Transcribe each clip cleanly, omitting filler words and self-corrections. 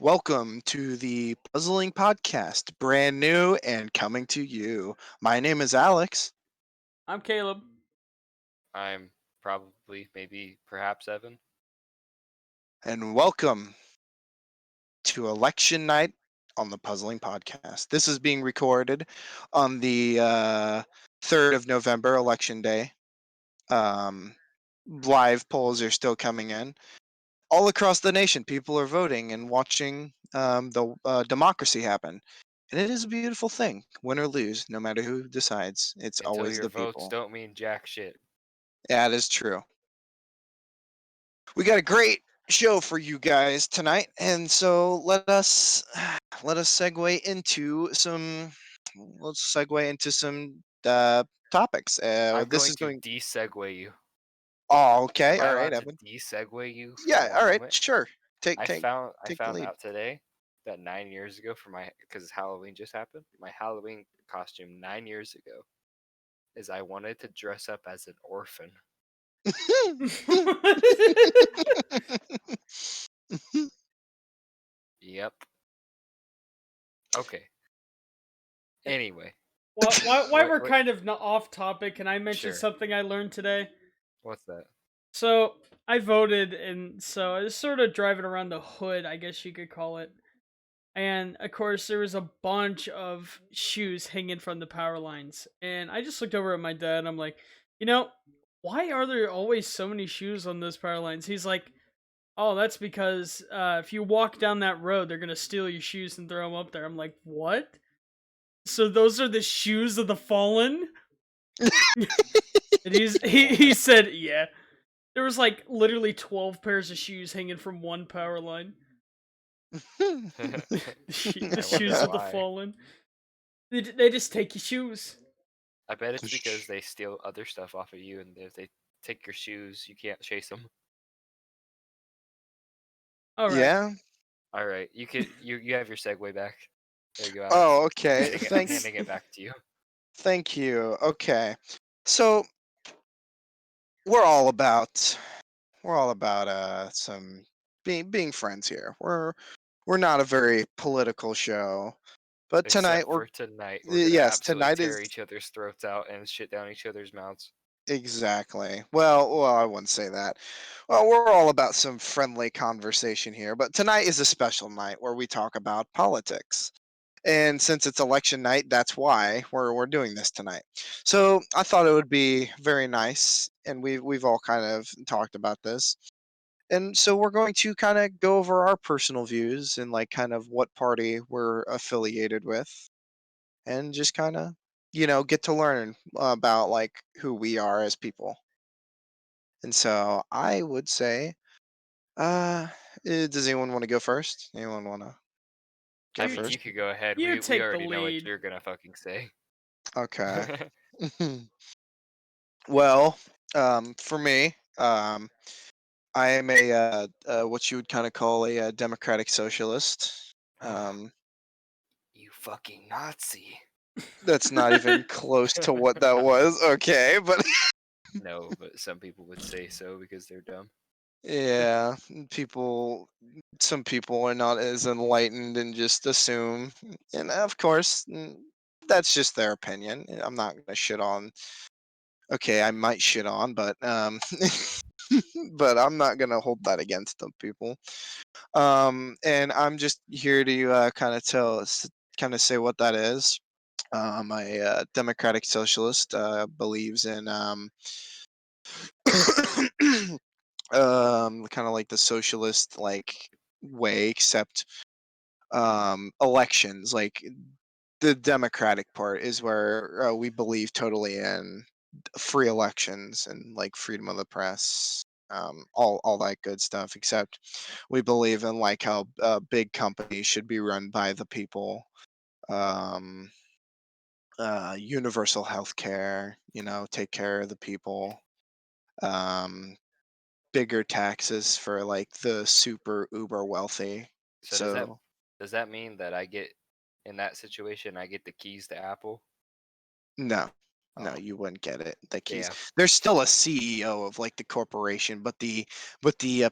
Welcome to the Puzzling Podcast, brand new and coming to you. My name is Alex, I'm Caleb. I'm probably, maybe, perhaps Evan. and welcome to Election Night on the Puzzling Podcast. This is being recorded on the 3rd of November, Election Day. Live polls are still coming in. All across the nation, people are voting and watching the democracy happen. And it is a beautiful thing, win or lose, no matter who decides. It's Until always your the votes people. don't mean jack shit. Yeah, it is true. We got a great show for you guys tonight, and so let us segue into some topics. I'm This going is to going. de-segue you. Oh, okay. Am I All right, allowed to Evan. de-segue you for Yeah. one All right. moment? Sure. Take I take found I take the found lead. out today that 9 years ago because Halloween just happened, my Halloween costume 9 years ago is I wanted to dress up as an orphan. Yep. Okay. Anyway, why we're what? kind of off topic, can I mention Sure. something I learned today? What's that? So, I voted, and so I was sort of driving around the hood, I guess you could call it. And, of course, there was a bunch of shoes hanging from the power lines. And I just looked over at my dad, and I'm like, you know, why are there always so many shoes on those power lines? He's like, oh, that's because if you walk down that road, they're going to steal your shoes and throw them up there. I'm like, what? So those are the shoes of the fallen? And he said, yeah. There was like literally 12 pairs of shoes hanging from one power line. The I wonder shoes of the why. fallen. They just take your shoes. I bet it's because they steal other stuff off of you, and if they take your shoes, you can't chase them. All right. Yeah. All right, you have your segue back. There you go, Alex. Oh, okay. I'm Thanks. handing it back to you. Thank you. Okay. So we're all about some being friends here. We're not a very political show, but tonight Except we're for tonight, we're gonna yes, absolutely tonight tear is each other's throats out and shit down each other's mouths. exactly. Well, I wouldn't say that. Well, we're all about some friendly conversation here, but tonight is a special night where we talk about politics. And since it's election night, that's why we're doing this tonight. So I thought it would be very nice, and we've all kind of talked about this. And so we're going to kind of go over our personal views and like kind of what party we're affiliated with, and just kind of get to learn about like who we are as people. And so I would say, uh, does anyone want to go first? Anyone want to go I You mean, first? you could go ahead. you We take the already know what lead. you're gonna fucking say. Okay. Well, for me, I am a what you would kind of call a, democratic socialist. Um, You fucking Nazi. that's not even close to what that was. Okay, but No, but some people would say so because they're dumb. yeah, some people are not as enlightened and just assume, and of course, that's just their opinion. I'm not gonna shit on. Okay, I might shit on, but but I'm not gonna hold that against the people. And I'm just here to kind of say what that is. A democratic socialist believes in kind of like the socialist like way, except elections. Like the democratic part is where we believe totally in free elections and like freedom of the press, all that good stuff. Except we believe in like how big companies should be run by the people. Um, Universal health care, take care of the people. Um, Bigger taxes for like the super uber wealthy. So So does that mean that I get in that situation I get the keys to Apple? no, No, Oh, you wouldn't get it. Like damn. there's still a CEO of like the corporation, but the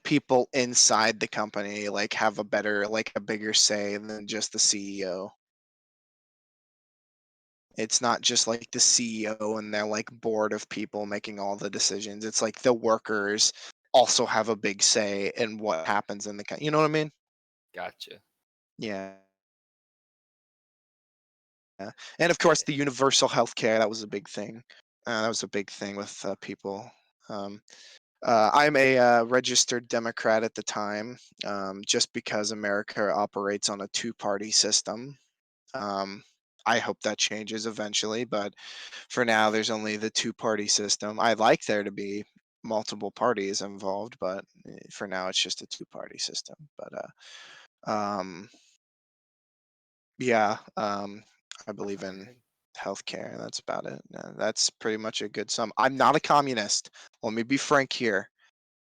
people inside the company like have a better like a bigger say than just the CEO. It's not just like the CEO and their like board of people making all the decisions. It's like the workers also have a big say in what happens in the you know what I mean? Gotcha. Yeah. Yeah. And of course the universal health care, that was a big thing. That was a big thing with people. Um, I'm a registered Democrat at the time, just because America operates on a two-party system. Um, I hope that changes eventually, but for now, there's only the two-party system. I'd like there to be multiple parties involved, but for now, it's just a two-party system. But yeah, I believe in Alright. healthcare. That's about it. That's pretty much a good sum. I'm not a communist. Let me be frank here.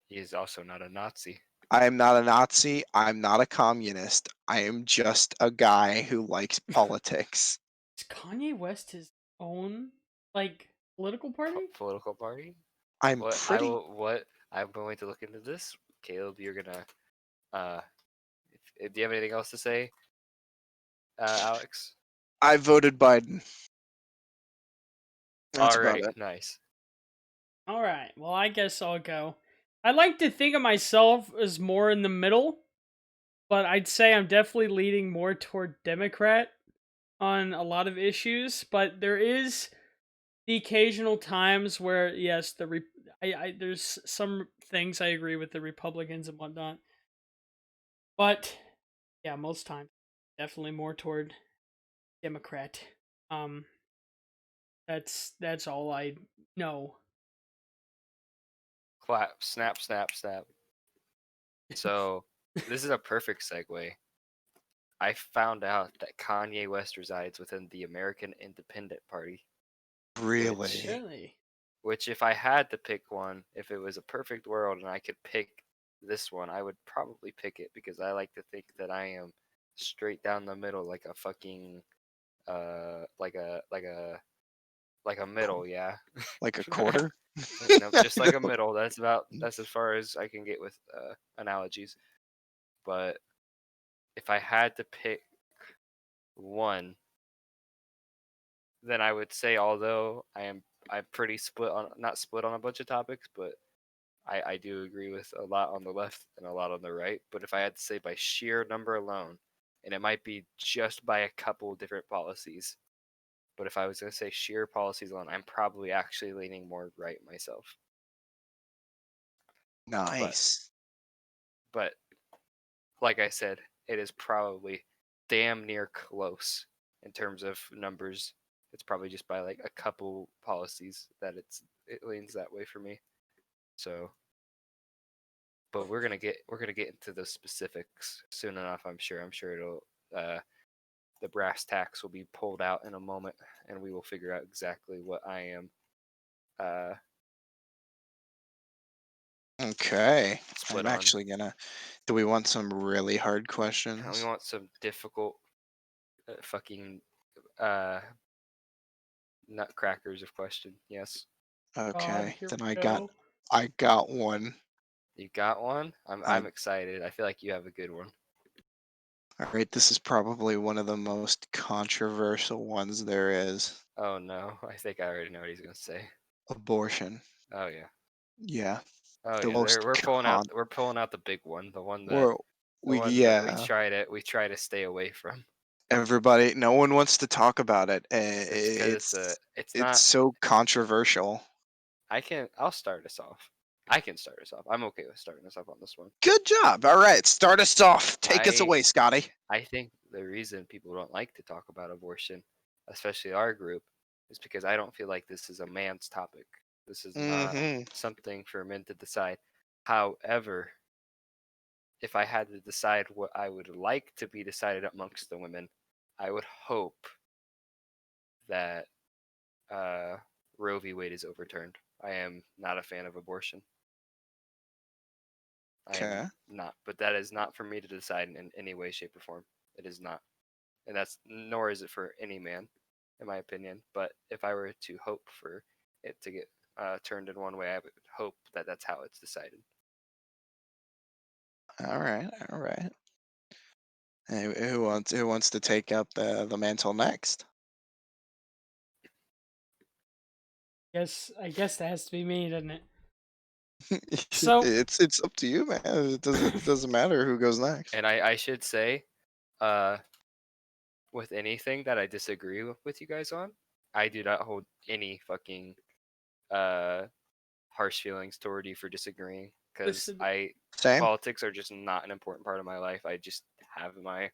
He is also not a Nazi. I am not a Nazi. I'm not a communist. I am just a guy who likes politics. Is Kanye West his own like political party? Political party? I'm What I pretty. will. What I'm going to look into this. Caleb, you're gonna. Uh, do you have anything else to say, Alex? I voted Biden. That's about Alrighty, it. nice. All right. Well, I guess I'll go. I like to think of myself as more in the middle, but I'd say I'm definitely leaning more toward Democrat on a lot of issues. But there is the occasional times where, yes, there's some things I agree with the Republicans and whatnot. But yeah, most times definitely more toward Democrat. Um, that's all I know. Clap, snap, snap, snap. So this is a perfect segue. I found out that Kanye West resides within the American Independent Party, which Really? Really? which if I had to pick one, if it was a perfect world and I could pick this one, I would probably pick it because I like to think that I am straight down the middle like a fucking like a middle, yeah. Like a quarter? No, just like a No. middle. That's as far as I can get with analogies. But if I had to pick one, then I would say although I'm pretty split on not split on a bunch of topics, but I do agree with a lot on the left and a lot on the right. But if I had to say by sheer number alone, and it might be just by a couple different policies, but if I was going to say sheer policies alone, I'm probably actually leaning more right myself. But Nice. but like I said, it is probably damn near close in terms of numbers. It's probably just by like a couple policies that it leans that way for me. So, but we're gonna get into the specifics soon enough. I'm sure. I'm sure it'll the brass tacks will be pulled out in a moment, and we will figure out exactly what I am uh, Okay. split I'm on. actually gonna. Do we want some really hard And we questions? want some difficult fucking uh, nutcrackers of question. Yes. God, Okay. here Then we go. I got one. You got one? I'm I excited. I feel like you have a good one. All right. This is probably one of the most controversial ones there is. Oh no, I think I already know what he's gonna say. Abortion. Oh yeah. Yeah. Oh The yeah. most con. We're pulling out the big one, Or the we one that yeah. we try to stay away from. Everybody, no one wants to talk about it. It's because it's It's not. so controversial. I'll start us off. I can start us off. I'm okay with starting us off on this one. Good job. All right, start us off. Take us I away, Scotty. I think the reason people don't like to talk about abortion, especially our group, is because I don't feel like this is a man's topic. This is not Mm-hmm. something for men to decide. However, if I had to decide what I would like to be decided amongst the women, I would hope that uh, Roe v. Wade is overturned. I am not a fan of abortion. I am Okay. not, but that is not for me to decide in any way, shape, or form. It is not, and that's nor is it for any man. in my opinion. But if I were to hope for it to get turned in one way, I would hope that that's how it's decided. All right, all right. Who wants to take up the mantle next? I guess that has to be me, doesn't it? So It's up to you, man. It doesn't matter who goes next. And I should say, uh, with anything that I disagree with you guys on, I do not hold any fucking uh harsh feelings toward you for disagreeing because listen, I Same. politics are just not an important part of my life. I just have my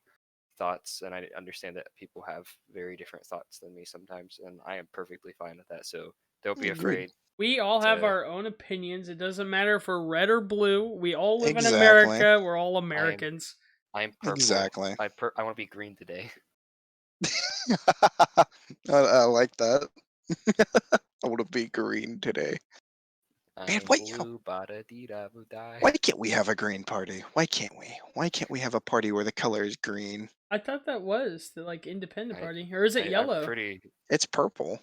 thoughts, and I understand that people have very different thoughts than me sometimes, and I am perfectly fine with that. So don't be Agreed. afraid we all have to. our own opinions. It doesn't matter if we're red or blue. We all live in Exactly. America. We're all I'm Americans. I'm purple. Exactly. I want to be green today. I like that. I want to be green today. Man, I'm why blue, bada dee da boo die. why can't we have a green party? Why can't we? Why can't we have a party where the color is green? I thought that was the like independent I, party, or is it I'm yellow? pretty. It's purple.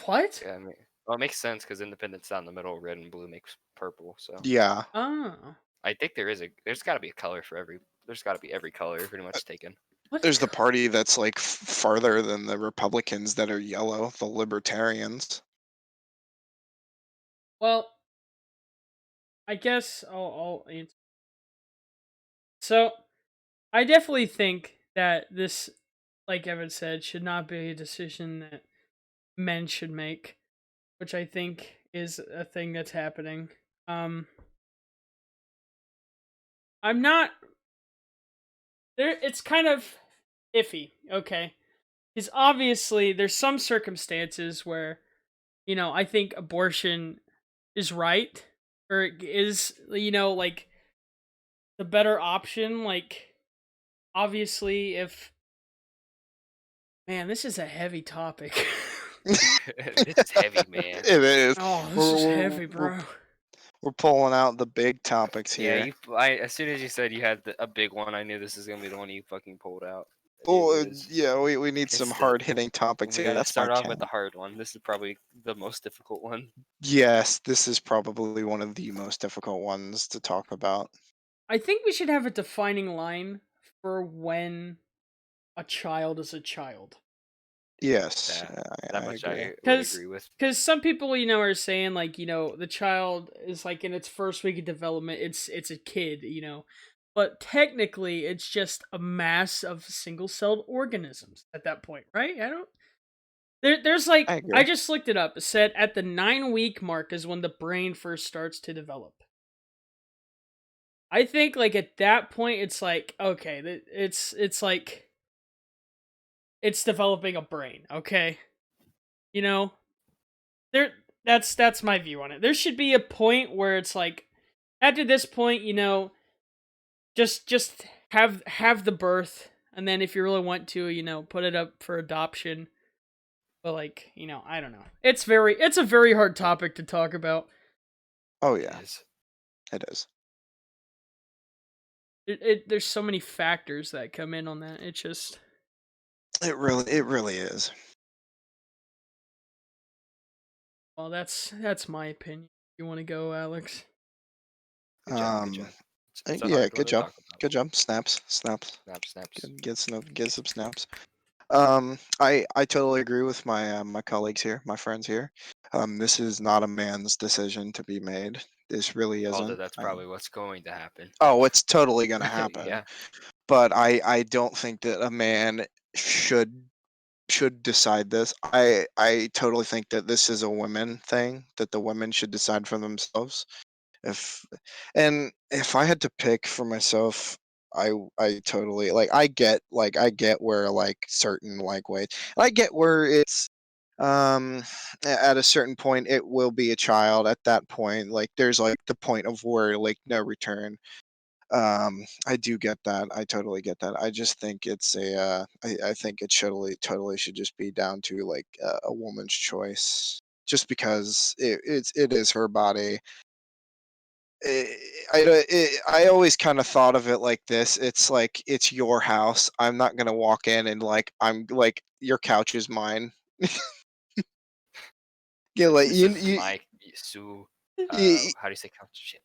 What? Yeah, I mean, well, it makes sense because Independence down the middle, red and blue makes purple. So Yeah. Oh, I think there's got to be a color for every. There's got to be every color pretty Uh, much taken. what? There's the party that's like farther than the Republicans that are yellow, the Libertarians. Well, I guess I'll answer. So I definitely think that this, like Evan said, should not be a decision that men should make, which I think is a thing that's happening. Um, I'm not there. It's kind of iffy, okay? Because obviously there's some circumstances where I think abortion is right or is like the better option. Like obviously, if man, this is a heavy topic. This is heavy, man. It is. Oh, this We're, is we're, heavy, we're, bro. we're pulling out the big topics Yeah, here. as soon as you said you had a big one, I knew this is gonna be the one you fucking pulled out. It Oh, is. yeah, we need some It's the. hard hitting topics We here. gotta That's my start off with the jam. hard one. This is probably the most difficult one. Yes, this is probably one of the most difficult ones to talk about. I think we should have a defining line for when a child is a child. Yes, That that I much agree. I would Because agree with. some people are saying like the child is like in its first week of development, it's a kid, but technically it's just a mass of single-celled organisms at that point, right? I don't there's like I I agree. just looked it up. It said at the 9-week mark is when the brain first starts to develop. I think like at that point it's like okay, it's like it's developing a brain, okay? You know, there that's my view on it. There should be a point where it's like after this point, just have the birth and then if you really want to, put it up for adoption. But like, I don't know. It's a very hard topic to talk about. Oh It yeah, is. it is. There's so many factors that come in on that. It's just It really is. well, that's my opinion. You want to go, Alex? Good job. Good Um, job. It's a yeah, hard one good to job. talk about. Good job. Snaps, snaps. Snap snaps. Get some snaps. I totally agree with my colleagues here, my friends here. This is not a man's decision to be made. This really Although isn't. that's probably what's going to happen. Oh, it's totally gonna happen. Yeah. But I don't think that a man should should decide this. I totally think that this is a women thing, that the women should decide for themselves. If and if I had to pick for myself, I totally I get where like certain like ways. I get where it's at a certain point it will be a child at that point. Like there's like the point of where like no return. I do get that. I totally get that. I just think it's I think it totally should just be down to like a woman's choice. Just because it is her body. I always kind of thought of it like this. It's like it's your house. I'm not gonna walk in and like I'm like your couch is mine. Yeah, like This you, is you, my Su. you, How do you say count? Shit.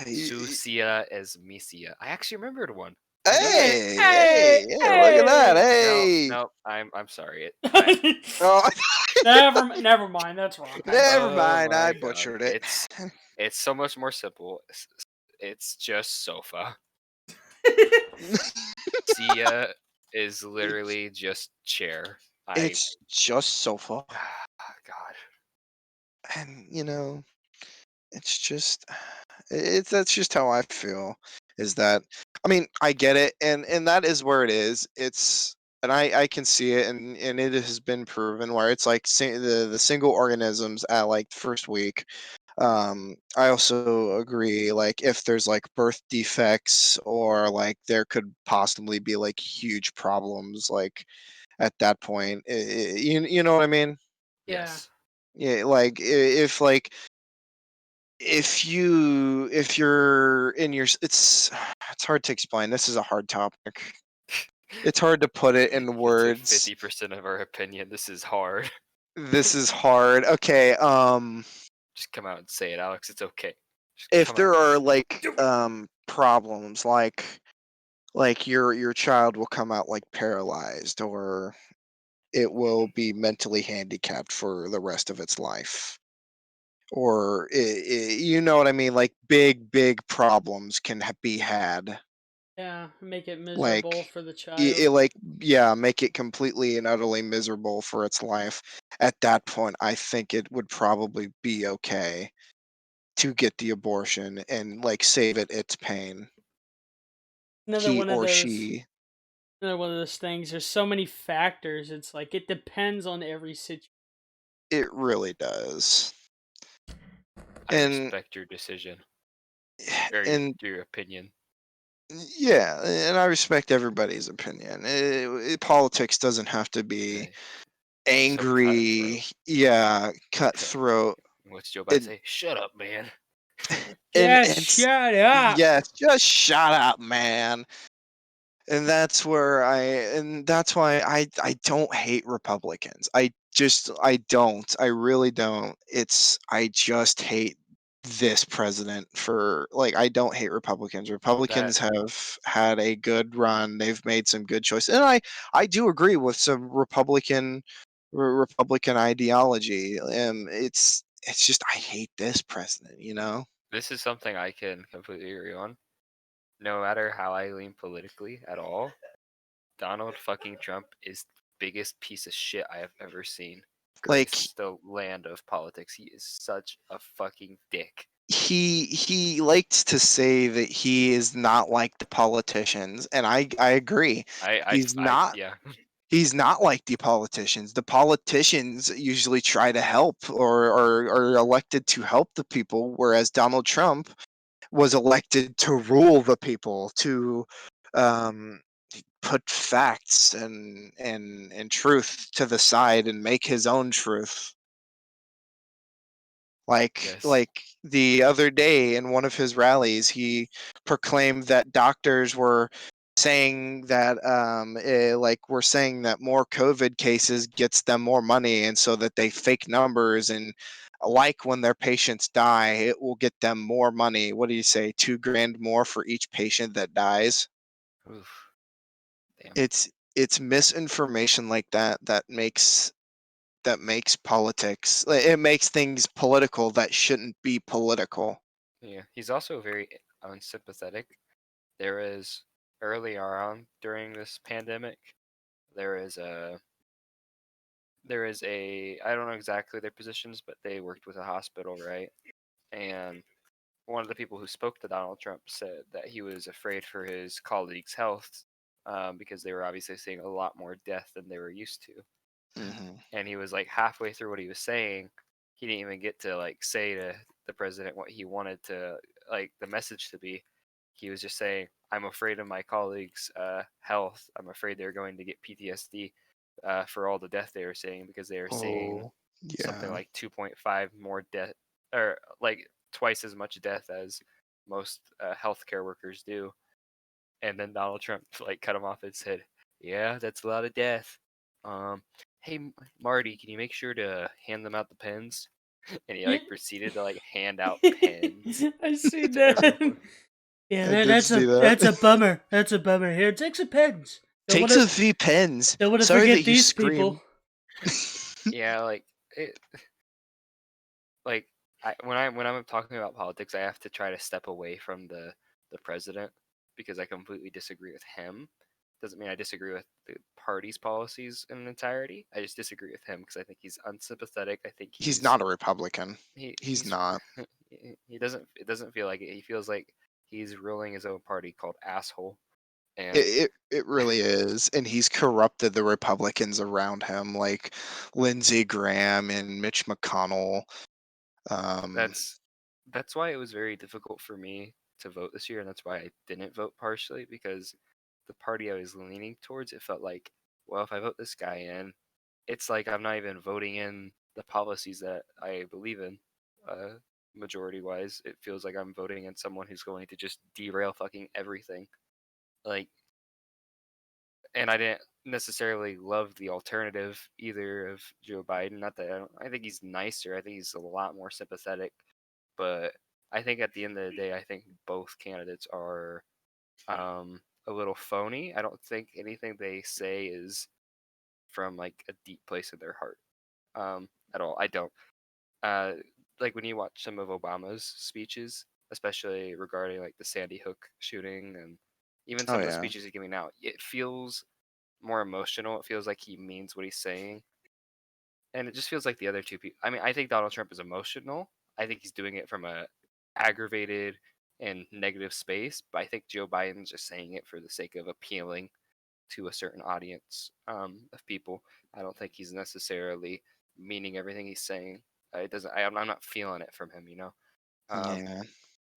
you Sucia as Misia. I actually remembered one. I know that. Hey, hey, hey, hey, yeah, look at that, hey! No, hey. no. I'm sorry. I. Oh, Never mind. That's wrong. never Oh mind, I my god. butchered it. It's so much more simple. It's just sofa. Sia is literally just chair. I. It's just sofa, God. and it's just it's that's just how I feel. Is that I mean I get it, and that is where it is. It's and I can see it, and it has been proven where it's like the single organisms at like the first week. I also agree, like if there's like birth defects or like there could possibly be like huge problems like at that point. You know what I mean? Yeah. Yes. Yeah, like if like if you're in your it's hard to explain. This is a hard topic. It's hard to put it in You can say words. 50% of our opinion. This is hard. This is hard. Okay, Just come out and say it, Alex. It's okay. Just if come out. there are like problems like your child will come out like paralyzed or it will be mentally handicapped for the rest of its life. Or you know what I mean, like big problems can be had. Yeah. Make it miserable Like for the child. like yeah, make it completely and utterly miserable for its life. At that point, I think it would probably be okay to get the abortion and like save it its pain. Another He one of or those. she. Another one of those things. There's so many factors. It's like it depends on every situation. It really does. I And respect your decision or and your opinion. yeah, and I respect everybody's opinion. Politics doesn't have to be Okay. So angry, cutthroat. yeah, Cut. cutthroat. What's Joe about to It, say? Shut up, man. Just and shut up. yes, just shut up, man. And that's why I don't hate Republicans. I don't. I really don't. I just hate this president for like I don't hate Republicans. That Republicans have had a good run. They've made some good choices. And I do agree with some Republican ideology. It's just I hate this president, you know? this is something I can completely agree on. No matter how I lean politically at all, Donald fucking Trump is the biggest piece of shit I have ever seen Like grace the land of politics. He is such a fucking dick. he likes to say that he is not like the politicians, and I agree. He's not Yeah. he's not like the politicians. The politicians usually try to help or are elected to help the people, whereas Donald Trump was elected to rule the people, to um, put facts and truth to the side and make his own truth. Yes. Like the other day in one of his rallies, he proclaimed that doctors were saying that like we're saying that more COVID cases gets them more money, and so that they fake numbers and like when their patients die, it will get them more money. What do you say? 2 grand more for each patient that dies. Oof. Damn. It's misinformation like that that makes politics it makes things political that shouldn't be political. Yeah. He's also very unsympathetic. There is early on during this pandemic, there is a I don't know exactly their positions, but they worked with a hospital, right? And one of the people who spoke to Donald Trump said that he was afraid for his colleagues' health because they were obviously seeing a lot more death than they were used to. Hmm. And he was like halfway through what he was saying, he didn't even get to like say to the president what he wanted to like the message to be. He was just saying, "I'm afraid of my colleagues' health. I'm afraid they're going to get PTSD for all the death they were seeing because they are seeing Oh, something yeah. like 2.5 more death or like twice as much death as most healthcare workers do." And then Donald Trump like cut him off and said, "Yeah, that's a lot of death. um, hey Marty, can you make sure to hand them out the pens? And he Yeah. like proceeded to like hand out pens I see to that. everyone. Yeah, I did see that. that's a bummer. That's a bummer. Here, take some pens. Takes a few pens. Don't want to Sorry that forget you these people. scream. Yeah, like it, like when I'm talking about politics, I have to try to step away from the president because I completely disagree with him. Doesn't mean I disagree with the party's policies in entirety. I just disagree with him because I think he's unsympathetic. I think He's not a Republican. He's he's not. he doesn't it doesn't feel like it. He feels like he's ruling his own party called asshole. And It really is, and he's corrupted the Republicans around him, like Lindsey Graham and Mitch McConnell. Um, that's that's why it was very difficult for me to vote this year, and that's why I didn't vote partially because the party I was leaning towards, it felt like, well, if I vote this guy in, it's like I'm not even voting in the policies that I believe in. Majority wise, it feels like I'm voting in someone who's going to just derail fucking everything. Like, and I didn't necessarily love the alternative either of Joe Biden. Not that I think he's nicer. I think he's a lot more sympathetic. But I think at the end of the day, I think both candidates are a little phony. I don't think anything they say is from like a deep place in their heart at all. I don't. Uh, like when you watch some of Obama's speeches, especially regarding like the Sandy Hook shooting and even oh some of the yeah, speeches he's giving now, it feels more emotional. It feels like he means what he's saying, and it just feels like the other two people. I mean, I think Donald Trump is emotional. I think he's doing it from a aggravated and negative space, but I think Joe Biden's just saying it for the sake of appealing to a certain audience of people. I don't think he's necessarily meaning everything he's saying. It doesn't. I'm not feeling it from him, you know. Um, yeah.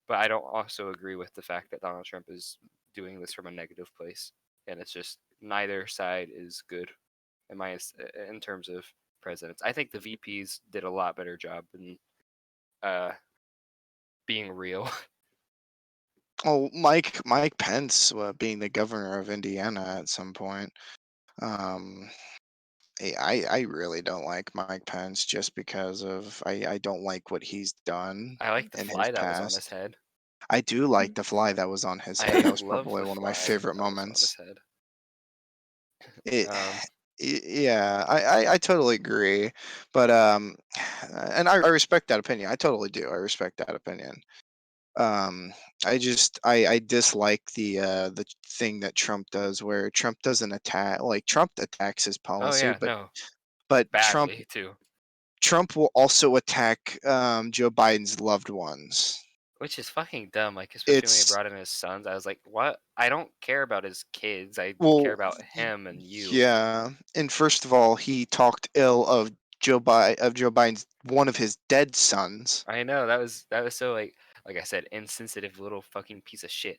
but I don't also agree with the fact that Donald Trump is doing this from a negative place, and it's just neither side is good in terms of presidents. I think the VPs did a lot better job in uh, being real. Oh, Mike Pence, being the governor of Indiana at some point. Um, I really don't like Mike Pence just because of I don't like what he's done I like the in his fly that was on his past. head. I do like the fly that was on his head. I That was love probably the one of my fly favorite that was on his moments. head. It, Um, yeah, I totally agree, but and I respect that opinion. I totally do. I respect that opinion. Um, I dislike the thing that Trump does, where Trump doesn't attack. Like Trump attacks his oh policy, yeah, no, but badly too. Trump will also attack Joe Biden's loved ones. Which is fucking dumb, like especially when he It's brought in his sons. I was like, what? I don't care about his kids. I care well, about him and you. yeah. And first of all, he talked ill of Joe Biden's one of his dead sons, I know that was so like I said, insensitive little fucking piece of shit.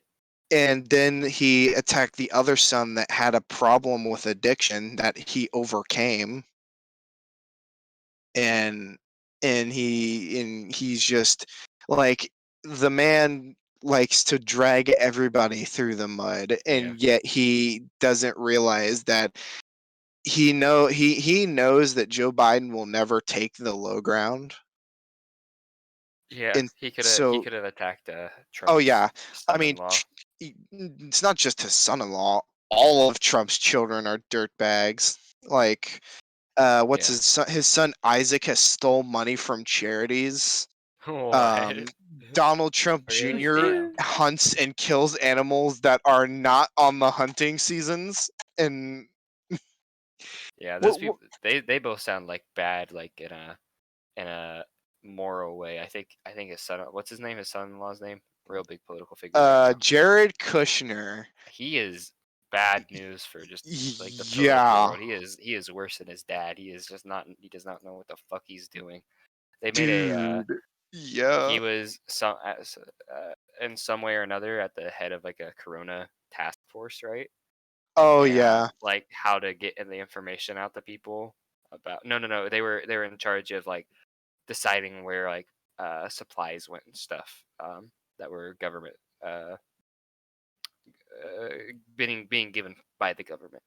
and then he attacked the other son that had a problem with addiction that he overcame, and he's just like the man likes to drag everybody through the mud, Yeah, and yet he doesn't realize that he knows that Joe Biden will never take the low ground. yeah. And He so, could have attacked oh Trump's yeah, I mean, son-in-law. it's not just his son-in-law. All of Trump's children are dirtbags. Like, what's Yeah. his son Isaac has stole money from charities. What? Um, Donald Trump Really? Jr. Damn. hunts and kills animals that are not on the hunting seasons. And Yeah, those what people they both sound like bad, like in a moral way. I think his son, what's his name? His son-in-law's name? Real big political figure right now. Jared Kushner. He is bad news for just like the political Yeah, world. He is worse than his dad. He is just not. He does not know what the fuck he's doing. They made a. dude. Yeah. He was in some way or another at the head of like a Corona task force, right? Oh And yeah. like how to get the information out to people about. No. They were in charge of like deciding where like supplies went and stuff that were government uh, being given by the government.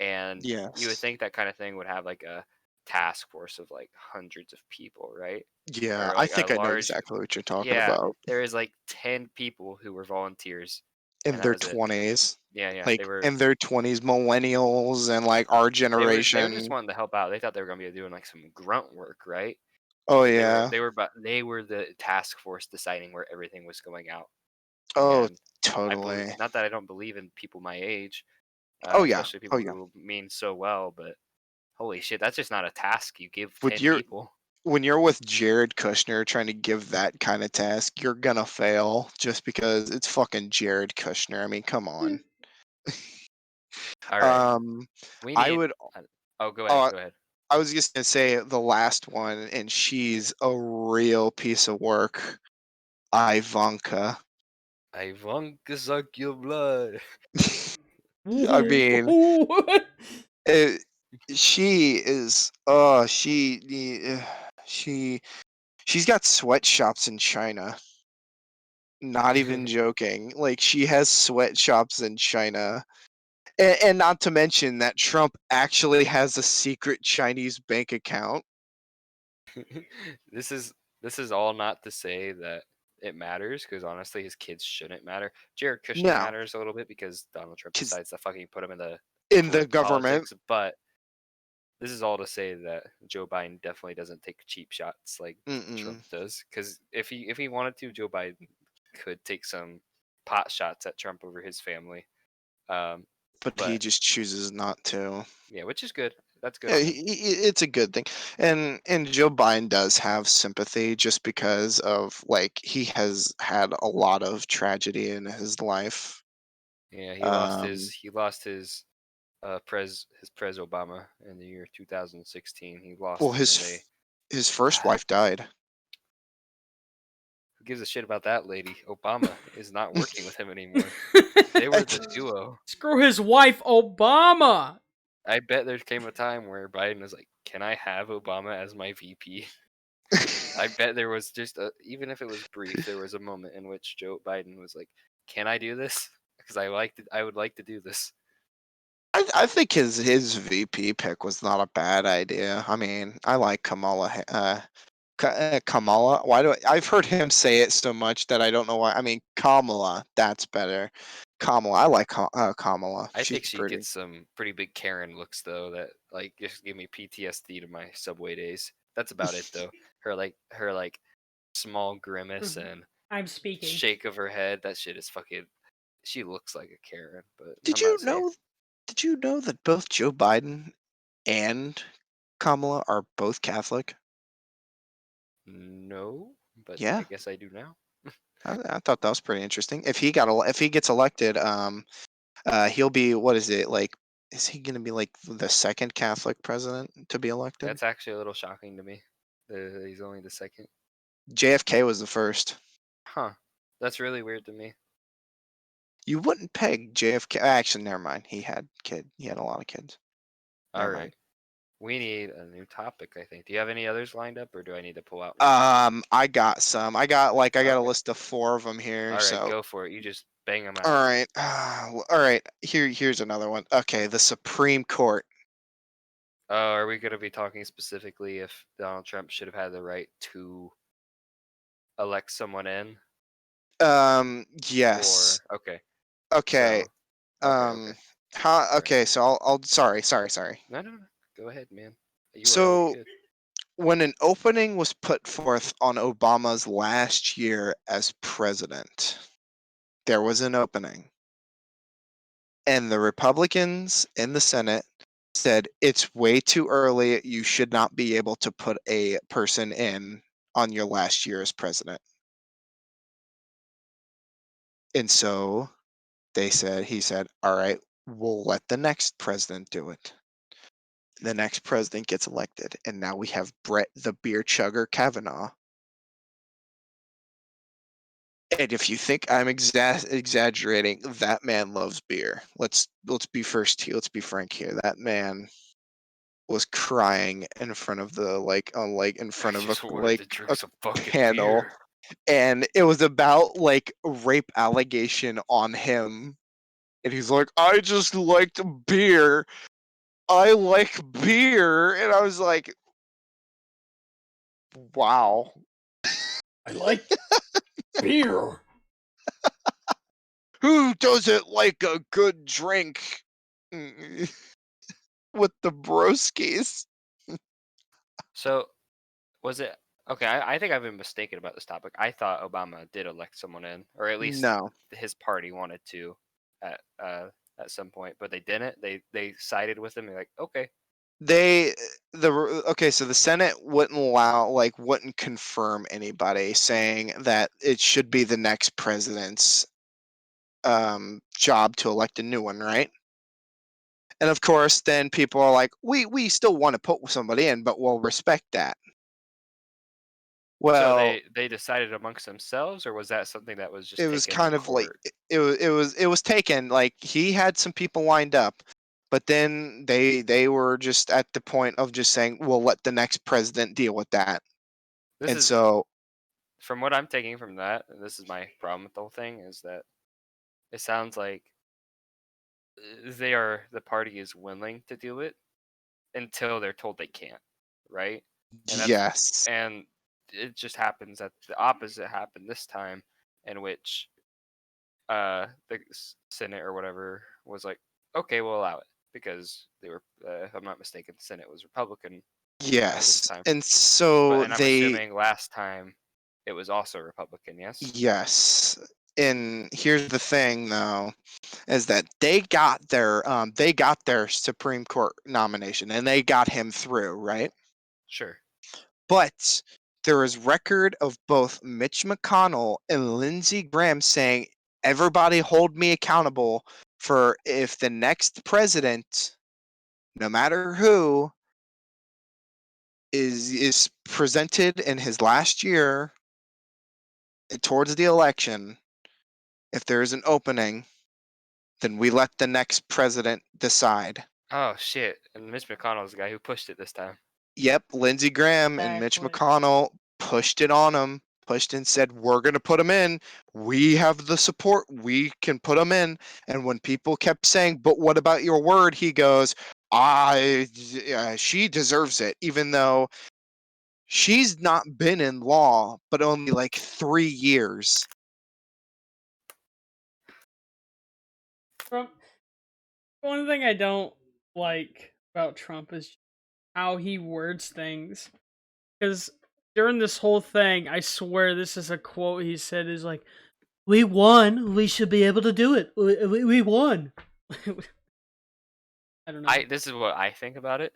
And you would Yes. think that kind of thing would have like a task force of like hundreds of people, right? Yeah, Or I like a think I know large, exactly what you're talking yeah, about. there is like 10 people who were volunteers, In and that their was it. 20s. Yeah, yeah, Like, in their 20s, millennials and, like, our they were just generation. wanting to help out. They thought they were gonna be doing like some grunt work, right? Oh, But yeah. they were the task force deciding where everything was going out. Oh, And I believe, totally. not that I don't believe in people my age, Oh, yeah. especially Oh, people yeah. who mean so well, but holy shit, that's just not a task you give With 10 your people. when you're with Jared Kushner trying to give that kinda task, you're gonna fail just because it's fucking Jared Kushner. I mean, come Hmm. on. All right, Um, we I need. would uh, Oh, go ahead, uh, go ahead. I was just gonna say the last one, and she's a real piece of work, Ivanka. I want to suck your blood. I mean, What? eh, she is, she she's got sweatshops in China. Not even joking. Like, she has sweatshops in China. And not to mention that Trump actually has a secret Chinese bank account. this is this is all not to say that it matters, because honestly, his kids shouldn't matter. Jared Kushner No, matters a little bit because Donald Trump 'cause decides to fucking put him in the in the government. politics. But this is all to say that Joe Biden definitely doesn't take cheap shots like Trump Mm-mm. does. Because if he wanted to, Joe Biden could take some pot shots at Trump over his family. Um, But he but just chooses not to. yeah, which is good. That's good Yeah, on him. it's a good thing, and Joe Biden does have sympathy just because of, like, he has had a lot of tragedy in his life. Yeah, Um, he lost his Prez Obama in the year 2016. He well, lost him, and they his first wife died. who gives a shit about that lady? Obama is not working with him anymore. They were the It's- duo. Screw his wife, Obama. I bet there came a time where Biden was like, "Can I have Obama as my VP?" I bet there was just even if it was brief, there was a moment in which Joe Biden was like, "Can I do this? Because I would like to do this." I think his VP pick was not a bad idea. I mean, I like Kamala. Kamala. Why do I've heard him say it so much that I don't know why. I mean, Kamala. That's better. Kamala. I like Kamala. I She's think she pretty. gets some pretty big Karen looks though that like just give me PTSD to my subway days. That's about it though. Her like small grimace Mhm. and I'm speaking. shake of her head, that shit is fucking, she looks like a Karen, but Did I'm not you saying. know? Did you know that both Joe Biden and Kamala are both Catholic? No, but I Yeah, guess I do now. I thought that was pretty interesting. If he gets elected, he'll be, what is it, like, is he gonna be like the second Catholic president to be elected? That's actually a little shocking to me. He's only the second. JFK was the first. Huh. That's really weird to me. You wouldn't peg JFK. Actually, never mind. He had a lot of kids. All Never mind. right. We need a new topic, I think. Do you have any others lined up, or do I need to pull out one? I got some. I got a Okay. list of 4 of them here. All right, So, go for it. You just bang them all out. right, all right. Here's another one. Okay, the Supreme Court. Are we going to be talking specifically if Donald Trump should have had the right to elect someone in? Yes. Or, okay. Okay. So, okay, okay. Um, how? All right. Okay. So I'll. Sorry. No, no, no. Go ahead, man. You are all So good. when an opening was put forth on Obama's last year as president, there was an opening, and the Republicans in the Senate said it's way too early. You should not be able to put a person in on your last year as president. And so he said, all right, we'll let the next president do it. The next president gets elected, and now we have Brett the beer chugger Kavanaugh. And if you think I'm exaggerating, that man loves beer. Let's be frank here. That man was crying in front of the in I front of just wanted like to drink a some fucking panel, beer. and it was about like rape allegation on him, and he's like, I just liked beer. I like beer. And I was like, wow. I like beer. Who doesn't like a good drink? Mm, with the broskies. So was it okay? I think I've been mistaken about this topic. I thought Obama did elect someone in, or at least No. his party wanted to at some point, but they didn't. They sided with him. They're like, okay, They okay, so the Senate wouldn't allow like wouldn't confirm anybody saying that it should be the next president's job to elect a new one, right? And of course, then people are like, we still want to put somebody in, but we'll respect that. so Well, they decided amongst themselves, or was that something that was just it was taken to kind of like court? it was taken like he had some people lined up, but then they were just at the point of just saying, we'll let the next president deal with that. This And is so from what I'm taking from that, and this is my problem with the whole thing, is that it sounds like the party is willing to do it until they're told they can't, right? And that's yes. and it just happens that the opposite happened this time, in which the Senate or whatever was like, okay, we'll allow it because they were, if I'm not mistaken, the Senate was Republican this Yes. time. And But so and I'm they assuming last time it was also Republican, yes. yes. And here's the thing though, is that they got their Supreme Court nomination and they got him through, right? Sure. But there is record of both Mitch McConnell and Lindsey Graham saying, everybody hold me accountable for if the next president, no matter who, is presented in his last year towards the election, if there is an opening, then we let the next president decide. Oh shit! And Mitch McConnell's the guy who pushed it this time. Yep, Lindsey Graham and Mitch Exactly. McConnell pushed it on him, pushed and said, we're going to put him in. We have the support. We can put him in. And when people kept saying, but what about your word? He goes, she deserves it, even though she's not been in law, but only like 3 years. Trump. One thing I don't like about Trump is how he words things. Because during this whole thing, I swear this is a quote he said is like, "We won. We should be able to do it. We won." I don't know. I This is what I think about it.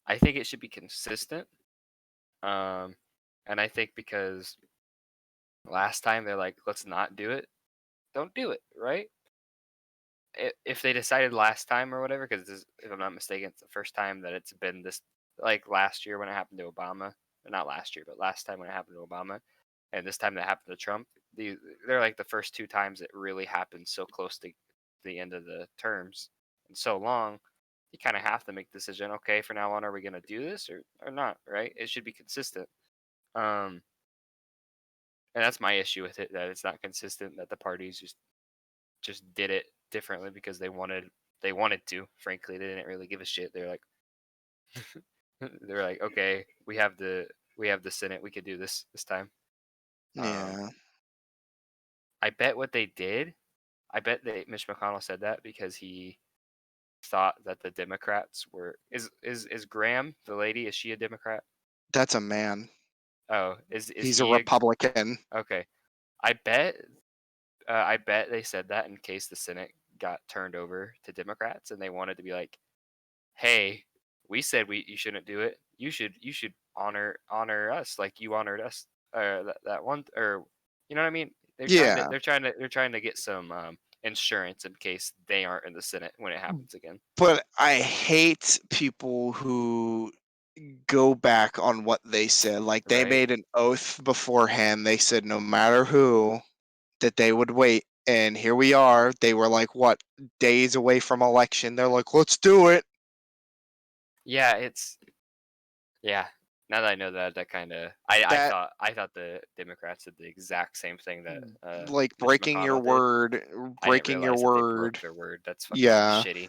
I think it should be consistent. Um, and I think because last time they're like, let's not do it, don't do it, right? If they decided last time or whatever, because if I'm not mistaken, it's the first time that it's been this, like last year when it happened to Obama, or not last year, but last time when it happened to Obama, and this time that happened to Trump. They're like the first two times it really happened so close to the end of the terms and so long. You kind of have to make the decision. Okay, from now on, are we going to do this or not? Right? It should be consistent. Um, and that's my issue with it, that it's not consistent. That the parties just did it differently because they wanted to. Frankly, they didn't really give a shit. They're like they're like, okay, we have the Senate, we could do this time. Um, Yeah, I bet what they did. I bet that Mitch McConnell said that because he thought that the Democrats were is Graham the lady, is she a Democrat? that's a man. Oh, is He's a he Republican. okay? I bet I bet they said that in case the Senate got turned over to Democrats and they wanted to be like, hey, we said you shouldn't do it. You should honor us like you honored us. That one, or you know what I mean? They're trying to Yeah, get some insurance in case they aren't in the Senate when it happens again. but I hate people who go back on what they said. Like they Right? made an oath beforehand. They said no matter who that they would wait. And here we are. They were like what, days away from election. They're like, let's do it. Yeah, yeah. Now that I know that, that kind of That I thought the Democrats did the exact same thing that like Mitch breaking your McConnell did. word, I didn't breaking your realize that they broke word. their word. That's fucking Yeah. shitty.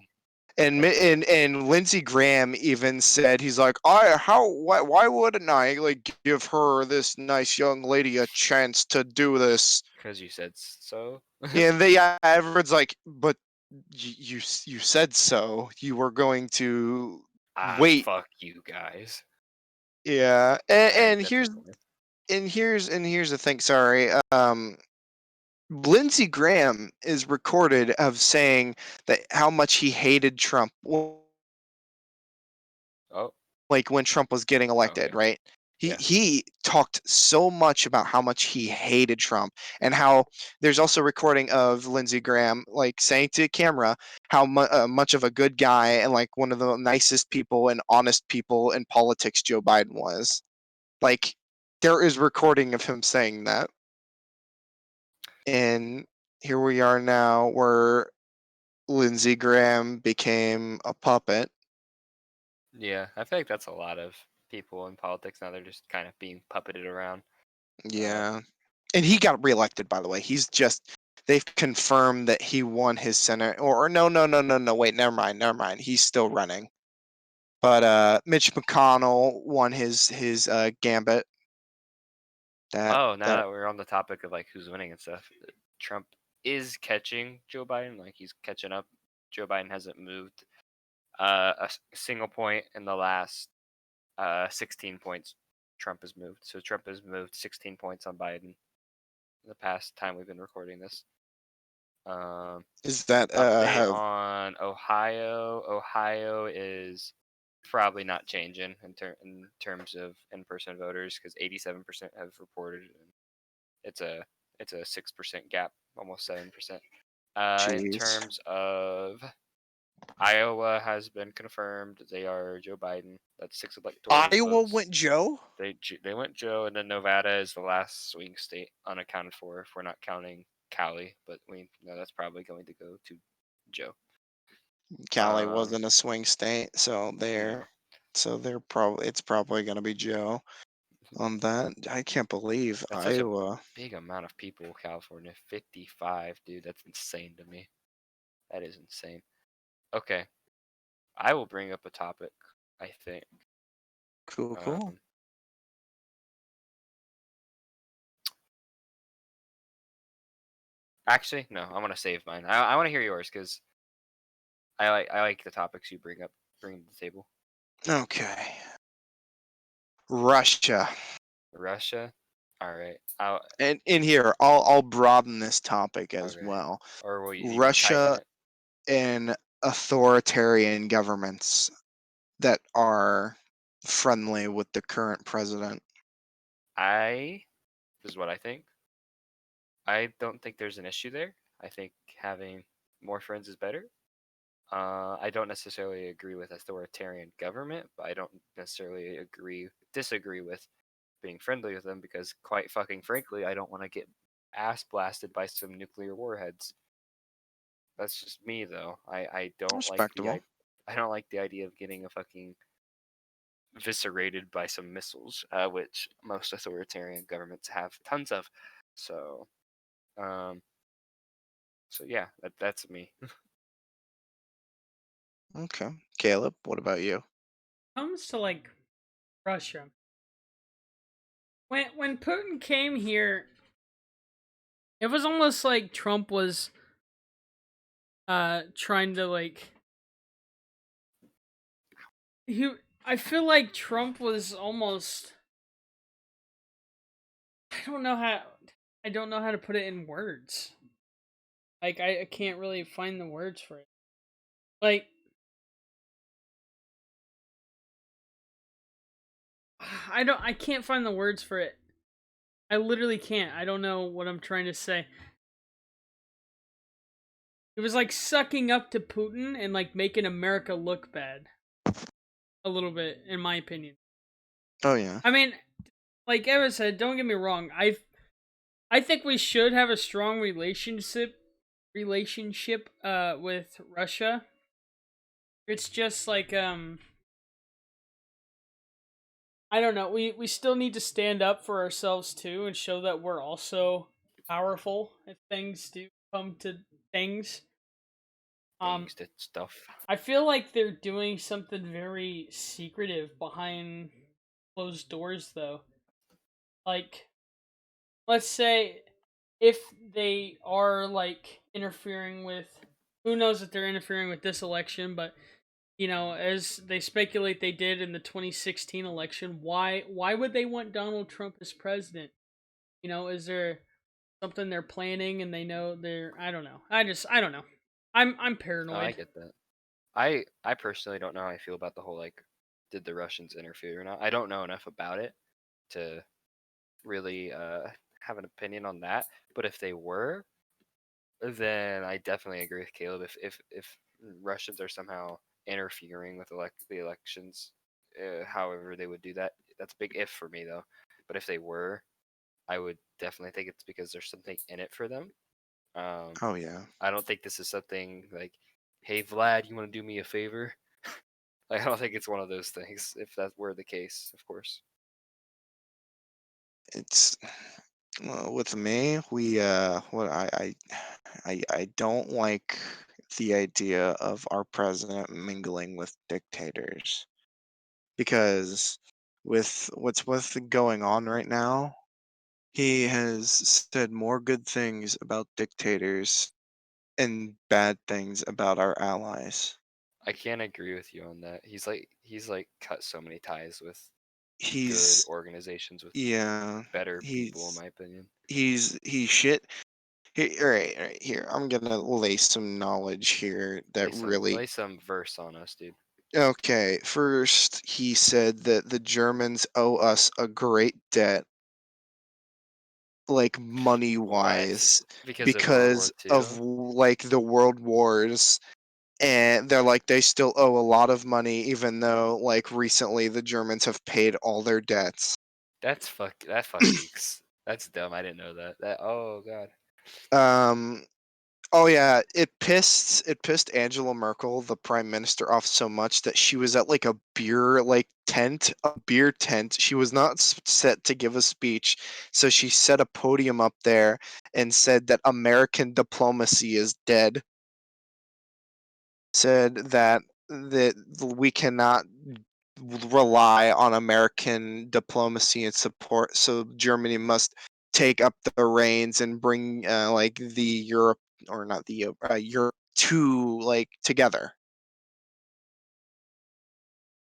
And and Lindsey Graham even said he's like, why wouldn't I like give her this nice young lady a chance to do this? Because you said so. And they everyone's like, but you said so. You were going to Ah, wait. fuck you guys. Yeah, Alright, that's annoying. and here's the thing. Sorry, Lindsey Graham is recorded of saying that how much he hated Trump, Oh, like when Trump was getting elected, okay. right? He Yeah. he talked so much about how much he hated Trump, and how there's also recording of Lindsey Graham like saying to camera how much of a good guy and like one of the nicest people and honest people in politics Joe Biden was. Like there is recording of him saying that, and here we are now where Lindsey Graham became a puppet. Yeah, I feel like that's a lot of people in politics now. They're just kind of being puppeted around. Uh, Yeah. And he got reelected, by the way. They've confirmed that he won his Senate, or no, wait, never mind. He's still running. But Mitch McConnell won his gambit. oh, now That that we're on the topic of like who's winning and stuff, Trump is catching Joe Biden. Like he's catching up. Joe Biden hasn't moved single point in the last 16 points. Trump has moved. So Trump has moved 16 points on Biden the past time we've been recording this. Um, is that Update have on Ohio. Ohio is probably not changing in terms of in-person voters because 87% have reported. And it's a 6% gap, almost 7%. In jeez. terms of Iowa has been confirmed. They are Joe Biden. That's 6 electoral Iowa votes. went Joe? They went Joe, and then Nevada is the last swing state unaccounted for if we're not counting Cali, but we know that's probably going to go to Joe. Cali Um, wasn't a swing state, no, so it's probably gonna be Joe on that. I can't believe that's such a Iowa. big amount of people. California, 55, dude. That's insane to me. That is insane. Okay, I will bring up a topic. I think. Cool, cool. Um, Actually, no. I'm gonna save mine. I want to hear yours because I like the topics you bring to the table. Okay. Russia. Russia. All right. I'll And in here, I'll broaden this topic as okay. well. Or will you want to tighten Russia it? and authoritarian governments that are friendly with the current president. This is what I think. I don't think there's an issue there. I think having more friends is better. I don't necessarily agree with authoritarian government, but I don't necessarily disagree with being friendly with them because, quite fucking frankly, I don't want to get ass blasted by some nuclear warheads. That's just me, though. I don't like Respectable. I don't like the idea of getting a fucking eviscerated by some missiles, which most authoritarian governments have tons of. So, um, so yeah, that's me. Okay. Caleb, what about you? Comes to like Russia. When Putin came here, it was almost like Trump was trying to like he I feel like Trump was almost I don't know how I don't know how to put it in words. Like I can't really find the words for it. Like I can't find the words for it. I literally can't. I don't know what I'm trying to say. It was like sucking up to Putin and like making America look bad. A little bit, in my opinion. Oh yeah. I mean, like Evan said, don't get me wrong. I think we should have a strong relationship with Russia. It's just like I don't know. We still need to stand up for ourselves too and show that we're also powerful if things do come to things. Um, angst at stuff. I feel like they're doing something very secretive behind closed doors, though. Like, let's say if they are like interfering with, who knows if they're interfering with this election, but as they speculate they did in the 2016 election, why would they want Donald Trump as president? Is there something they're planning and they know they're, I don't know. I don't know. I'm No, I paranoid. get that. I personally don't know how I feel about the whole like, did the Russians interfere or not? I don't know enough about it to really have an opinion on that. But if they were, then I definitely agree with Caleb. If Russians are somehow interfering with the elections, however they would do that, that's a big if for me though. But if they were, I would definitely think it's because there's something in it for them. Um, Oh yeah. I don't think this is something like, hey Vlad, you want to do me a favor? Like I don't think it's one of those things. If that were the case, of course. It's with me, we what I don't like the idea of our president mingling with dictators because with going on right now, he has said more good things about dictators and bad things about our allies. I can't agree with you on that. He's like cut so many ties with good He's organizations with yeah, better people, in he's my opinion. he's shit. All right, here. I'm gonna lay some knowledge here that really. Lay some verse on us, dude. Okay, first he said that the Germans owe us a great debt, like money What? wise, Because of World War because of II? like the world wars. And they're like they still owe a lot of money, even though like recently the Germans have paid all their debts. That fucking that's dumb. I didn't know that. Oh god. Um, Oh yeah, it pissed Angela Merkel, the prime minister, off so much that she was at like a beer tent. She was not set to give a speech, so she set a podium up there and said that American diplomacy is dead. Said that we cannot rely on American diplomacy and support, so Germany must take up the reins and bring like the Europe or not the Europe to like together.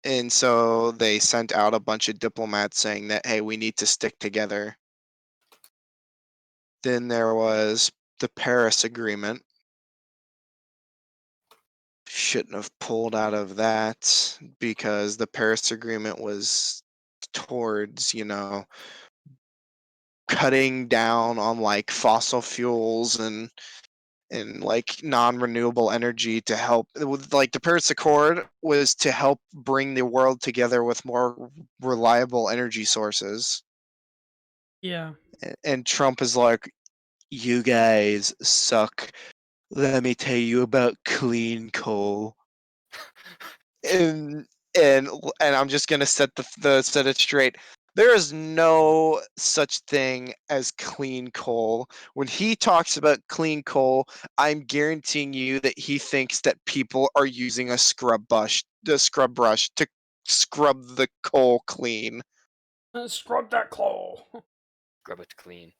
And so they sent out a bunch of diplomats saying that hey, we need to stick together. Then there was the Paris Agreement. Shouldn't have pulled out of that because the Paris Agreement was towards, cutting down on like fossil fuels and like non-renewable energy to help with like the Paris Accord was to help bring the world together with more reliable energy sources. Yeah. And Trump is like, you guys suck. Let me tell you about clean coal. and and I'm just gonna set it straight. There is no such thing as clean coal. When he talks about clean coal, I'm guaranteeing you that he thinks that people are using the scrub brush to scrub the coal clean. Scrub that claw. Grub it clean.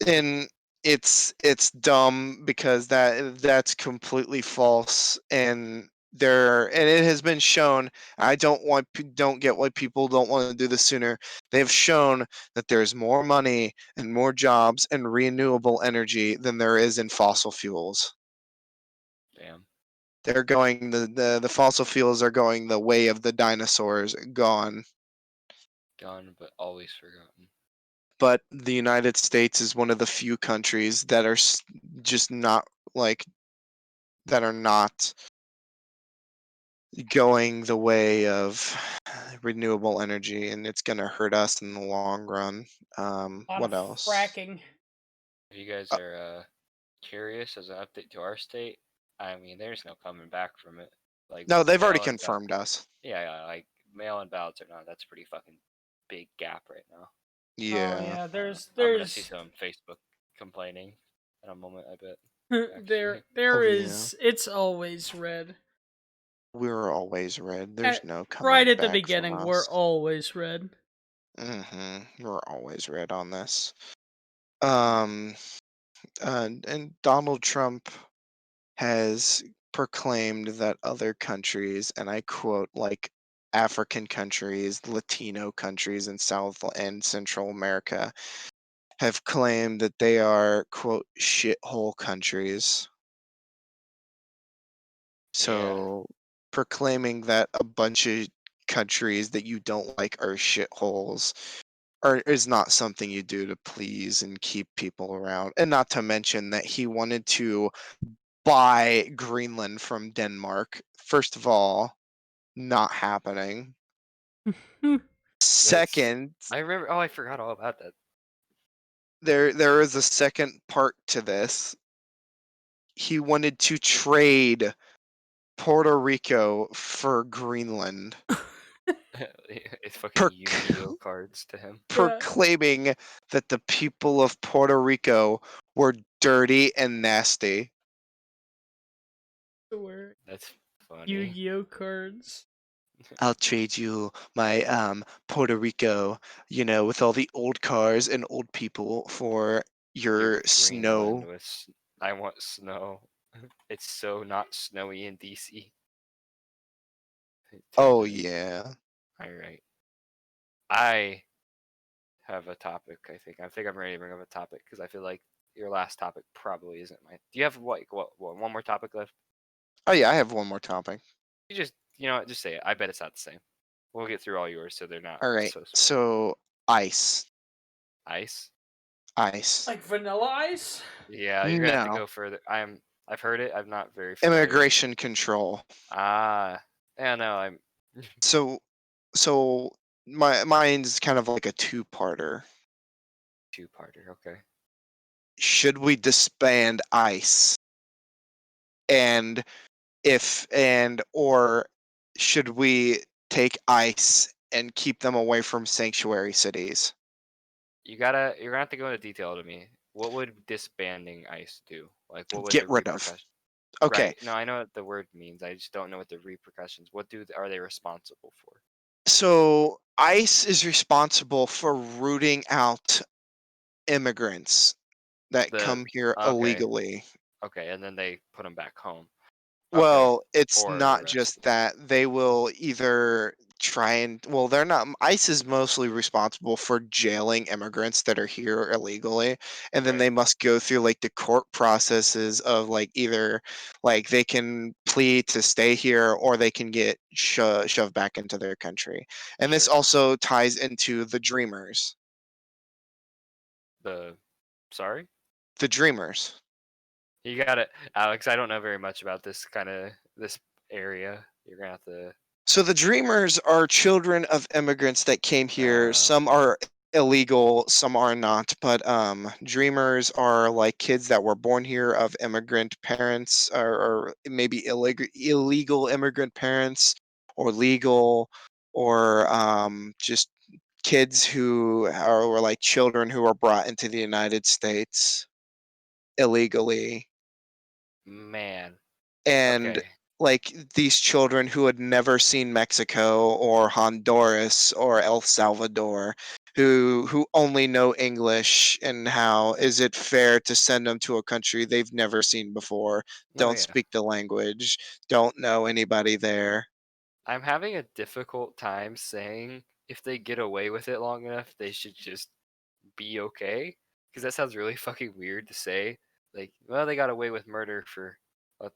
And it's dumb because that's completely false and it has been shown. I don't get why people don't want to do this sooner. They've shown that there's more money and more jobs in renewable energy than there is in fossil fuels. Damn. They're going the fossil fuels are going the way of the dinosaurs gone. Gone but always forgotten. But the United States is one of the few countries that are just not like that are not going the way of renewable energy, and it's going to hurt us in the long run. A lot of What else? fracking. If you guys Uh, are curious as an update to our state, I mean, there's no coming back from it. Like no, they've already mail in ballot. confirmed us. Yeah, like mail in ballots or not, that's a pretty fucking big gap right now. Oh Yeah. yeah, I'm gonna see there's some Facebook complaining in a moment, I bet. actually. there Oh yeah, is. It's always red. we're always red. There's At, no right coming at the back from beginning, we're us. always red. We're always red on this. Um, and Donald Trump has proclaimed that other countries, and I quote, like African countries, Latino countries in South and Central America, have claimed that they are, quote, shithole countries. Yeah, So proclaiming that a bunch of countries that you don't like are shitholes is not something you do to please and keep people around. And not to mention that he wanted to buy Greenland from Denmark. First of all, not happening. that's. Second, I remember. Oh, I forgot all about that. there is a second part to this. He wanted to trade Puerto Rico for Greenland, It's fucking proc- Yu-Gi-Oh cards to him. Yeah, proclaiming that the people of Puerto Rico were dirty and nasty. where That's funny. Yu-Gi-Oh cards. I'll trade you my Puerto Rico, with all the old cars and old people for Your your Greenland snow. was. I want snow. It's so not snowy in DC. Oh Tangent. yeah. All right. I have a topic. I think I'm ready to bring up a topic because I feel like your last topic probably isn't mine. Do you have what one more topic left? Oh yeah, I have one more topic. Just say it. I bet it's not the same. We'll get through all yours so they're not All right. so similar. So ice. Ice. Ice. Like Vanilla Ice? Yeah, you're gonna have to No. go further. I've heard it. I'm not very familiar. Immigration control. Ah, yeah, no, I'm So so mine's kind of like a two-parter. two-parter. Okay. Should we disband ICE? And or should we take ICE and keep them away from sanctuary cities? You're gonna have to go into detail to me. What would disbanding ICE do? Like, what would Get the rid of. repercussions? Okay. Right. No, I know what the word means. I just don't know what the repercussions. Are they responsible for? So ICE is responsible for rooting out immigrants that The come here okay, illegally. okay, and then they put them back home. Okay, Well, it's or not arrest just them. that. They will either try and they're not ICE is mostly responsible for jailing immigrants that are here illegally, and then Right. they must go through like the court processes of like either like they can plead to stay here or they can get shoved back into their country. And this Sure. also ties into the dreamers. The sorry. The dreamers. You got it, Alex. I don't know very much about this area. You're gonna have to. So the dreamers are children of immigrants that came here. Some Okay. are illegal, some are not. But dreamers are like kids that were born here of immigrant parents, or maybe illegal immigrant parents, or legal, or just kids who are were like children who were brought into the United States illegally. Man. And Okay. like these children who had never seen Mexico or Honduras or El Salvador, who only know English, and how is it fair to send them to a country they've never seen before, No, don't yeah. speak the language, don't know anybody there. I'm having a difficult time saying if they get away with it long enough, they should just be okay. Because that sounds really fucking weird to say. Like, well, they got away with murder for,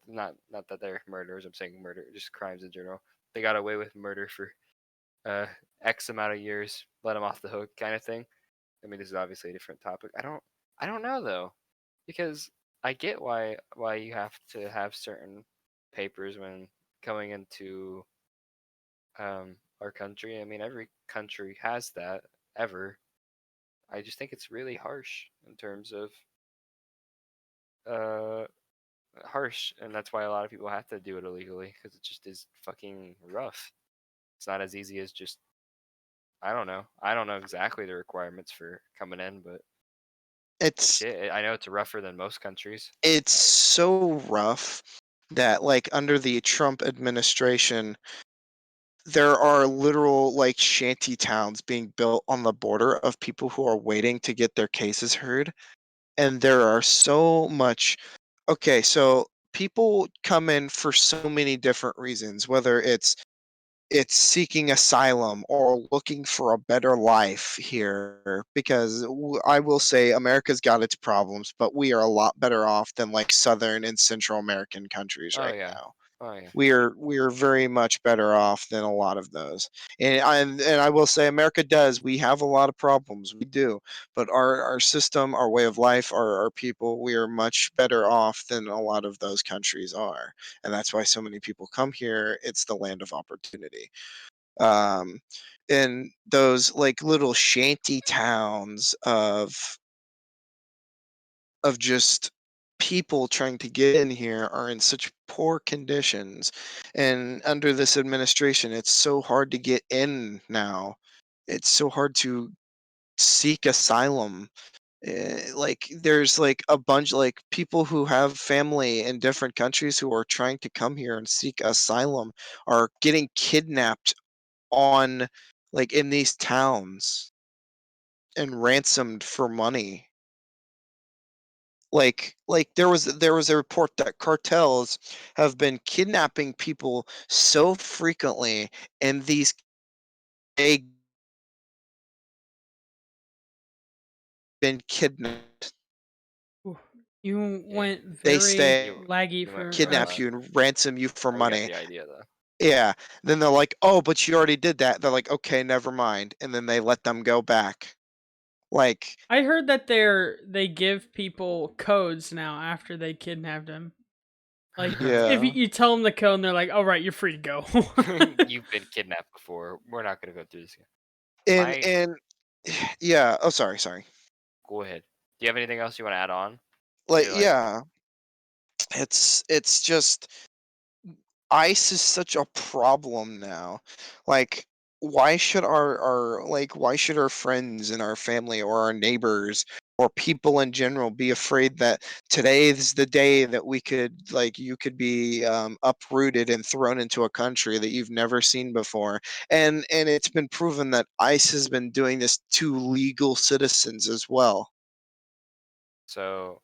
not that they're murderers. I'm saying murder, just crimes in general. They got away with murder for uh X amount of years, let them off the hook, kind of thing. I mean, this is obviously a different topic. I don't know though, because I get why you have to have certain papers when coming into our country. I mean, every country has that ever. I just think it's really harsh in terms of uh harsh, and that's why a lot of people have to do it illegally because it just is fucking rough. It's not as easy as just I don't know. I don't know exactly the requirements for coming in, but It's Shit, I know it's rougher than most countries. it's Uh, so rough that like under the Trump administration, there are literal like shanty towns being built on the border of people who are waiting to get their cases heard. And there are so much okay, so people come in for so many different reasons, whether it's seeking asylum or looking for a better life here because I will say America's got its problems, but we are a lot better off than like Southern and Central American countries oh right yeah, now. oh yeah. We are very much better off than a lot of those. And I will say America does. We have a lot of problems. We do. But our system, our way of life, our people, we are much better off than a lot of those countries are. And that's why so many people come here. It's the land of opportunity. Um in those like little shanty towns of just people trying to get in here are in such poor conditions. And under this administration, it's so hard to get in now. It's so hard to seek asylum. Like there's like a bunch like people who have family in different countries who are trying to come here and seek asylum are getting kidnapped on like in these towns and ransomed for money. Like there was a report that cartels have been kidnapping people so frequently, and these they been kidnapped. Ooh, you Yeah, went They very stay, you laggy you went for real kidnap loud. you, and ransom you for I get money. the idea though. Yeah. Then they're like, "Oh, but you already did that." They're like, "Okay, never mind." And then they let them go back. Like, I heard that they give people codes now after they kidnapped him. Like if you, yeah. you tell them the code and they're like, "All right, you're free to go." You've been kidnapped before. We're not gonna go through this again. And My and yeah. Oh, sorry. Go ahead. Do you have anything else you want to add on? Like, To like, yeah. It's just ice is such a problem now. Like, why should our friends and our family or our neighbors or people in general be afraid that today is the day that we could like you could be uprooted and thrown into a country that you've never seen before? And it's been proven that ICE has been doing this to legal citizens as well. so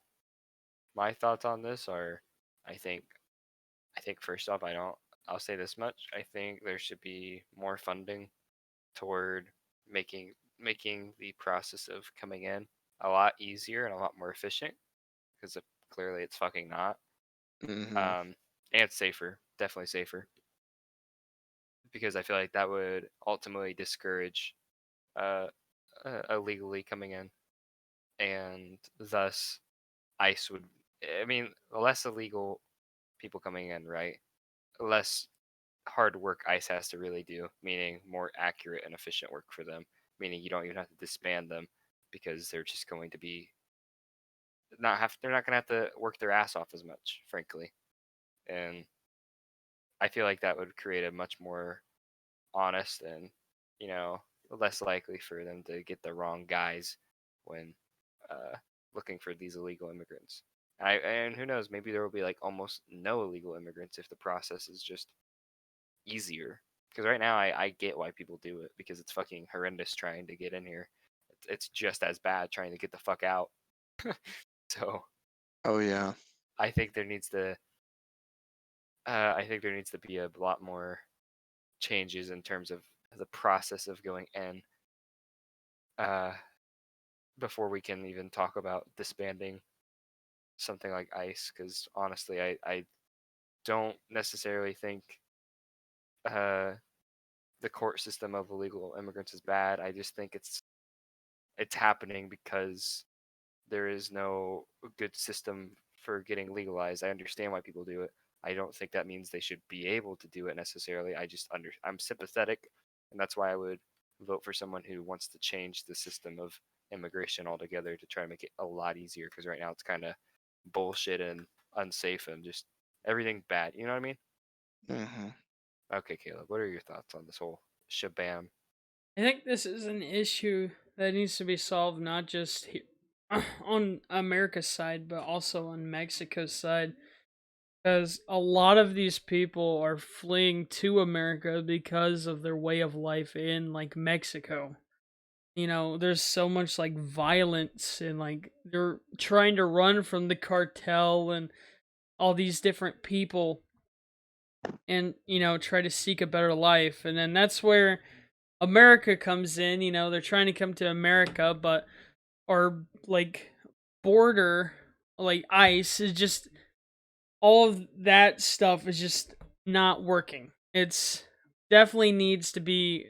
my thoughts on this are, I think, I think first off, I don't. I'll say this much. I think there should be more funding toward making the process of coming in a lot easier and a lot more efficient because clearly it's fucking not. Hmm. Um, and it's safer, definitely safer, because I feel like that would ultimately discourage uh, illegally coming in, and thus ICE would. I mean, less illegal people coming in, right? Less hard work ICE has to really do, meaning more accurate and efficient work for them, meaning you don't even have to disband them because they're just going to be not have they're not going to have to work their ass off as much, frankly. And I feel like that would create a much more honest and, you know, less likely for them to get the wrong guys when uh, looking for these illegal immigrants. And who knows, maybe there will be like almost no illegal immigrants if the process is just easier. Because right now, I get why people do it because it's fucking horrendous trying to get in here. It's just as bad trying to get the fuck out. So Oh yeah. I think there needs to, I think there needs to be a lot more changes in terms of the process of going in uh, before we can even talk about disbanding something like ICE. Because honestly, I don't necessarily think uh, the court system of illegal immigrants is bad. I just think it's happening because there is no good system for getting legalized. I understand why people do it. I don't think that means they should be able to do it necessarily. I'm sympathetic, and that's why I would vote for someone who wants to change the system of immigration altogether to try to make it a lot easier because right now it's kind of bullshit and unsafe and just everything bad. You know what I mean? Hmm. Okay, Caleb, what are your thoughts on this whole shabam? I think this is an issue that needs to be solved not just on America's side, but also on Mexico's side, because a lot of these people are fleeing to America because of their way of life in like Mexico. There's so much like violence, and like they're trying to run from the cartel and all these different people, and try to seek a better life. And then that's where America comes in. They're trying to come to America, but our like border, like ICE, is just all of that stuff is just not working. It's definitely needs to be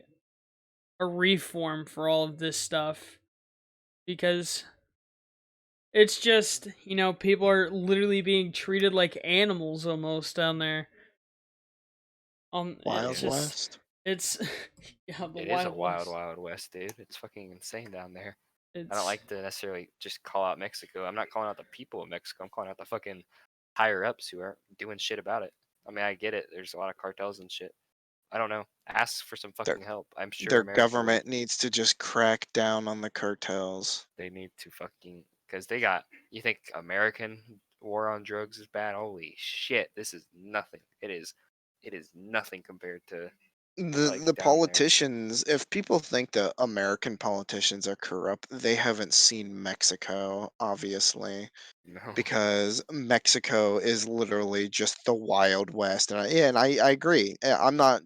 a reform for all of this stuff, because it's just, people are literally being treated like animals almost down there. It Wild It's just, is. West. it's, yeah, the It is a Wild wild, West. wild west, dude. It's fucking insane down there. I don't It's, like to necessarily just call out Mexico. I'm not calling out the people of Mexico. I'm calling out the fucking higher ups who aren't doing shit about it. I mean, I get it. There's a lot of cartels and shit. I don't know. Ask for some Their fucking help. I'm sure their America would. government needs to just crack down on the cartels. They need to fucking because they got. You think American war on drugs is bad? Holy shit! This is nothing. It is. It is nothing compared to like The down there. politicians, if people think that American politicians are corrupt, they haven't seen Mexico, obviously, No. because Mexico is literally just the Wild West. And I agree. I'm not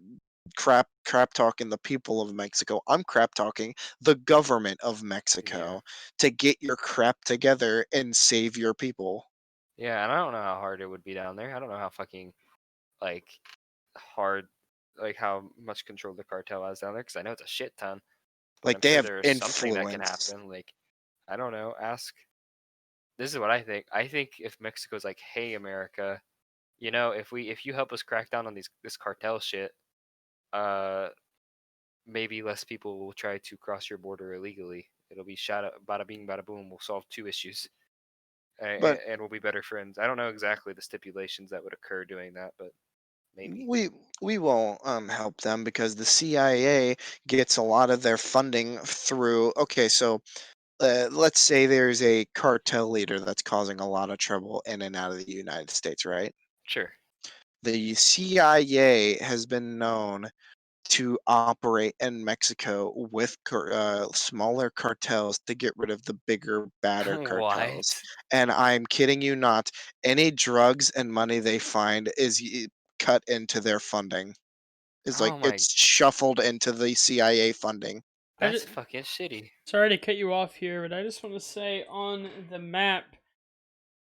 crap talking the people of Mexico. I'm crap talking the government of Yeah. Mexico to get your crap together and save your people. Yeah, and I don't know how hard it would be down there. I don't know how fucking like hard, like how much control the cartel has down there. Because I know it's a shit ton, but Like I'm they sure have there's something that can influence. happen. Like I don't know. Ask. This is what I think. I think if Mexico's like, hey, America, if you help us crack down on this cartel shit, uh, maybe less people will try to cross your border illegally. It'll be shot up, bada bing, bada boom. We'll solve two issues, But and we'll be better friends. I don't know exactly the stipulations that would occur doing that, but maybe. we we won't help them because the CIA gets a lot of their funding through. Okay, so let's say there's a cartel leader that's causing a lot of trouble in and out of the United States, right? Sure. The CIA has been known to operate in Mexico with smaller cartels to get rid of the bigger, badder cartels. What? And I'm kidding you not. Any drugs and money they find is cut into their funding. Is like Oh my, it's shuffled into the CIA funding. I that's just, fucking shitty. sorry to cut you off here, but I just want to say on the map,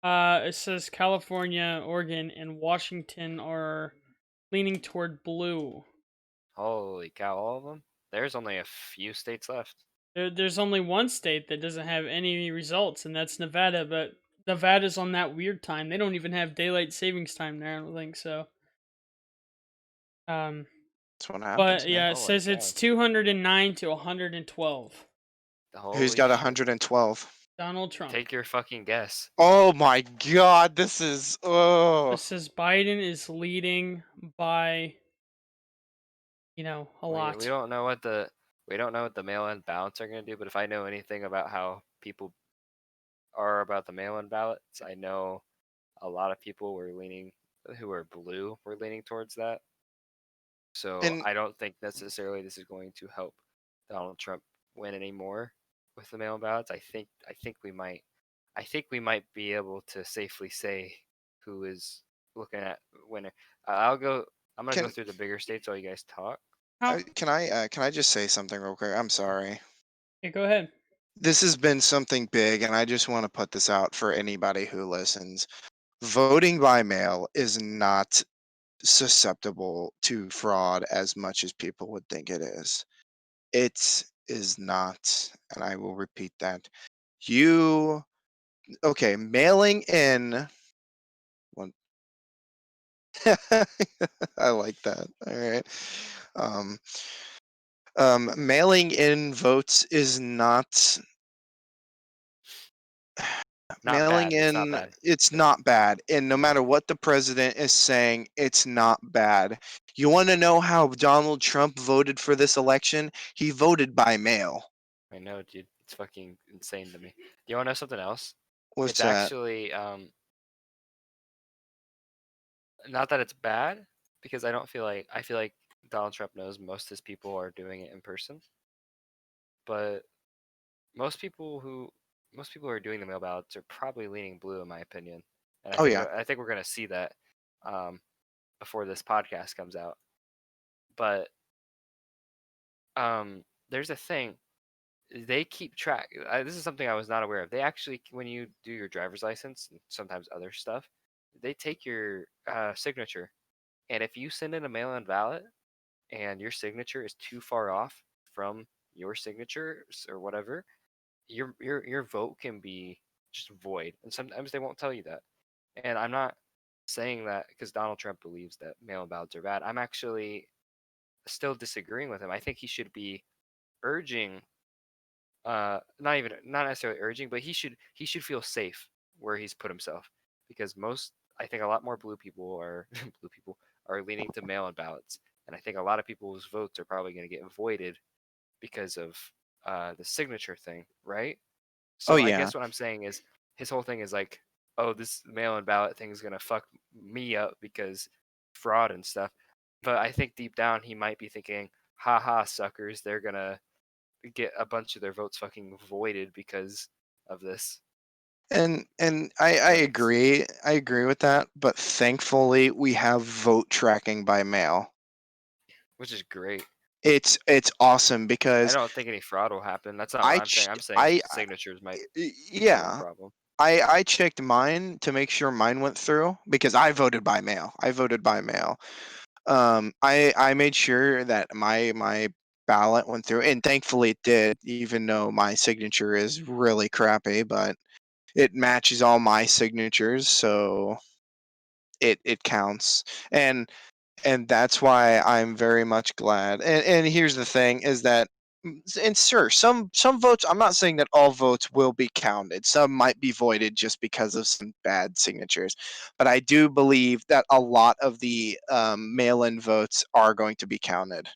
it says California, Oregon, and Washington are leaning toward blue. Holy cow, all of them? There's only a few states left. There's only one state that doesn't have any results, and that's Nevada. But Nevada's on that weird time. They don't even have daylight savings time there. I don't think so. Um, That's what happens, but man. yeah, it Oh my says it's god. 209 to 112. Who's Holy got shit. 112? Donald Trump. Take your fucking guess. Oh my God, this is It oh. says Biden is leading by, a We lot. don't know what the mail-in ballots are going to do, but if I know anything about how people are about the mail-in ballots, I know a lot of people who are blue were leaning towards that. So And I don't think necessarily this is going to help Donald Trump win anymore with the mail-in ballots. I think we might be able to safely say who is looking at winner. I'll go. I'm gonna go can through the bigger states while you guys talk. How? can I just say something real quick? I'm sorry. Yeah, go ahead. This has been something big, and I just want to put this out for anybody who listens. Voting by mail is not susceptible to fraud as much as people would think it is. It is not, and I will repeat that. You okay, mailing in one. I like that. All right. Um, Mailing in votes is not Not mailing bad. It's not in, bad. it's not bad. And no matter what the president is saying, it's not bad. You want to know how Donald Trump voted for this election? He voted by mail. I know, dude. It's fucking insane to me. You want to know something else? What's It's that? actually not that it's bad because I feel like Donald Trump knows most of his people are doing it in person, but most people who most people who are doing the mail ballots are probably leaning blue in my opinion, and Oh yeah. I think we're gonna see that um, before this podcast comes out. But there's a thing they keep track. This is something I was not aware of. They actually, when you do your driver's license and sometimes other stuff, they take your signature, and if you send in a mail-in ballot and your signature is too far off from your signature or whatever, your vote can be just void, and sometimes they won't tell you that. And I'm not saying that because Donald Trump believes that mail-in ballots are bad. I'm actually still disagreeing with him. I think he should be urging, not necessarily urging, but he should feel safe where he's put himself, because I think a lot more blue people are blue people are leaning to mail-in ballots, and I think a lot of people's votes are probably going to get voided because of the signature thing, right? Oh So I yeah. guess what I'm saying is his whole thing is like, oh, this mail-in ballot thing is gonna fuck me up because fraud and stuff. But I think deep down he might be thinking, haha, suckers, they're gonna get a bunch of their votes fucking voided because of this. And I That makes agree. I agree with that, but thankfully we have vote tracking by mail. which is great. It's awesome I because don't think any fraud will happen. That's not what I I'm saying. ch- I'm saying I signatures might be a yeah, problem. I checked mine to make sure mine went through because I voted by mail. I voted by mail. I made sure that my ballot went through, and thankfully it did, even though my signature is really crappy, but it matches all my signatures, so it counts. And that's why I'm very much glad. And here's the thing is that and sure, some votes, I'm not saying that all votes will be counted. Some might be voided just because of some bad signatures. But I do believe that a lot of the mail-in votes are going to be counted.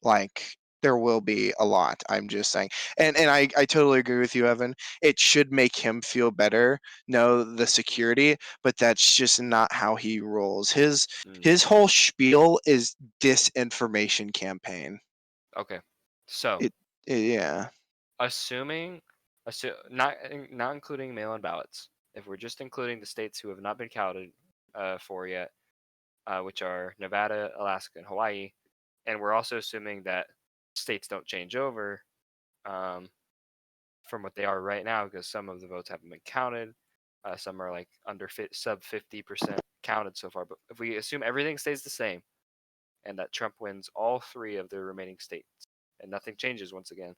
Like there will be a lot. I'm just saying. And I totally agree with you, Evan. It should make him feel better, know the security, but that's just not how he rolls. Mm, His whole spiel is disinformation campaign. okay, so It, yeah. assuming, not including mail-in ballots, if we're just including the states who have not been counted for yet, which are Nevada, Alaska, and Hawaii, and we're also assuming that states don't change over um, from what they are right now, because some of the votes haven't been counted. Some are like sub 50% counted so far. But if we assume everything stays the same and that Trump wins all three of the remaining states and nothing changes once again,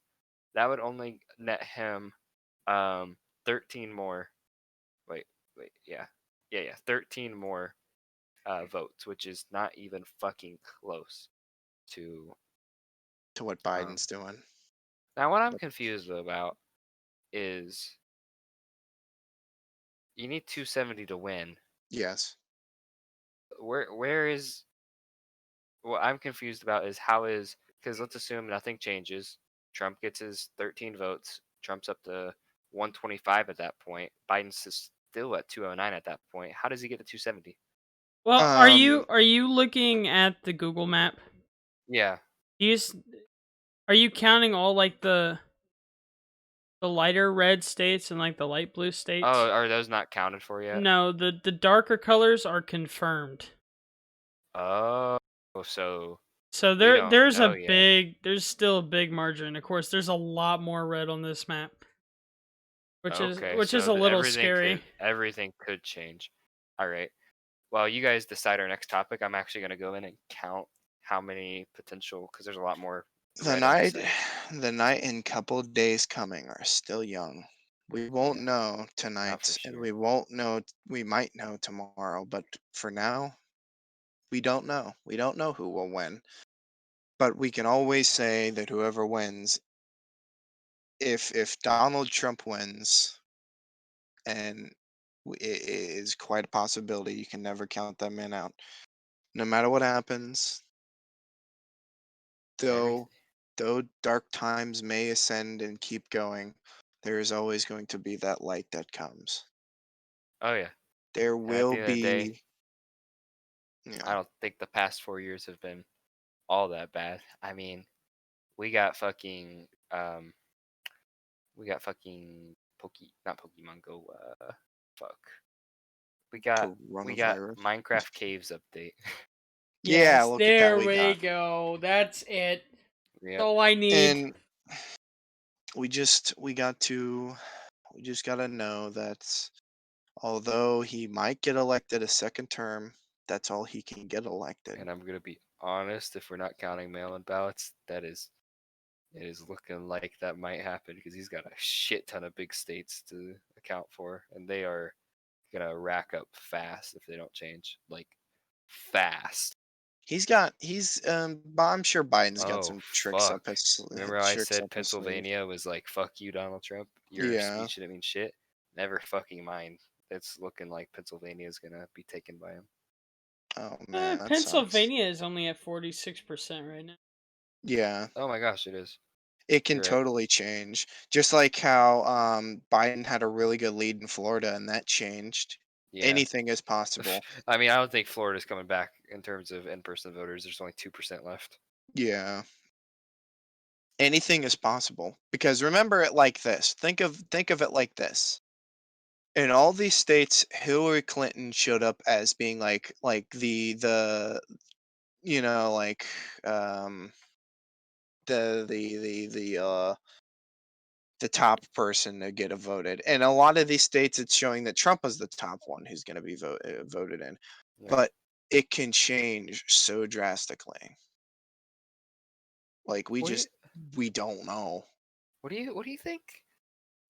that would only net him um, 13 more. Wait, yeah, 13 more votes, which is not even fucking close to. To what Um, Biden's doing. Now, what I'm But confused about is you need 270 to win. yes. Where is what I'm confused about is how is, because let's assume nothing changes. Trump gets his 13 votes. Trump's up to 125 at that point. Biden's is still at 209 at that point. How does he get to 270? Well, Um are you looking at the Google map? Yeah. Do you s- are you counting all like the lighter red states and like the light blue Oh, states? are those not counted for yet? No, the darker colors are confirmed. Oh, so So we don't know yet. there's still a big margin. Of course, there's a lot more red on this map, Okay, which is so a little everything scary. could change. All right. Well, you guys decide our next topic. I'm actually gonna go in and count how many potential, because there's a lot more the red on this night side. the night and couple days coming are still young. We won't Yeah, know not for tonight and sure. we won't know we might know tomorrow, but for now, we don't know. We don't know who will win. But we can always say that whoever wins, if Donald Trump wins, and it is quite a possibility, you can never count that man out. No matter what happens, Everything. they'll though dark times may ascend and keep going, there is always going to be that light that comes. Oh yeah. There And at will the end of the day, be, yeah, I don't think the past 4 years have been all that bad. I mean, we got fucking we got fucking not Pokemon Go. Fuck. We got coronavirus. Minecraft Caves update. Yeah, Yes, look at that there we we got. go. That's it. Yep. That's all I need. And we just gotta know that although he might get elected a second term, that's all he can get elected. And I'm gonna be honest, if we're not counting mail-in ballots, it is looking like that might happen because he's got a shit ton of big states to account for, and they are gonna rack up fast if they don't change. Like fast. But I'm sure Biden's got Oh some tricks fuck. up his Remember how I tricks said up his sleeve. Pennsylvania was like fuck you, Donald Trump? Your Yeah. speech didn't mean shit? Never fucking mind. It's looking like Pennsylvania is gonna be taken by him. Oh man, that sucks. Pennsylvania is only at 46% right now. Yeah. Oh my gosh, it is. It can You're right. totally change. Just like how Biden had a really good lead in Florida and that changed. Yeah. Anything is possible. I mean, I don't think Florida's coming back in terms of in-person voters. There's only 2% left. Yeah. Anything is possible. Because remember it like this. Think of it like this. In all these states, Hillary Clinton showed up as being like like um the top person to get a voted. And a lot of these states, it's showing that Trump is the top one who's going to be voted in. Yeah. But it can change so drastically. Like What do you we don't know. what do you think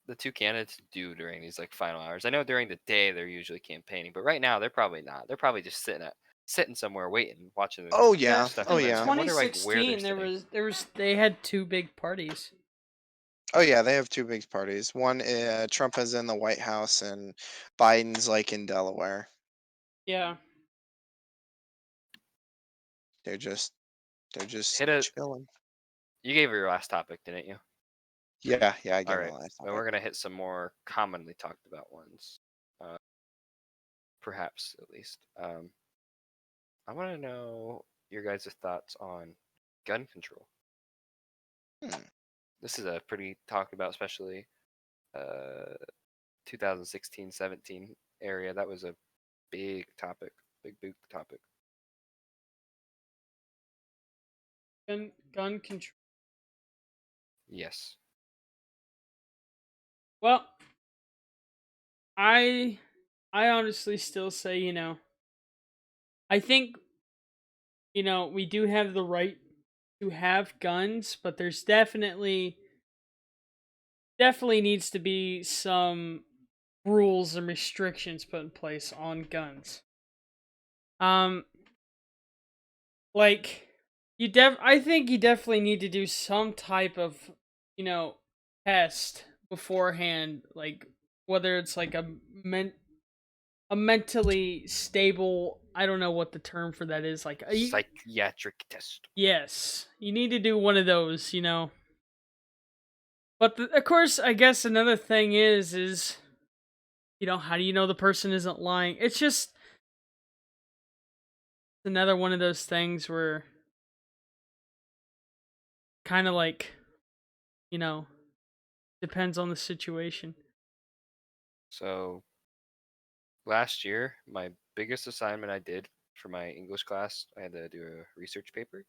the two candidates do during these like final hours? I know during the day they're usually campaigning, but right now they're probably not. They're probably just sitting somewhere waiting, watching the Oh Yeah, yeah, stuff oh in advance. yeah, I wonder like where they're 2016 sitting. they had two big parties. oh yeah. They have two big parties. One, Trump is in the White House, and Biden's like in Delaware. Yeah. They're just they're just Hit a chilling. You gave her your last topic, didn't you? Yeah, yeah. I All gave my right. last Then topic. we're gonna hit some more commonly talked about ones, uh, perhaps at least. I want to know your guys' thoughts on gun control. Hmm. This is a pretty talked about, especially uh, 2016-17 area. That was a big topic, big topic. Gun control. Yes. Well, I I honestly still say, I think, we do have the right to have guns, but there's definitely needs to be some rules and restrictions put in place on guns. Um like I think you definitely need to do some type of, you know, test beforehand, like whether it's like a mentally stable, I don't know what the term for that is, like Psychiatric test. yes, you need to do one of those, but of course, I guess another thing is how do you know the person isn't lying? It's just another one of those things where kind of like, you know depends on the situation. So last year, my biggest assignment I did for my English class, I had to do a research paper,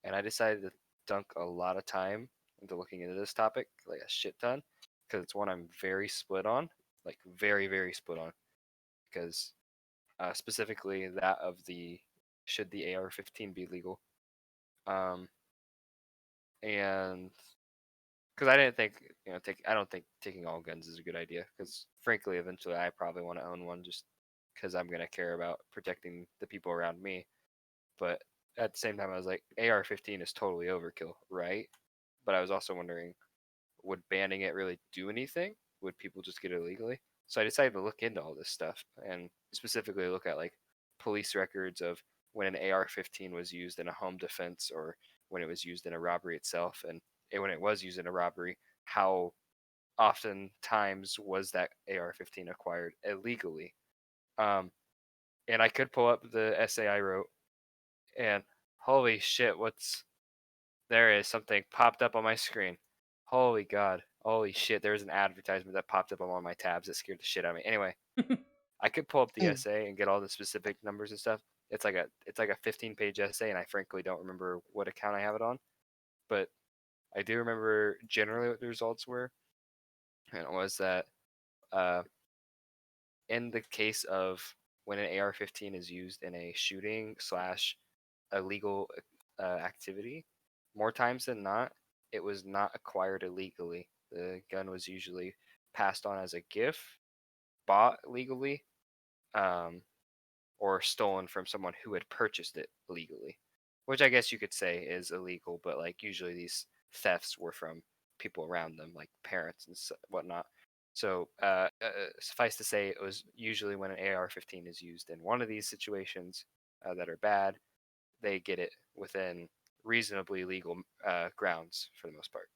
and I decided to dunk a lot of time into looking into this topic, like a shit ton, because it's one I'm very split on, like very, very split on, because specifically that of the should the AR-15 be legal, um, and because I didn't think I don't think taking all guns is a good idea, because frankly, eventually I probably want to own one just because I'm gonna care about protecting the people around me. But at the same time, I was like, AR-15 is totally overkill, right? But I was also wondering, would banning it really do anything? Would people just get it illegally? So I decided to look into all this stuff and specifically look at like police records of when an AR-15 was used in a home defense or when it was used in a robbery itself, and when it was used in a robbery, how oftentimes was that AR-15 acquired illegally. Um, and I could pull up the essay I wrote, and holy shit, there is something popped up on my screen. Holy God. Holy shit, there's an advertisement that popped up on one of my tabs that scared the shit out of me. Anyway, I could pull up the Mm. essay and get all the specific numbers and stuff. It's like a 15-page essay, and I frankly don't remember what account I have it on, but I do remember generally what the results were, and it was that uh, in the case of when an AR-15 is used in a shooting slash illegal activity, more times than not, it was not acquired illegally. The gun was usually passed on as a gift, bought legally, um, or stolen from someone who had purchased it legally, which I guess you could say is illegal. But like usually these thefts were from people around them, like parents and whatnot. So suffice to say, it was usually when an AR-15 is used in one of these situations that are bad, they get it within reasonably legal grounds for the most part.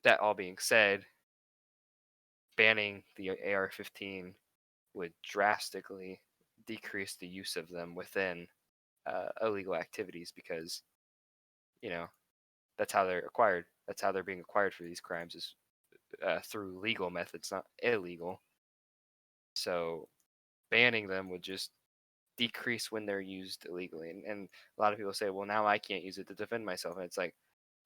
That all being said, banning the AR-15 would drastically decrease the use of them within illegal activities because you know that's how they're acquired. That's how they're being acquired for these crimes is through legal methods, not illegal. So banning them would just decrease when they're used illegally. And a lot of people say, well, now I can't use it to defend myself. And it's like,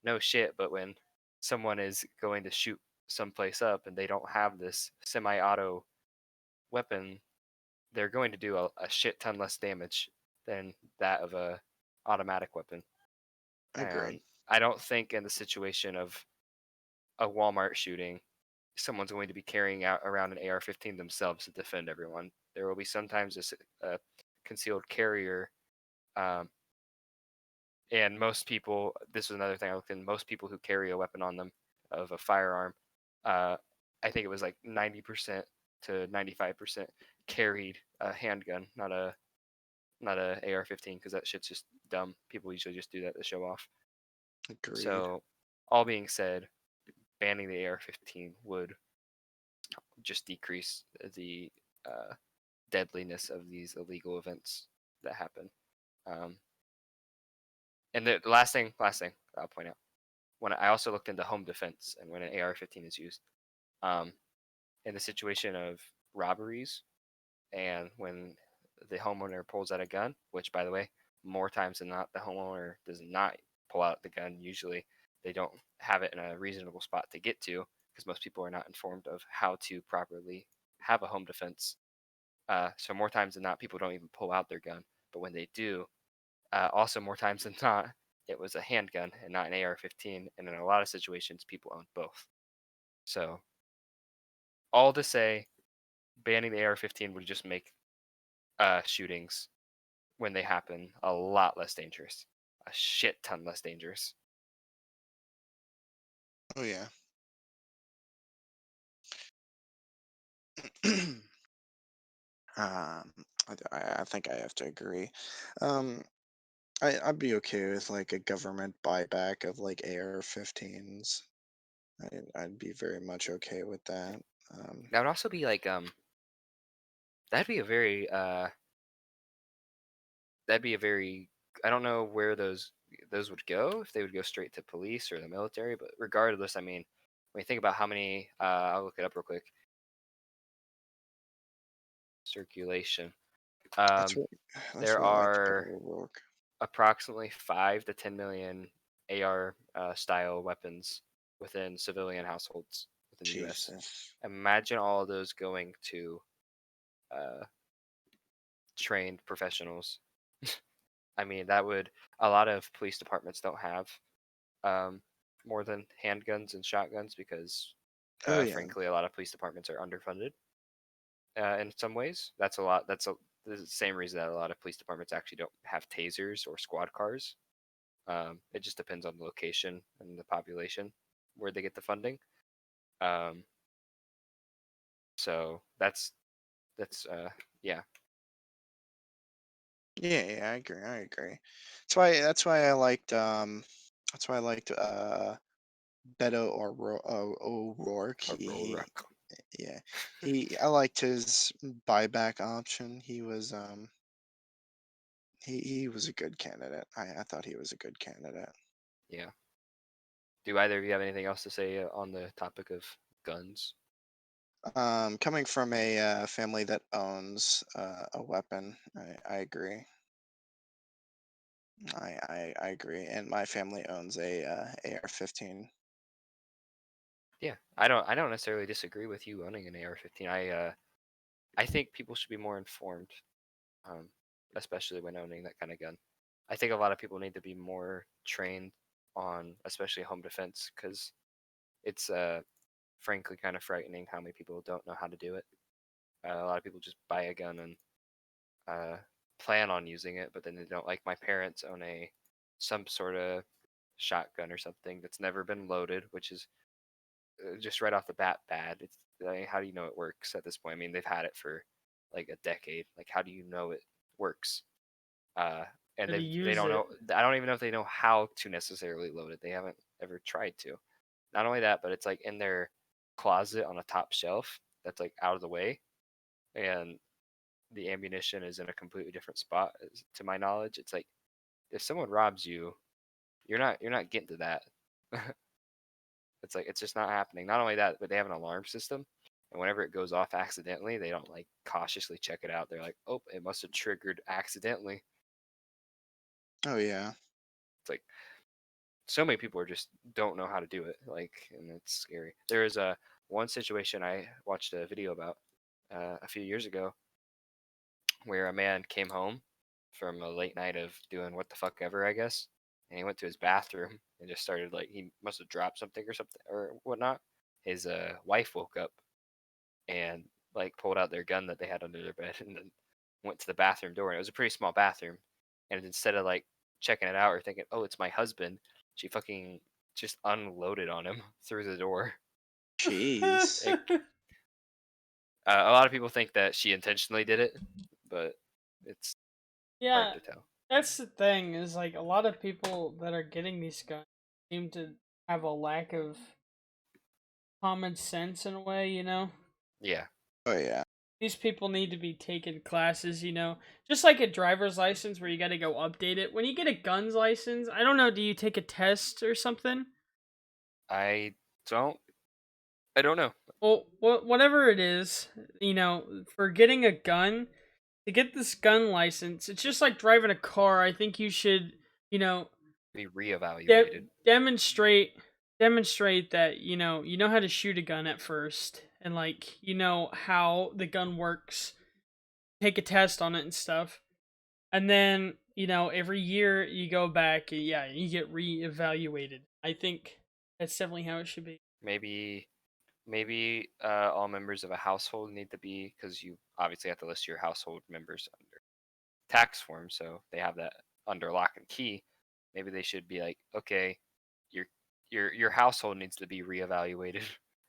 no shit. But when someone is going to shoot someplace up and they don't have this semi-auto weapon, they're going to do a shit ton less damage than that of a automatic weapon. And Agreed. I don't think in the situation of a Walmart shooting, someone's going to be carrying out around an AR-15 themselves to defend everyone. There will be sometimes a concealed carrier, um, and most people. This was another thing I looked in. Most people who carry a weapon on them of a firearm, uh, I think it was like 90% to 95% carried a handgun, not a AR-15, because that shit's just dumb. People usually just do that to show off. Agreed. So, all being said, banning the AR-15 would just decrease the uh, deadliness of these illegal events that happen. Um, and the last thing I'll point out, when I also looked into home defense and when an AR-15 is used, um, in the situation of robberies and when the homeowner pulls out a gun, which by the way, more times than not, the homeowner does not pull out the gun. Usually, they don't have it in a reasonable spot to get to because most people are not informed of how to properly have a home defense. So more times than not, people don't even pull out their gun. But when they do, also more times than not, it was a handgun and not an AR-15. And in a lot of situations, people own both. So all to say, banning the AR-15 would just make shootings when they happen a lot less dangerous, a shit ton less dangerous. Oh yeah. um, I think I have to agree. Um, I'd be okay with like a government buyback of like AR-15s. I'd be very much okay with that. Um, That would also be like that'd be a very that'd be a very I don't know where those would go, if they would go straight to police or the military, but regardless, I mean, when you think about how many I'll look it up real quick. Circulation. that's Um, what that's there what like to are work. approximately 5 to 10 million AR style weapons within civilian households within the US. Jesus. Imagine all of those going to uh, trained professionals. I mean, that would a lot of police departments don't have um, more than handguns and shotguns because, Oh yeah. frankly, a lot of police departments are underfunded in some ways. That's a lot. The same reason that a lot of police departments actually don't have tasers or squad cars. It just depends on the location and the population where they get the funding. Um, so that's yeah. Yeah, yeah, I agree. I agree. That's why I liked Beto O'Rourke. Aurora. Yeah, I liked his buyback option. He was a good candidate. I thought he was a good candidate. Yeah. Do either of you have anything else to say on the topic of guns? Coming from a family that owns a weapon, I agree. I agree, and my family owns a AR-15. Yeah, I don't necessarily disagree with you owning an AR-15. I think people should be more informed, um, especially when owning that kind of gun. I think a lot of people need to be more trained on, especially home defense, because it's frankly kind of frightening how many people don't know how to do it. A lot of people just buy a gun and uh, plan on using it, but then they don't. Like my parents own a some sort of shotgun or something that's never been loaded, which is just right off the bat bad. It's like, how do you know it works at this point? I mean, they've had it for like a decade. Like, how do you know it works? Uh, and How to they use don't it. know. I don't even know if they know how to necessarily load it. They haven't ever tried to. Not only that, but it's like in their closet on a top shelf that's like out of the way, and the ammunition is in a completely different spot. To my knowledge, it's like if someone robs you, you're not getting to that. It's like it's just not happening. Not only that, but they have an alarm system, and whenever it goes off accidentally, they don't like cautiously check it out. They're like, "Oh, it must have triggered accidentally." Oh yeah. It's like so many people are just don't know how to do it. Like, and it's scary. There is a one situation I watched a video about a few years ago where a man came home from a late night of doing what the fuck ever, I guess, and he went to his bathroom and just started like he must have dropped something or whatnot. His wife woke up and like pulled out their gun that they had under their bed and then went to the bathroom door. And it was a pretty small bathroom. And instead of like checking it out or thinking, "Oh, it's my husband," she fucking just unloaded on him through the door. Jeez. Like, a lot of people think that she intentionally did it, but it's hard Yeah, to tell. that's the thing. Is like a lot of people that are getting these guns seem to have a lack of common sense in a way. Yeah, Oh yeah. These people need to be taking classes. Just like a driver's license where you got to go update it. When you get a guns license, I don't know. Do you take a test or something? I don't. I don't know. Well, whatever it is, for getting a gun, to get this gun license, it's just like driving a car. I think you should, you know, Be reevaluated. de- demonstrate demonstrate that you know how to shoot a gun at first, and like how the gun works. Take a test on it and stuff, and then every year you go back and yeah, you get reevaluated. I think that's definitely how it should be. Maybe maybe all members of a household need to be because you obviously have to list your household members under tax form, so they have that under lock and key. Maybe they should be like, okay, your your household needs to be reevaluated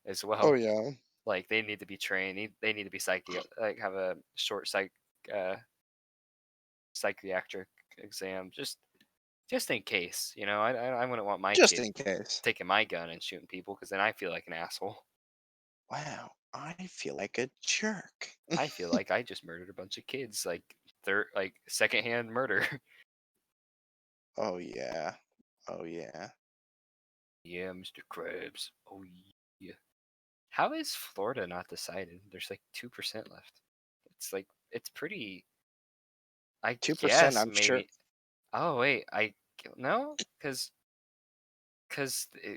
as Oh well. yeah. Like they need to be trained. They need to be like have a short uh, psychiatric exam just in case. I wouldn't want my Just kid in case. taking my gun and shooting people because then I feel like an asshole. Wow. I feel like a jerk. I feel like I just murdered a bunch of kids, like secondhand murder. Oh yeah. Oh yeah. Yeah, Mr. Krabs. Oh yeah. How is Florida not decided? There's like 2% left. It's pretty. I 2%. guess I'm sure. maybe. Oh wait, I no, because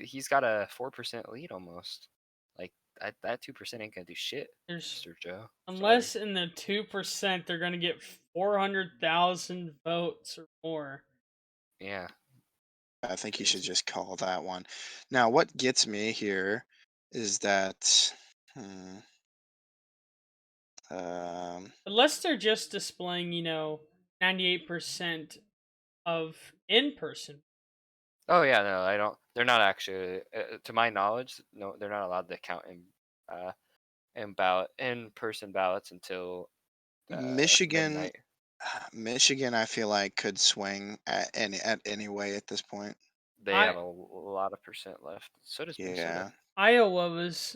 he's got a 4% lead almost. Like that 2% ain't gonna do shit, There's Mr. Joe. Sorry. Unless in the 2% they're gonna get 400,000 votes or more. Yeah, I think you should crazy. just call that one. Now, what gets me here is that. Hmm, um, Unless they're just displaying, 98% of in person. Oh yeah, no, I don't. They're not actually, to my knowledge, no, they're not allowed to count in person ballots until Michigan midnight. Michigan, I feel like could swing at any way at this point. They I have a lot of percent left. So does Minnesota. Yeah. Iowa was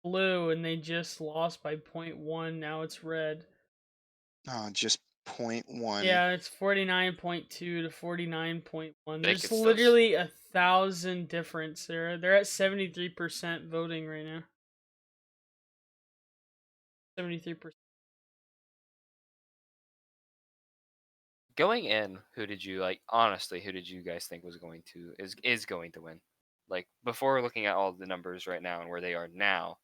blue and they just lost by point one. Now it's red. Oh, just point one. Yeah, it's 49.2 to 49.1. They There's could still. literally 1,000 difference there. They're at 73% voting right now. 73%. Going in, who did you like? Honestly, who did you guys think was going to is going to win? Like before looking at all the numbers right now and where they are now,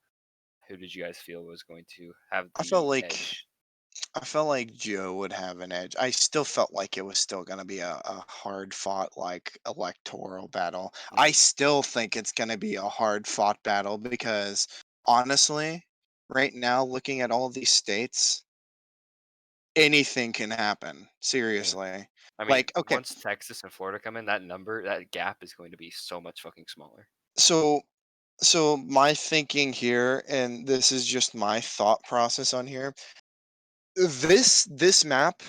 who did you guys feel was going to have I felt the like edge? I felt like Joe would have an edge. I still felt like it was still going to be a hard fought like electoral battle. I Mhm. still think it's going to be a hard fought battle because honestly, right now looking at all these states, anything can happen. Yeah. Seriously. I mean, Like okay, once Texas and Florida come in, that gap is going to be so much fucking smaller. so so my thinking here, and this is just my thought process on here. This map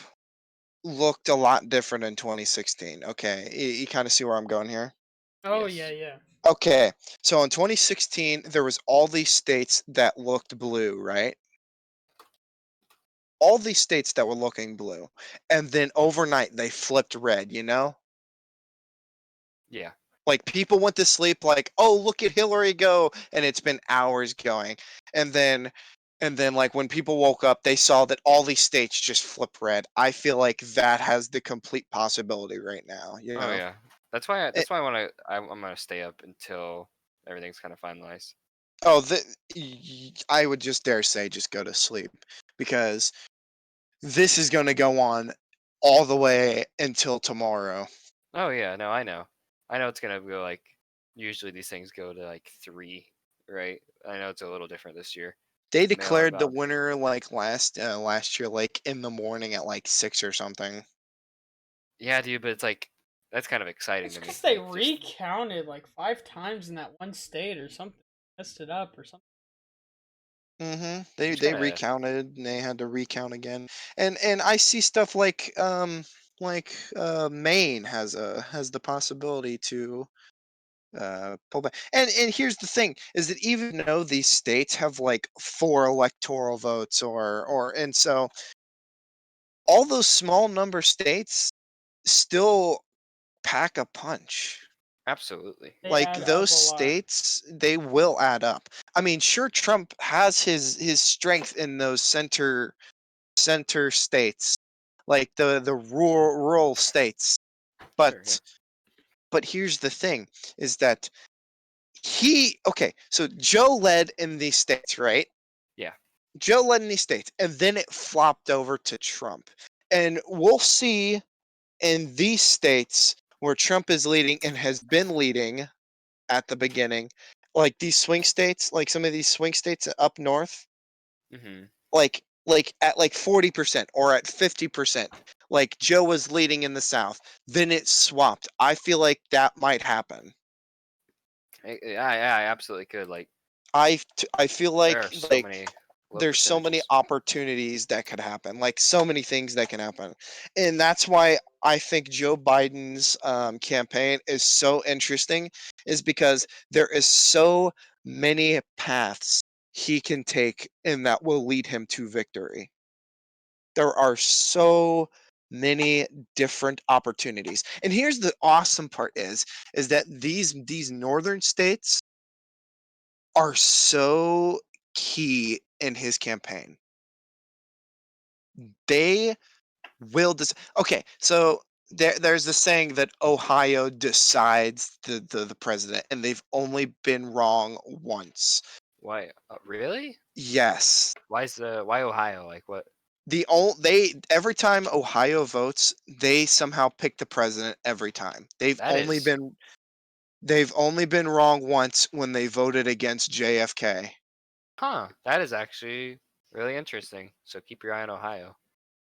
looked a lot different in 2016. Okay, you kind of see where I'm going here. Oh, yeah, Yes. yeah. Okay, so in 2016 there was all these states that looked blue, right? All these states that were looking blue, and then overnight they flipped red. Yeah. Like people went to sleep like, "Oh, look at Hillary go," and it's been hours going. And then like when people woke up, they saw that all these states just flip red. I feel like that has the complete possibility right now. Oh yeah. That's why. It, That's why I want to. I'm gonna stay up until everything's kind of finalized. oh, I would just dare say just go to sleep because this is going to go on all the way until tomorrow. Oh yeah. No, I know. I know it's gonna go like. Usually these things go to like 3, right? I know it's a little different this year. They Mail-in declared the ballot. winner like last year like in the morning at like 6 or something. Yeah, dude, but it's like that's kind of exciting It's to me. because they Like just recounted like 5 times in that one state or something. Messed it up or something. They just they kind of recounted and they had to recount again. And I see stuff like Maine has the possibility to pull back. And here's the thing is that even though these states have like 4 electoral votes or and so all those small number states still pack a punch. absolutely. They Like add those up a lot. states, they will add up. I mean, sure, Trump has his strength in those center states, like the rural states. Sure, yeah. But here's the thing: is that okay? So Joe led in these states, right? Yeah. Joe led in these states, and then it flopped over to Trump, and we'll see in these states where Trump is leading and has been leading at the beginning, like these swing states, like some of these swing states up north, Mhm. like at like 40% or at 50%. Like Joe was leading in the South, then it swapped. I feel like that might happen. Yeah, I absolutely could. Like I feel there are like so like many low there's so many percentages. opportunities that could happen, like so many things that can happen, and that's why I think Joe Biden's campaign is so interesting, is because there is so many paths he can take, and that will lead him to victory. There are so many different opportunities, and here's the awesome part is that these northern states are so key in his campaign. They will okay, so there's the saying that Ohio decides the president, and they've only been wrong once. Why? Really? Yes. Why Ohio? Like what? They every time Ohio votes, they somehow pick the president every time. That is, They've only been wrong once when they voted against JFK. huh? That is actually really interesting. So keep your eye on Ohio if you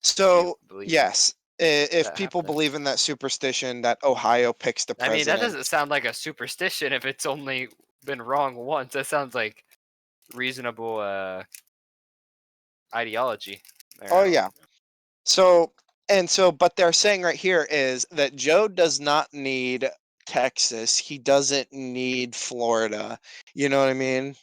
So, believe yes, if that people happening. believe in that superstition that Ohio picks the I mean, that president. doesn't sound like a superstition if it's only been wrong once. That sounds like reasonable ideology. There, Oh I don't. yeah. So And so, but they're saying right here is that Joe does not need Texas. He doesn't need Florida. You know what I mean?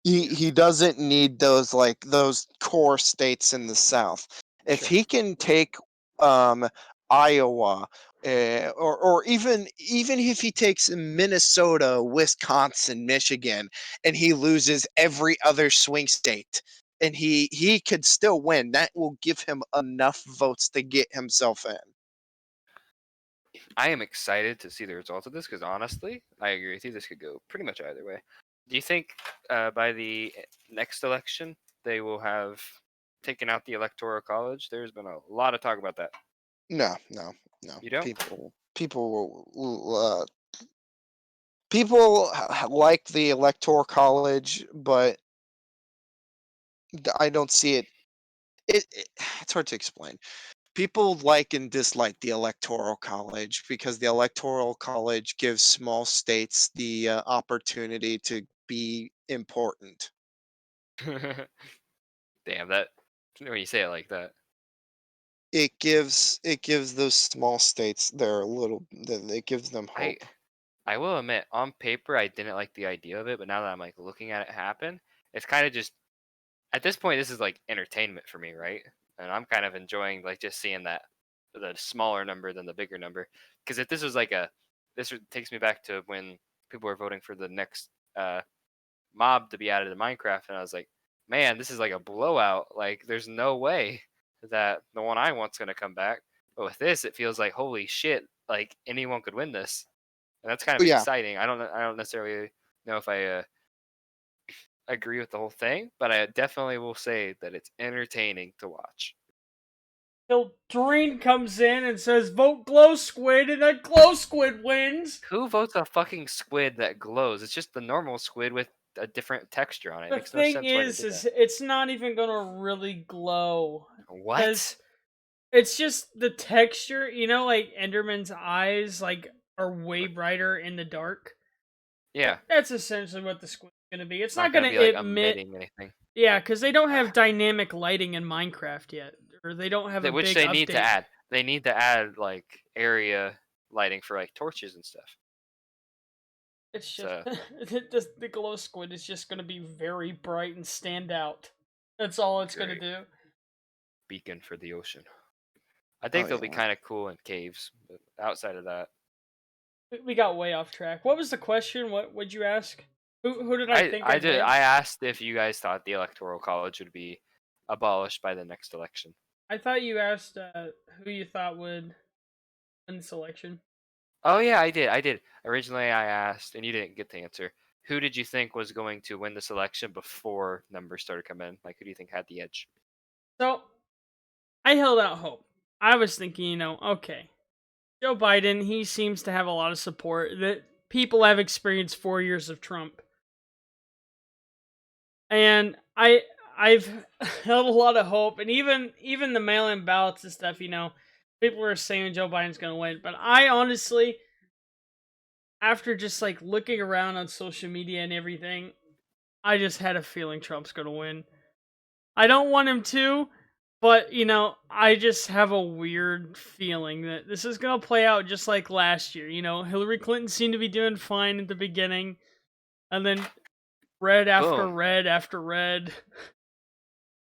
Yeah, He doesn't need those like those core states in the South. If sure. he can take um Iowa, or even if he takes Minnesota, Wisconsin, Michigan, and he loses every other swing state, and he could still win, that will give him enough votes to get himself in. I am excited to see the results of this because honestly, I agree with you. This could go pretty much either way. Do you think by the next election they will have taken out the electoral college? There's been a lot of talk about that. No, no, no. You don't? People like the electoral college, but I don't see it. It's hard to explain. People like and dislike the electoral college because the electoral college gives small states the opportunity to be important. Damn that! When you say it like that, It gives those small states their little. It gives them I hope. I will admit on paper I didn't like the idea of it, but now that I'm like looking at it happen, it's kind of just at this point, this is like entertainment for me, right? And I'm kind of enjoying like just seeing that the smaller number than the bigger number. Because if this was like takes me back to when people were voting for the next uh, mob to be added to Minecraft, and I was like, man, this is like a blowout. Like, there's no way that the one I want's gonna come back. But with this, it feels like holy shit, like anyone could win this, and that's kind of But yeah, exciting. I don't necessarily know if I agree with the whole thing, but I definitely will say that it's entertaining to watch. Till Doreen comes in and says, "Vote Glow Squid," and then Glow Squid wins. Who votes a fucking squid that glows? It's just the normal squid with a different texture on it. It The makes no thing sense why they did is that. it's not even gonna really glow because What? it's just the texture. You know, like Enderman's eyes, like are way brighter in the dark. Yeah, That's essentially what the squid's gonna be. It's it's not not gonna gonna be like emit. emitting anything. Yeah, because they don't have Ah, dynamic lighting in Minecraft yet, or they don't have a which big they need to update. add. They need to add like area lighting for like torches and stuff. It's just So the glow squid is just gonna be very bright and stand out. That's all it's gonna great do. beacon for the ocean. I oh think they'll be yeah. kind of cool in caves, but outside of that, We got way off track. What was the question? What would you ask? Who did I think I'd win? I asked if you guys thought the electoral college would be abolished by the next election. I thought you asked who you thought would win the selection. Oh yeah, I did. I did. Originally, I asked, and you didn't get the answer. Who did you think was going to win this election before numbers started coming in? Like, who do you think had the edge? So I held out hope. I was thinking, okay, Joe Biden, he seems to have a lot of support. That people have experienced 4 years of Trump. And I've held a lot of hope, and even the mail-in ballots and stuff. People are saying Joe Biden's gonna win, but I honestly, after just like looking around on social media and everything, I just had a feeling Trump's gonna win. I don't want him to, but I just have a weird feeling that this is gonna play out just like last year. Hillary Clinton seemed to be doing fine at the beginning, and then red after Boom. red after red.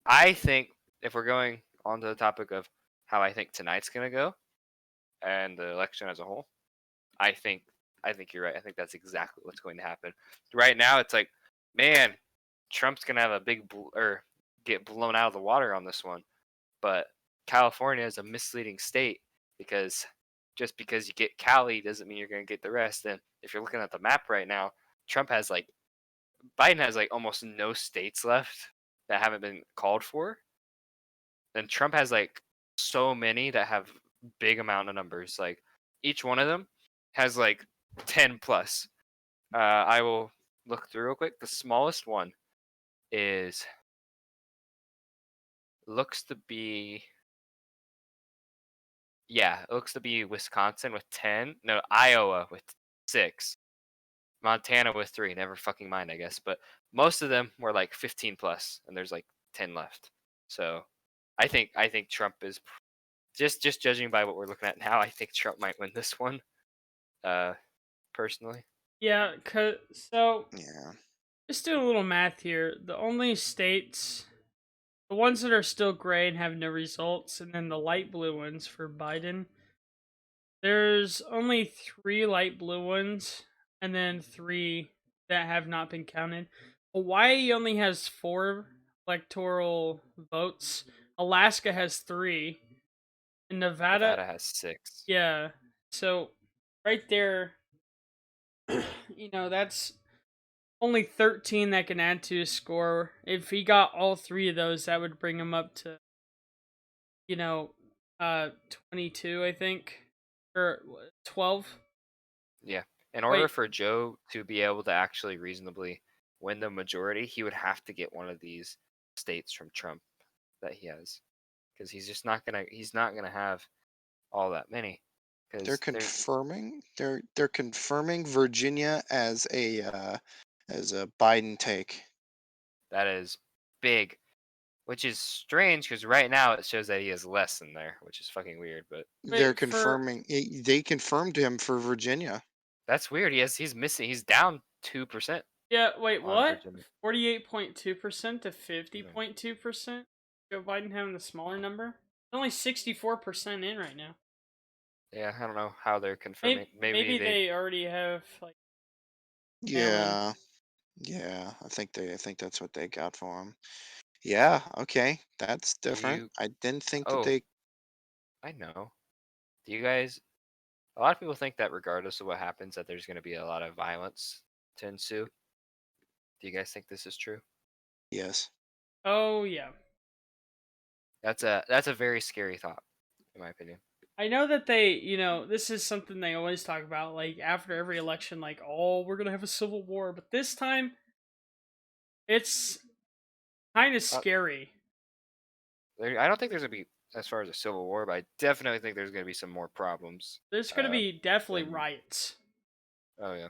I think if we're going on to the topic of how I think tonight's gonna go and the election as a whole, I think I think you're right. I think that's exactly what's going to happen. Right now, it's like, man, Trump's gonna have a or get blown out of the water on this one. But California is a misleading state because just because you get Cali doesn't mean you're going to get the rest. And if you're looking at the map right now, Trump has like Biden has like almost no states left that haven't been called for. And Trump has like so many that have big amount of numbers. Like each one of them has like 10 plus. I will look through real quick. The smallest one is looks to be Yeah, it looks to be Wisconsin with 10. No, Iowa with 6. Montana with 3. Never fucking mind, I guess. But most of them were like 15 plus, and there's like 10 left. So I think Trump is just judging by what we're looking at now, I think Trump might win this one. Uh, personally, Yeah, so Yeah. just doing a little math here. The only states, the ones that are still gray and have no results, and then the light blue ones for Biden. There's only three light blue ones, and then three that have not been counted. Hawaii only has four electoral votes. Alaska has three. And Nevada, Nevada has 6. yeah. So right there, that's only 13 that can add to his score. If he got all three of those, that would bring him up to, you know, 22, I think, or 12. Yeah. In order Wait, for Joe to be able to actually reasonably win the majority, he would have to get one of these states from Trump that he has, because he's not gonna have all that many, They're because they're confirming they're confirming Virginia as a Biden take. that is big, which is strange because right now it shows that he has less in there, which is fucking weird. But They're wait for confirming they confirmed him for Virginia. that's weird. He's missing. He's down 2% Yeah, wait, on what? Virginia. 48.2% to Yeah. 50.2%? Joe Biden having the smaller number? Only 64% in right now. Yeah, I don't know how they're Maybe, confirming. Maybe maybe they. they already have like mail in. Yeah. Yeah, I think that's what they got for him. Yeah, okay. That's Do different. you? I didn't think that Oh, they I know. Do you guys? A lot of people think that regardless of what happens, that there's going to be a lot of violence to ensue. Do you guys think this is true? yes. Oh yeah. That's a very scary thought, in my opinion. I know that they, this is something they always talk about, like after every election, like, oh, we're gonna have a civil war, but this time it's kind of Uh, scary. I don't think there's gonna be as far as a civil war, but I definitely think there's gonna be some more problems. There's gonna be definitely Than riots. Oh yeah,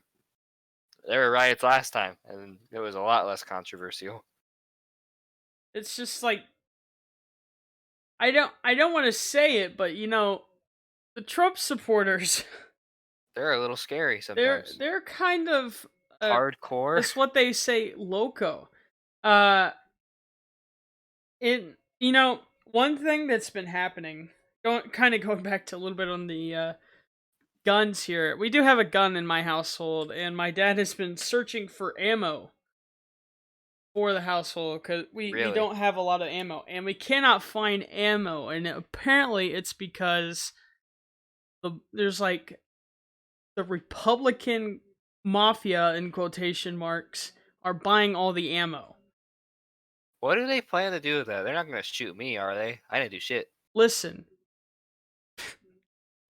there were riots last time, and it was a lot less controversial. It's just like I don't want to say it, but the Trump supporters, They're a little scary they're sometimes. they're kind of Hardcore. that's what they say, loco. Uh, in one thing that's been happening, going back to a little bit on the guns here. We do have a gun in my household, and my dad has been searching for ammo for the household because we Really? don't have a lot of ammo, and we cannot find ammo, and apparently it's because there's like the Republican mafia in quotation marks are buying all the ammo. What do they plan to do with that? They're not gonna shoot me, are they? I didn't do shit. Listen,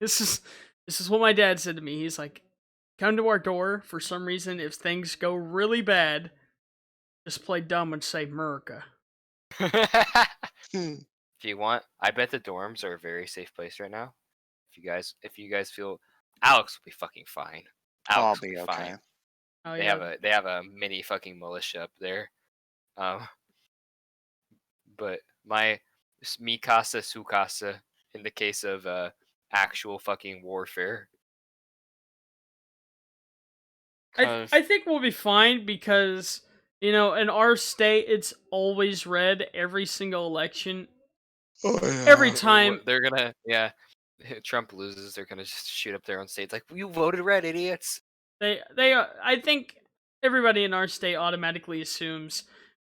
this is this is what my dad said to me. He's like, "Come to our door for some reason. If things go really bad, just play dumb and say America." Hmm. If you want, I bet the dorms are a very safe place right now. If you guys feel, Alex will be fucking fine. I'll Alex will be be fine. okay. Oh They yeah, have a mini fucking militia up there. Um, but my mi casa su casa in the case of actual fucking warfare. I Cause think we'll be fine because in our state it's always red every single election. Oh Every yeah. time they're gonna, yeah. Trump loses, they're gonna just shoot up their own states like, you voted red, idiots. I think everybody in our state automatically assumes,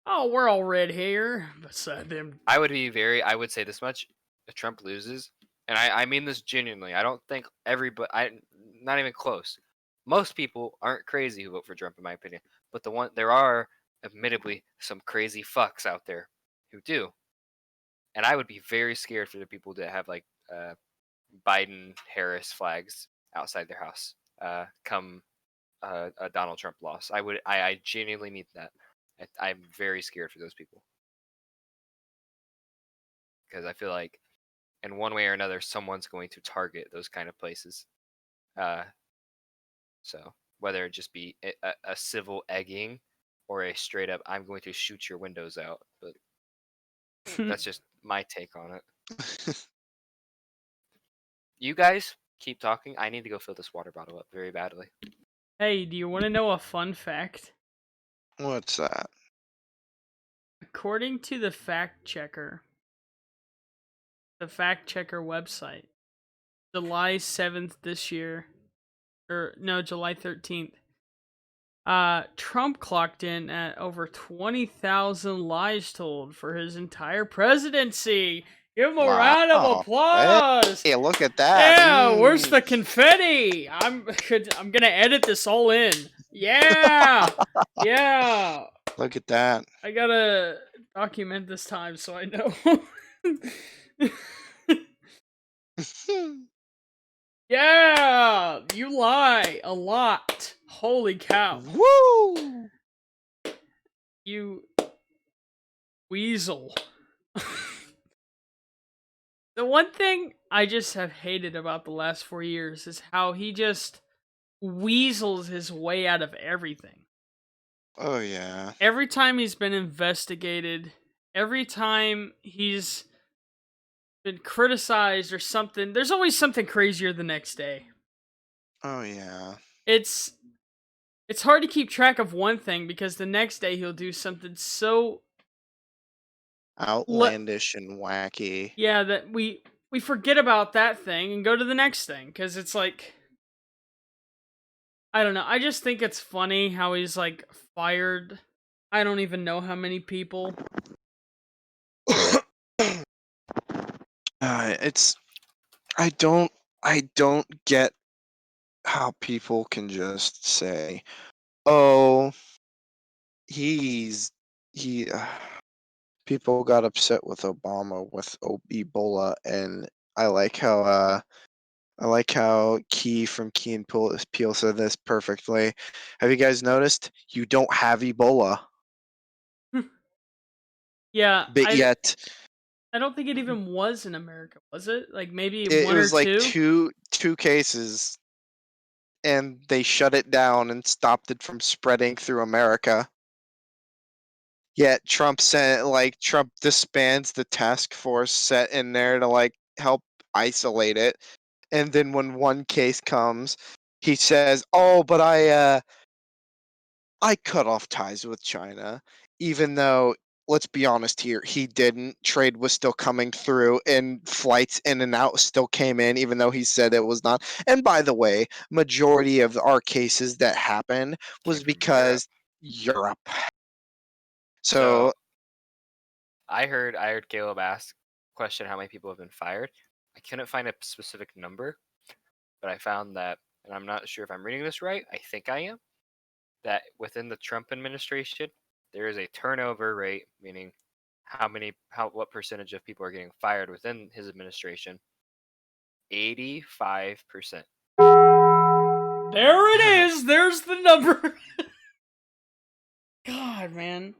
oh, we're all red here beside them. I would say this much: if Trump loses, and I mean this genuinely, I don't think not even close. Most people aren't crazy who vote for Trump, in my opinion. But there are, admittedly, some crazy fucks out there who do, and I would be very scared for the people that have like Biden Harris flags outside their house. Come a Donald Trump loss, I genuinely need that. I'm very scared for those people because I feel like in one way or another, someone's going to target those kind of places. Uh, so whether it just be a civil egging or a straight up, I'm going to shoot your windows out. But that's just my take on it. You guys keep talking. I need to go fill this water bottle up very badly. Hey, do you want to know a fun fact? What's that? According to the fact checker website, July 7th this year, or no, July 13th, Trump clocked in at over 20,000 lies told for his entire presidency. Give him a round of Wow. applause. Hey, look at that. Yeah, where's the confetti? I'm gonna edit this all in. Yeah, yeah. Look at that. I gotta document this time so I know. Yeah, you lie a lot. Holy cow, Woo! you weasel. The one thing I just have hated about the last 4 years is how he just weasels his way out of everything. Oh yeah. Every time he's been investigated, every time he's been criticized or something, there's always something crazier the next day. Oh yeah. It's it's hard to keep track of one thing because the next day he'll do something so le- Outlandish and wacky. yeah that we forget about that thing and go to the next thing cuz it's like I don't know. I just think it's funny how he's like fired I don't even know how many people. It's I don't get how people can just say, "Oh, he's he." People got upset with Obama with Ebola, and I like how Key from Key and Peele said this perfectly. Have you guys noticed? You don't have Ebola, Yeah, but yet I don't think it even was in America, was it? Like maybe it one or was like two? two cases, and they shut it down and stopped it from spreading through America. Yet Trump disbands the task force set in there to like help isolate it. And then when one case comes, he says, "Oh, but I cut off ties with China," even though let's be honest here, he didn't. Trade was still coming through and flights in and out still came in even though he said it was not. And by the way, majority of our cases that happened Came was from Europe. because Europe. So So I heard Caleb ask question how many people have been fired. I couldn't find a specific number, but I found that, and I'm not sure if I'm reading this right. I think I am. That within the Trump administration, there is a turnover rate, meaning what percentage of people are getting fired within his administration. 85%. There it is. There's the number. God, man.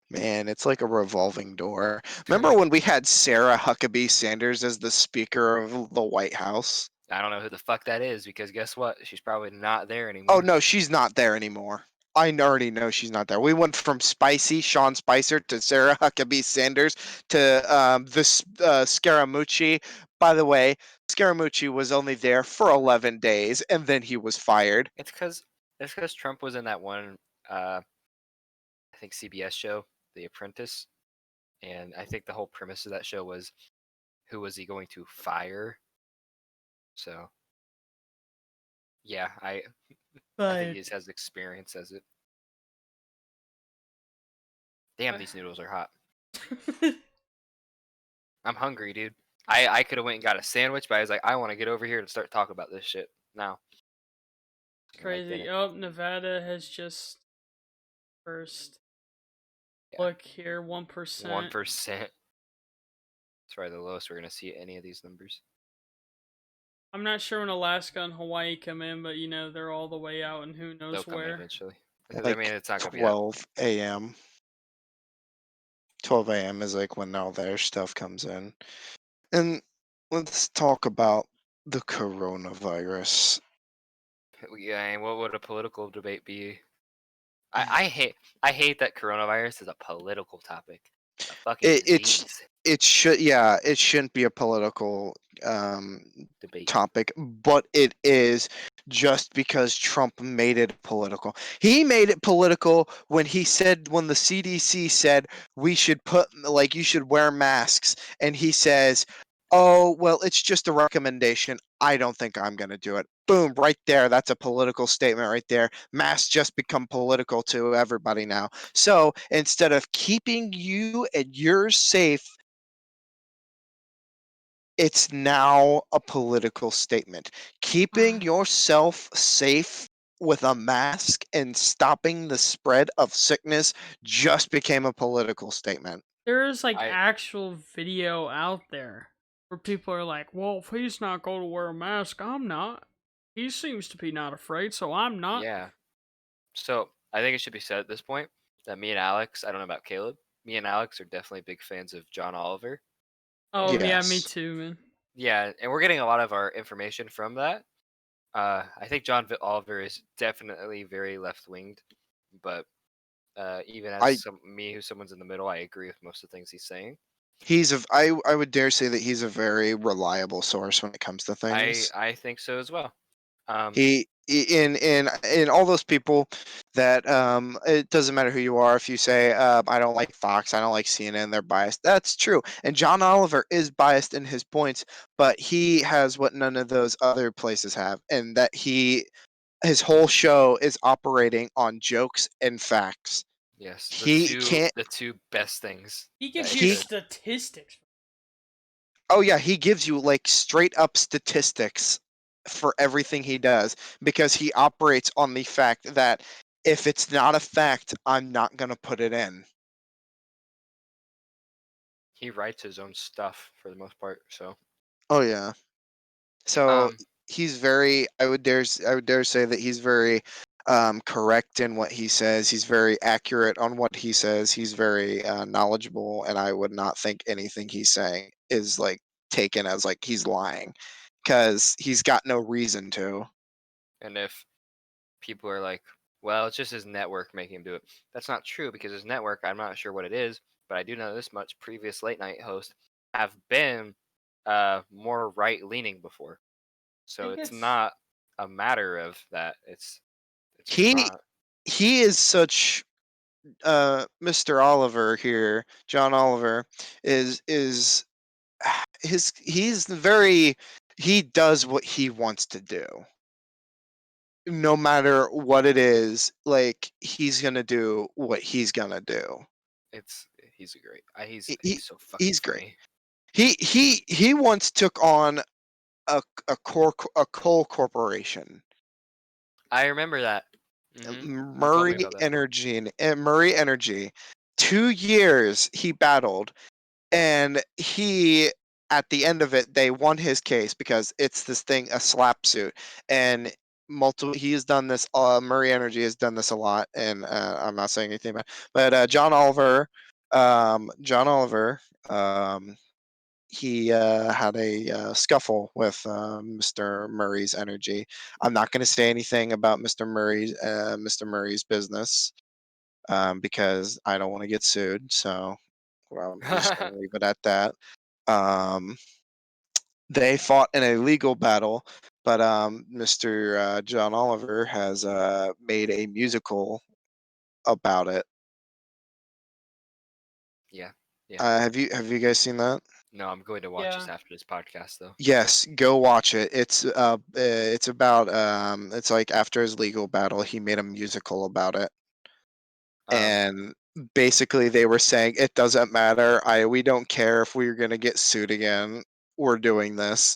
man, it's like a revolving door. Remember I when we had Sarah Huckabee Sanders as the Speaker of the White House? don't know who the fuck that is because guess what? She's probably not there Oh anymore. no, she's not there anymore. I already know she's not there. We went from Spicy Sean Spicer to Sarah Huckabee Sanders to Scaramucci. By the way, Scaramucci was only there for 11 days and then he was fired. It's because Trump was in that one, uh, I think CBS show, The Apprentice, and I think the whole premise of that show was who was he going to fire? So yeah, I think he But just has experience as it. Damn, these noodles are hot. I'm hungry, dude. I could have went and got a sandwich, but I was like, I want to get over here and start talking about this shit now. And I crazy. didn't. Oh, Nevada has just first. Yeah, Look here, 1%. 1%. It's probably the lowest we're gonna see any of these numbers. I'm not sure when Alaska and Hawaii come in, but you know they're all the way out and who They'll knows come in where. eventually. I mean, Like it's not gonna be that. 12 a.m. 12 a.m. is like when all their stuff comes in. And let's talk about the coronavirus. Yeah, and what would a political debate be? I hate that coronavirus is a political topic. A fucking It it sh- disease. it should, yeah, it shouldn't be a political um Debate. topic, but it is, just because Trump made it political. He made it political when he said, when the CDC said we should put, like, you should wear masks, and he says, "Oh, well, it's just a recommendation. I don't think I'm going to do it." Boom, right there. That's a political statement right there. Masks just become political to everybody now. So, instead of keeping you and yours safe, it's now a political statement. Keeping yourself safe with a mask and stopping the spread of sickness just became a political statement. There is like I actual video out there where people are like, "Well, if he's not going to wear a mask, I'm not. He seems to be not afraid, so I'm not." Yeah. So I think it should be said at this point that me and Alex, I don't know about Caleb, me and Alex are definitely big fans of John Oliver. Oh And yeah, me Yes. too, man. yeah, and we're getting a lot of our information from that. I think Oliver is definitely very left winged, but even as I some me who's someone's in the middle, I agree with most of the things he's saying. I would dare say that he's a very reliable source when it comes to things. I think so as well. Um, In all those people that, it doesn't matter who you are. If you say, I don't like Fox, I don't like CNN, they're biased. That's true. And John Oliver is biased in his points, but he has what none of those other places have, and that his whole show is operating on jokes and facts. yes, He can't. the two best things He that gives he you He could. statistics. Oh yeah, he gives you like straight up statistics for everything he does, because he operates on the fact that if it's not a fact, I'm not going to put it in. He writes his own stuff for the most part. So, Oh yeah. So um, he's very, I would dare say that he's very correct in what he says. He's very accurate on what he says. He's very knowledgeable, and I would not think anything he's saying is like taken as like he's lying, because he's got no reason to. and if people are like, well, it's just his network making him do it. That's not true because his network, I'm not sure what it is, but I do know this much: previous late night hosts have been more right leaning before. I So think it's it's not a matter of that. It's just He not. he is such, Mr. Oliver here, John Oliver is he's very, he does what he wants to do. No matter what it is, like, he's gonna do what he's gonna do. It's he's a great. He, He's he so fucking he's great. funny. He once took on a coal corporation, I remember that. You told me Murray about that. Energy, and Murray Energy. 2 years he battled, and he, at the end of it, they won his case because it's this thing, a slap suit. And multiple, he has done this, Murray Energy has done this a lot, and I'm not saying anything about, but John Oliver, um he had a scuffle with Mr. Murray's Energy. I'm not going to say anything about Mr. Murray's business, because I don't want to get sued. So, well, I'm just going to leave it at that. Um, they fought in a legal battle, but Mr. John Oliver has made a musical about it. Yeah, yeah. Have you guys seen that? No, I'm going to watch this yeah. after this podcast though. Yes, go watch it. It's about, it's like after his legal battle, he made a musical about it. Um, And basically they were saying it doesn't matter. We don't care if we're going to get sued again. We're doing this.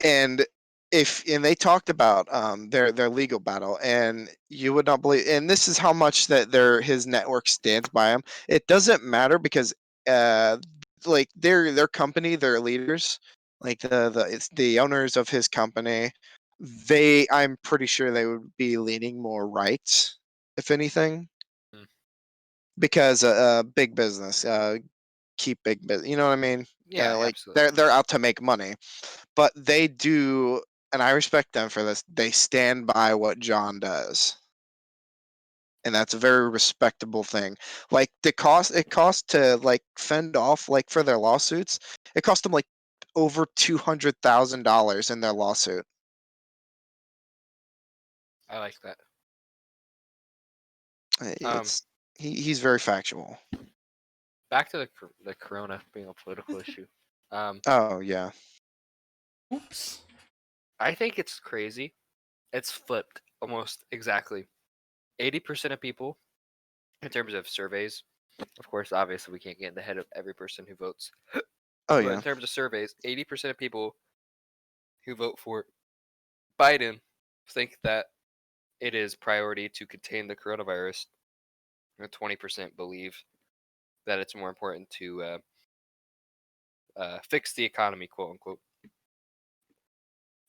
And they talked about their legal battle, and you would not believe, and this is how much that his network stands by him. It doesn't matter because uh like their company, their leaders, like it's the owners of his company, I'm pretty sure they would be leaning more right, if anything, mm, because big business, keep big business, you know what I mean? yeah, Like absolutely. they're out to make money, but they do, and I respect them for this. They stand by what John does, and that's a very respectable thing. Like the cost it costs to like fend off like for their lawsuits, it cost them like over $200,000 in their lawsuit. I like that. Um, It's he's very factual. back to the corona being a political issue. Um, Oh yeah. Oops. I think it's crazy. It's flipped almost exactly. 80% of people, in terms of surveys, of course, obviously we can't get in the head of every person who votes, Oh but in yeah. terms of surveys, 80% of people who vote for Biden think that it is priority to contain the coronavirus, and 20% believe that it's more important to fix the economy, quote unquote.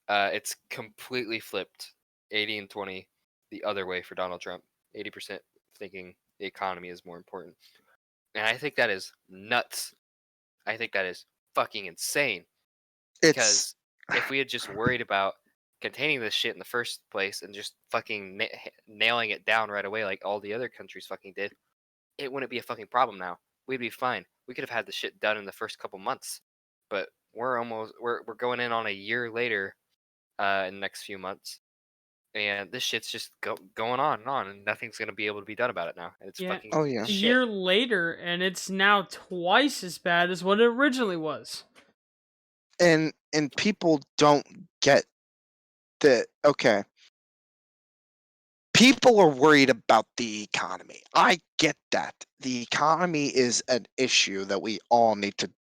It's completely flipped, 80 and 20, the other way for Donald Trump. 80% thinking the economy is more important, and I think that is nuts. I think that is fucking insane. It's Because if we had just worried about containing this shit in the first place and just fucking nailing it down right away like all the other countries fucking did, it wouldn't be a fucking problem now. We'd be fine. We could have had the shit done in the first couple months. But we're going in on a year later in the next few months, and this shit's just going on, and nothing's gonna be able to be done about it now. And it's Yeah, fucking oh a yeah. shit. year later, and it's now twice as bad as what it originally was. And people don't get that. Okay, people are worried about the economy. I get that. The economy is an issue that we all need to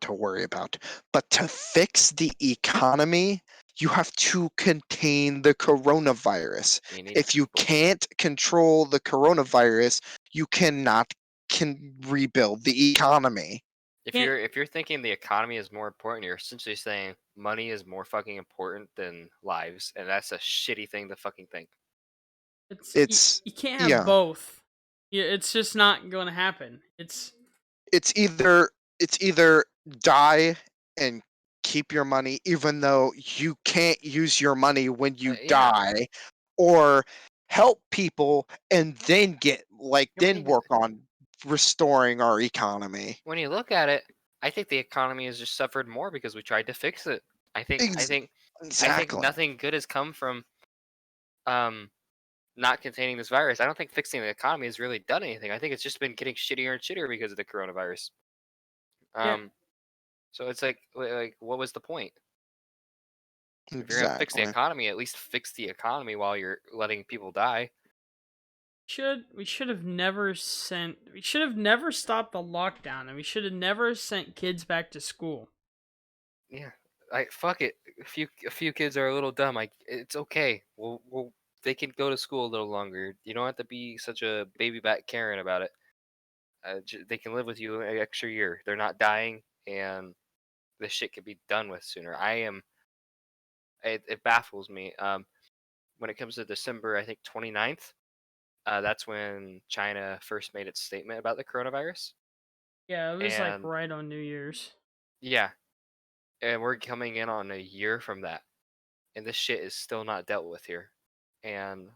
worry about. But to fix the economy, you have to contain the coronavirus. You need If you can't control the coronavirus, you cannot can rebuild the economy. Can't if you're thinking the economy is more important, you're essentially saying money is more fucking important than lives, and that's a shitty thing to fucking think. it's you, It's you can't have yeah. both. Yeah, it's just not going to happen. it's either it's either die and keep your money even though you can't use your money when you Yeah, die, or help people and then get like I then mean, work on restoring our economy. when you look at it, I think the economy has just suffered more because we tried to fix it. I think I Ex- think I think exactly. nothing good has come from um not containing this virus. I don't think fixing the economy has really done anything. I think it's just been getting shittier and shittier because of the coronavirus. Yeah, Um, so it's like what was the point? If you're gonna fix the Exactly. economy, at least fix the economy while you're letting people die. we should have never stopped the lockdown, and we should have never sent kids back to school. Yeah, I fuck it. A few kids are a little dumb. It's okay. They can go to school a little longer. You don't have to be such a baby back Karen about it. They can live with you an extra year. They're not dying, and this shit can be done with sooner. It baffles me. When it comes to December, I think 29th, that's when China first made its statement about the coronavirus. Yeah, it was like And right on New Year's. yeah, and we're coming in on a year from that, and this shit is still not dealt with here. And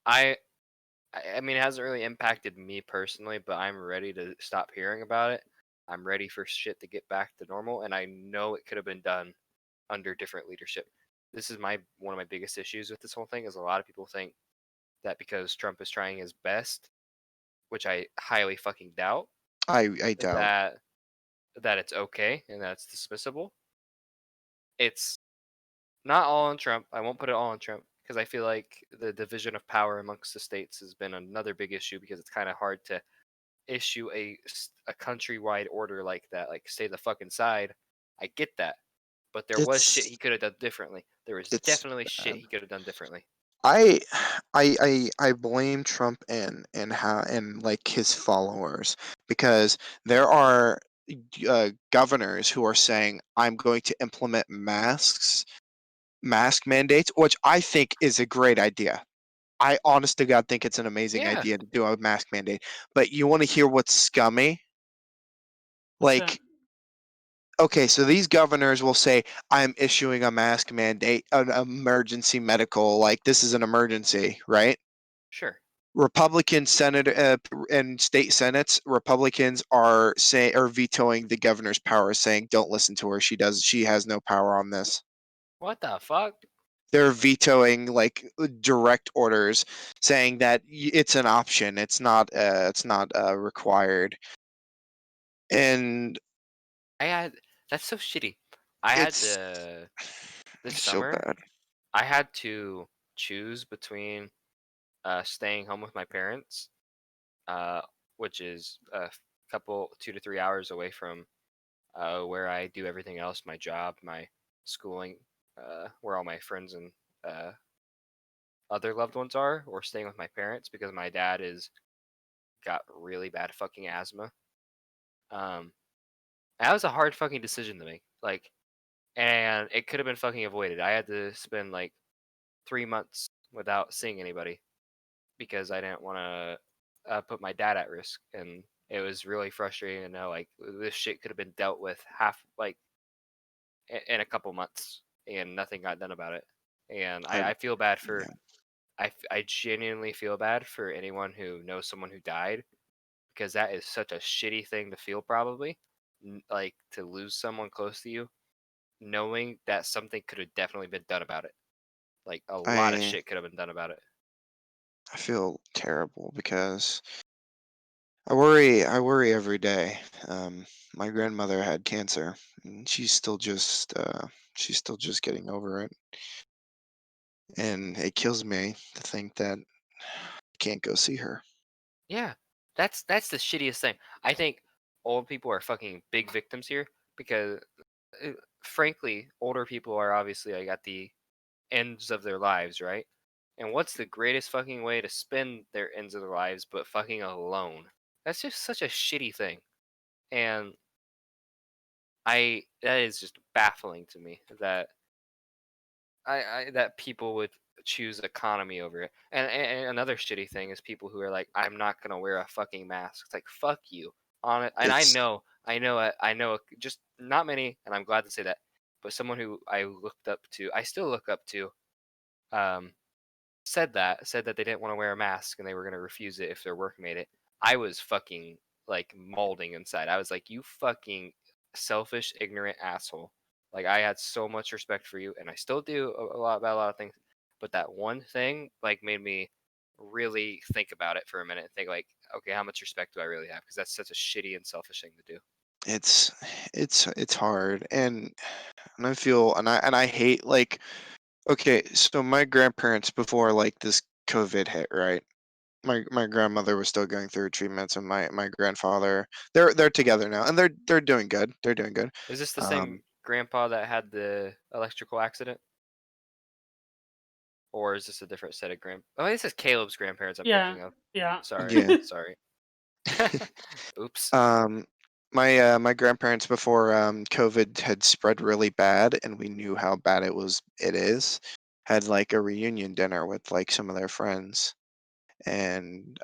I, I mean, it hasn't really impacted me personally, but I'm ready to stop hearing about it. I'm ready for shit to get back to normal, and I know it could have been done under different leadership. This is my one of my biggest issues with this whole thing is a lot of people think that because Trump is trying his best, which I highly fucking doubt, I doubt. that it's okay and that's dismissible. It's not all on Trump. I won't put it all on Trump because I feel like the division of power amongst the states has been another big issue because it's kind of hard to issue a countrywide order like that. Like stay the fuck inside. I get that, but there was shit it's he could have done differently. There was it's definitely shit bad. he could have done differently. I I blame Trump and how and like his followers because there are governors who are saying I'm going to implement mask mandates, which I think is a great idea. I honest to God think it's an amazing Yeah, idea to do a mask mandate. But you want to hear what's scummy? What's that? Like, okay, so these governors will say, I'm issuing a mask mandate, an emergency medical, like this is an emergency, right? sure. Republican senator and state senates, Republicans are vetoing the governor's power, saying, "Don't listen to her. She has no power on this." What the fuck? They're vetoing like direct orders, saying that it's an option. It's not required, and I had that's so shitty. I had it's to this so summer. bad. I had to choose between staying home with my parents, uh, which is a couple 2 to 3 hours away from where I do everything else, my job, my schooling, where all my friends and uh, other loved ones are, or staying with my parents because my dad is got really bad fucking asthma. Um, that was a hard fucking decision to make. Like, and it could have been fucking avoided. I had to spend like 3 months without seeing anybody because I didn't want to put my dad at risk, and it was really frustrating to know like this shit could have been dealt with half like in a couple months, and nothing got done about it. And I I feel bad for Yeah, I genuinely feel bad for anyone who knows someone who died because that is such a shitty thing to feel probably like to lose someone close to you knowing that something could have definitely been done about it. Like a lot of I shit could have been done about it. I feel terrible because I worry every day. My grandmother had cancer, and she's still just getting over it, and it kills me to think that I can't go see her. Yeah, that's the shittiest thing. I think old people are fucking big victims here because, uh, frankly, older people are obviously like at the ends of their lives, right? And what's the greatest fucking way to spend their ends of their lives but fucking alone? That's just such a shitty thing, and I that is just baffling to me that I that people would choose economy over it. And another shitty thing is people who are like, I'm not gonna wear a fucking mask. It's like fuck you on it. And It's I know just not many, and I'm glad to say that. But someone who I looked up to, I still look up to, um, said that they didn't want to wear a mask and they were gonna refuse it if their work made it. I was fucking like molding inside. I was like, you fucking selfish, ignorant asshole. Like I had so much respect for you, and I still do a lot about a lot of things. But that one thing like made me really think about it for a minute and think like, okay, how much respect do I really have? Because that's such a shitty and selfish thing to do. it's it's hard, and I hate, like, okay, so my grandparents, before like this COVID hit, right? My grandmother was still going through treatments, and my grandfather, they're together now, and they're doing good. They're doing good. Is this the Um, same grandpa that had the electrical accident? Or is this a different set of Oh, this is Caleb's grandparents I'm Yeah, thinking of. yeah. Sorry, yeah. sorry. Oops. Um, my grandparents, before COVID had spread really bad, and we knew how bad it is, had like a reunion dinner with like some of their friends, and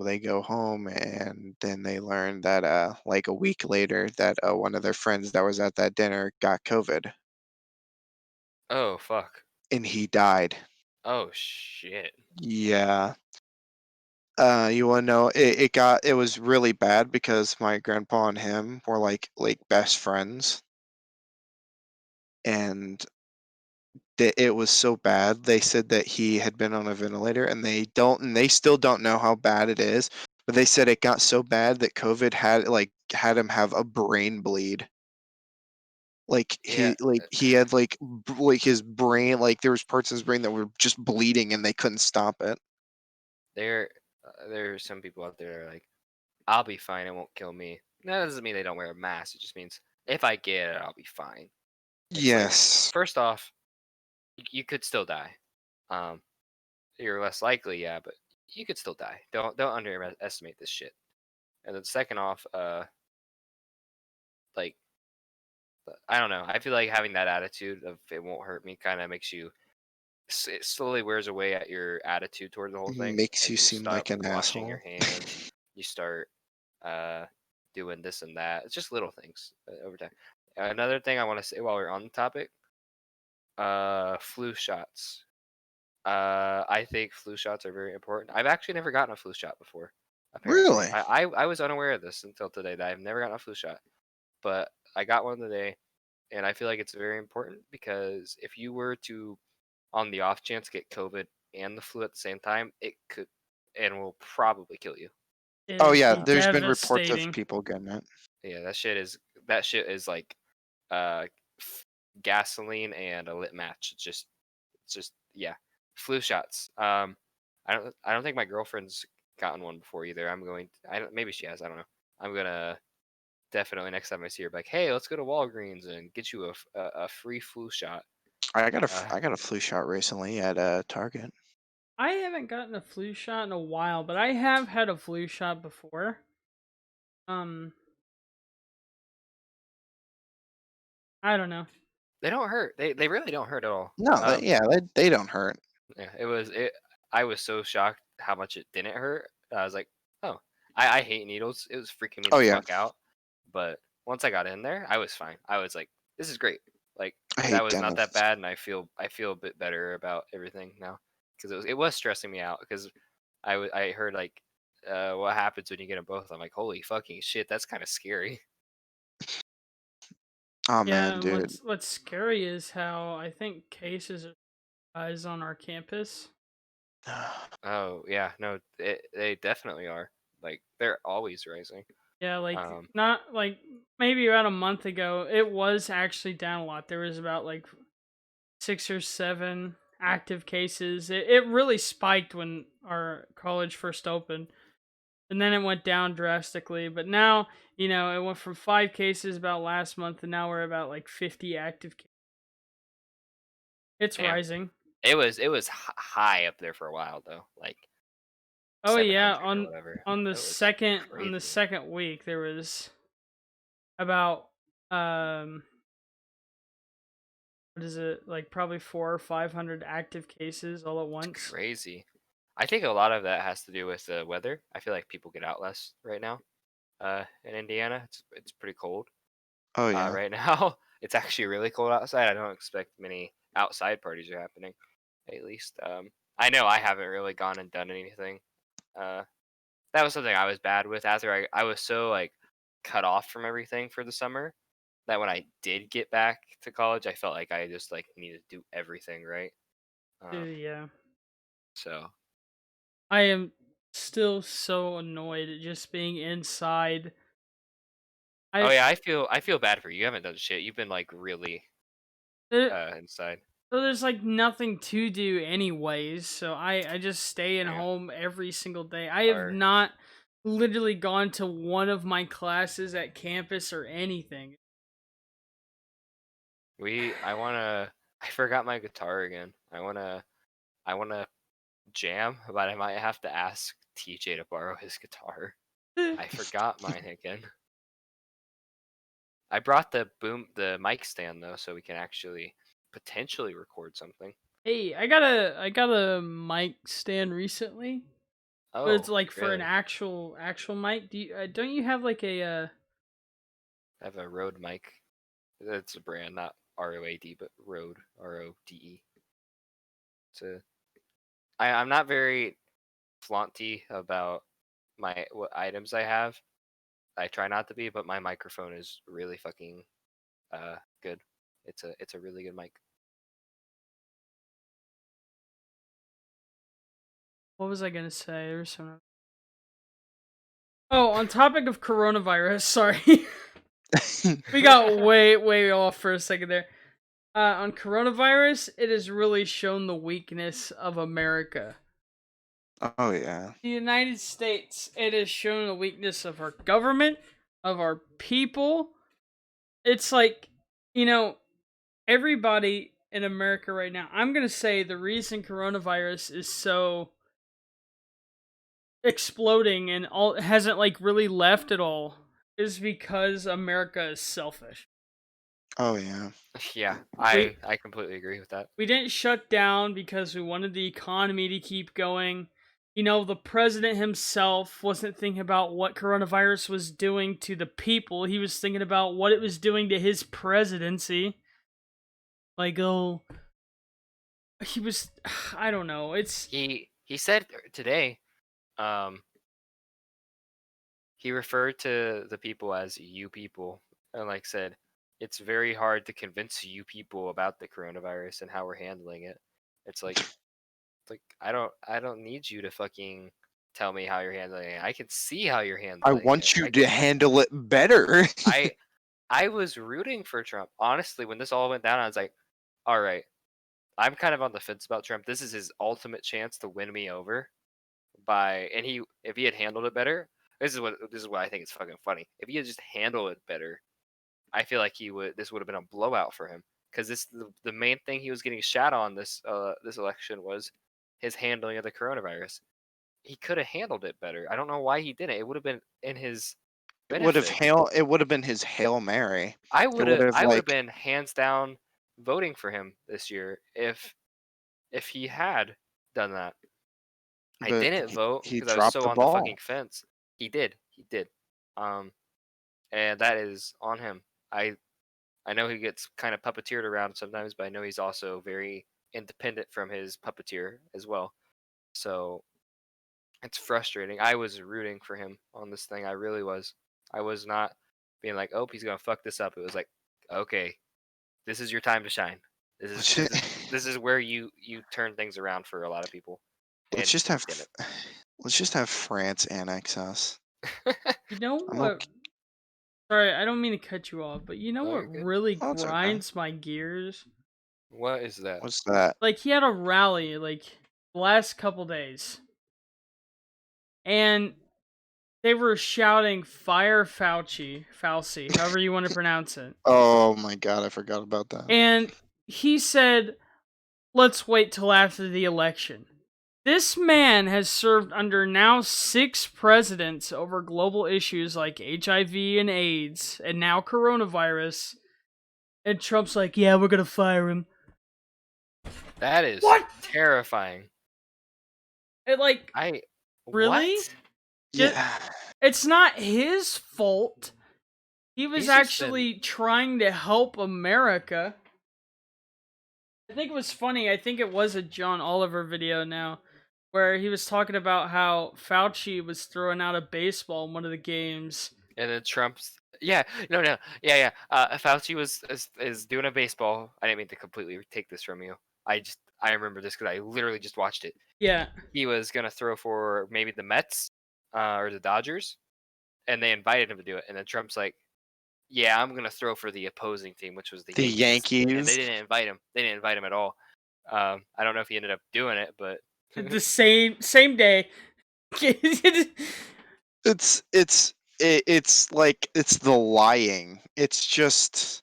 they go home, and then they learn that like a week later that one of their friends that was at that dinner got COVID, Oh, fuck. and he died. Oh, shit. Yeah. You wanna know, it was really bad because my grandpa and him were like best friends, and it was so bad. They said that he had been on a ventilator, and they still don't know how bad it is, but they said it got so bad that COVID had him have a brain bleed. Yeah, He had like his brain, like there was parts of his brain that were just bleeding, and they couldn't stop it. there, there are some people out there that are like, I'll be fine. It won't kill me. That doesn't mean they don't wear a mask. It just means if I get it, I'll be fine. It's like, Yes. first off, you could still die. Um, you're less likely, yeah, but you could still die. Don't underestimate this shit. And then second off, like I don't know. I feel like having that attitude of it won't hurt me kind of makes you it slowly wears away at your attitude toward the whole thing. Makes you Like you seem stop like an washing your asshole. hands, you start uh, doing this and that. It's just little things over time. Another thing I want to say while we're on the topic, flu shots. I think flu shots are very important. I've actually never gotten a flu shot before. Apparently, Really? I was unaware of this until today that I've never gotten a flu shot, but I got one today, and I feel like it's very important because if you were to, on the off chance, get COVID and the flu at the same time, it could and will probably kill you. Oh It'd yeah, be Uh, there's been reports of devastating. people getting it. yeah, that shit is like uh, gasoline and a lit match. It's just yeah, flu shots. I don't think my girlfriend's gotten one before either. I don't, maybe she has. I don't know. I'm gonna definitely next time I see her, be like, hey, let's go to Walgreens and get you a free flu shot. Uh, I got a flu shot recently at Target. I haven't gotten a flu shot in a while, but I have had a flu shot before. Um, I don't know. they don't hurt. They really don't hurt at all. No, yeah, they don't hurt. Yeah, it. I was so shocked how much it didn't hurt. I was like, oh, I hate needles. It was freaking me the Oh yeah, fuck out. But once I got in there, I was fine. I was like, this is great. Like I that hate was not that dentists. bad, and I feel a bit better about everything now because it was stressing me out because I heard like what happens when you get them both. I'm like, holy fucking shit, that's kind of scary. Oh Yeah, man, and dude. what's scary is how I think cases are rise on our campus. Oh yeah, no, they definitely are. Like they're always rising. Yeah, like Um, not like maybe about a month ago, it was actually down a lot. There was about like 6 or 7 active cases. It really spiked when our college first opened, and then it went down drastically. But now, it went from 5 cases about last month, and now we're about like 50 active. It's damn. rising. It was high up there for a while though, like Oh yeah, 700 or on whatever. on the It was second on the crazy. second week there was about um what is it, like probably 400 or 500 active cases all at It's once. crazy. I think a lot of that has to do with the weather. I feel like people get out less right now. In Indiana, it's pretty cold. Oh yeah. Right now, it's actually really cold outside. I don't expect many outside parties are happening. At least, I know I haven't really gone and done anything. Uh, that was something I was bad with. After I was so like cut off from everything for the summer that when I did get back to college, I felt like I just like needed to do everything right. Um, Yeah. so I am still so annoyed at just being inside. oh I yeah, I feel bad for you. You haven't done shit. You've been like really there, inside. there's like nothing to do anyways, so I just stay at Yeah. home every single day. I have Or not literally gone to one of my classes at campus or anything. I wanna. I forgot my guitar again. I wanna jam, but I might have to ask TJ to borrow his guitar. I forgot mine again. I brought the mic stand though, so we can actually potentially record something. Hey, I got a mic stand recently, but it's Oh, like for an really? actual mic. Don't you have like a I have a Rode mic. It's a brand, not ROAD, but Rode, RODE. So I'm not very flaunty about my what items I have. I try not to be, but my microphone is really fucking good. It's a really good mic. what was I gonna say? There was some. Oh, on topic of coronavirus. Sorry, we got way off for a second there. On coronavirus, it has really shown the weakness of America. Oh yeah. The United States, it has shown the weakness of our government, of our people. It's like, you know, everybody in America right now, I'm going to say the reason coronavirus is so exploding and all hasn't like really left at all is because America is selfish. Oh yeah. Yeah, We I completely agree with that. we didn't shut down because we wanted the economy to keep going. The president himself wasn't thinking about what coronavirus was doing to the people. He was thinking about what it was doing to his presidency. Like, oh, he was I don't know. It's He said today, um, he referred to the people as "you people," and like said, it's very hard to convince you people about the coronavirus and how we're handling it. It's like I don't need you to fucking tell me how you're handling it. I can see how you're I handling it. want you to handle it better. I I was rooting for Trump. Honestly, when this all went down, I was like, all right, I'm kind of on the fence about Trump. This is his ultimate chance to win me over by and he if he had handled it better, this is what I think is fucking funny. If he had just handled it better, I feel like he would this would have been a blowout for him because the main thing he was getting shot on this election was his handling of the coronavirus. He could have handled it better. I don't know why he didn't. It would have been in his benefit. It would have been his Hail Mary. It would have I would have like been hands down voting for him this year if he had done that. I but didn't vote he because I was dropped so the on the ball. fucking fence. He did. He did. Um, and that is on him. I know he gets kind of puppeteered around sometimes, but I know he's also very independent from his puppeteer as well. So it's frustrating. I was rooting for him on this thing. I really was. I was not being like, "Oh, he's gonna fuck this up." It was like, "Okay, this is your time to shine. This is Let's this just, is this is where you turn things around for a lot of people." let's And just he have didn't. let's just have France annex us. you know I'm what? okay. Sorry, I don't mean to cut you off, but you know No, what you're good. really Oh, it's okay. grinds my gears? What is that? What's that? Like he had a rally like the last couple days, and they were shouting "Fire Fauci," however you want to pronounce it, Oh my god, I forgot about that. and he said, "Let's wait till after the election." This man has served under now 6 presidents over global issues like HIV and AIDS, and now coronavirus. And Trump's like, "Yeah, we're gonna fire him." That is What? terrifying. It like I really? what? Just, Yeah. it's not his fault. He was He's just been actually trying to help America. I think it was funny. I think it was a John Oliver video now, where he was talking about how Fauci was throwing out a baseball in one of the games. and then Trump's yeah, no, yeah, yeah. Fauci is doing a baseball. I didn't mean to completely take this from you. I remember this because I literally just watched it. Yeah, He was gonna throw for maybe the Mets or the Dodgers, and they invited him to do it. And then Trump's like, "Yeah, I'm gonna throw for the opposing team, which was the The Yankees." And they Yankees. didn't invite him. They didn't invite him at all. I don't know if he ended up doing it, but the same day. It's like it's the lying. It's just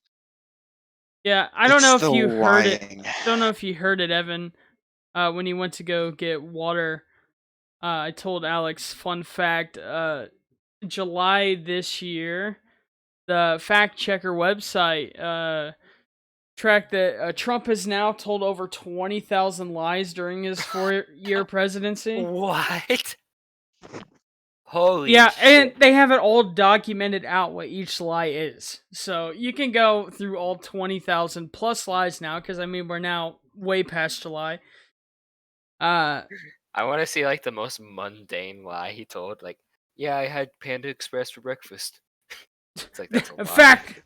Yeah, I don't it's know the if you heard it. lying. Don't know if you heard it, Evan. When he went to go get water, I told Alex, fun fact, July this year, the fact checker website tracked that Trump has now told over 20,000 lies during his 4-year presidency. what? Holy Yeah, and shit! they have it all documented out what each lie is. So you can go through all 20,000 plus lies now, because I mean, we're now way past July. Uh, I want to see like the most mundane lie he told. Like, yeah, I had Panda Express for breakfast. It's like that's a lie.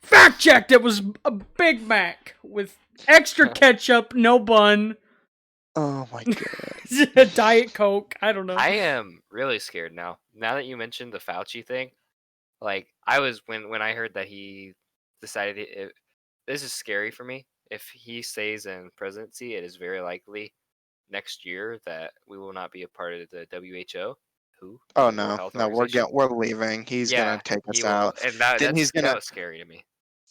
fact checked, it was a Big Mac with extra ketchup, no bun, Oh my god. Diet Coke. I don't know. I am really scared now. Now that you mentioned the Fauci thing, like I was when I heard that he decided this is scary for me. If he stays in presidency, it is very likely next year that we will not be a part of the WHO, Oh the World no, Health no, Organization. we're leaving. He's gonna Yeah, take he us will, out. and Then he's that gonna was scary to me.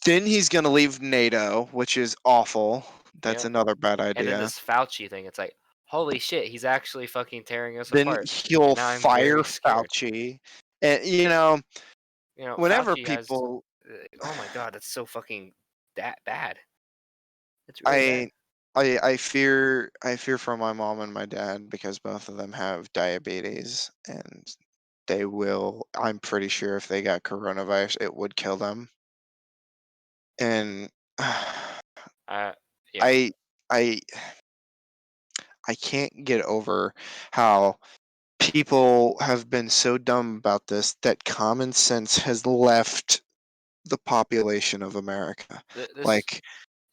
then he's gonna leave NATO, which is awful. That's Yeah, another bad and then idea. this Fauci thing, it's like, holy shit, he's actually fucking tearing us Then apart, he'll and now I'm fire very scared. Fauci. And You know, whenever Fauci has, people oh my god, that's so fucking that bad. It's really bad. I I fear for my mom and my dad because both of them have diabetes and I'm pretty sure if they got coronavirus it would kill them. And Uh, yeah, I I I can't get over how people have been so dumb about this that common sense has left the population of America. This, Like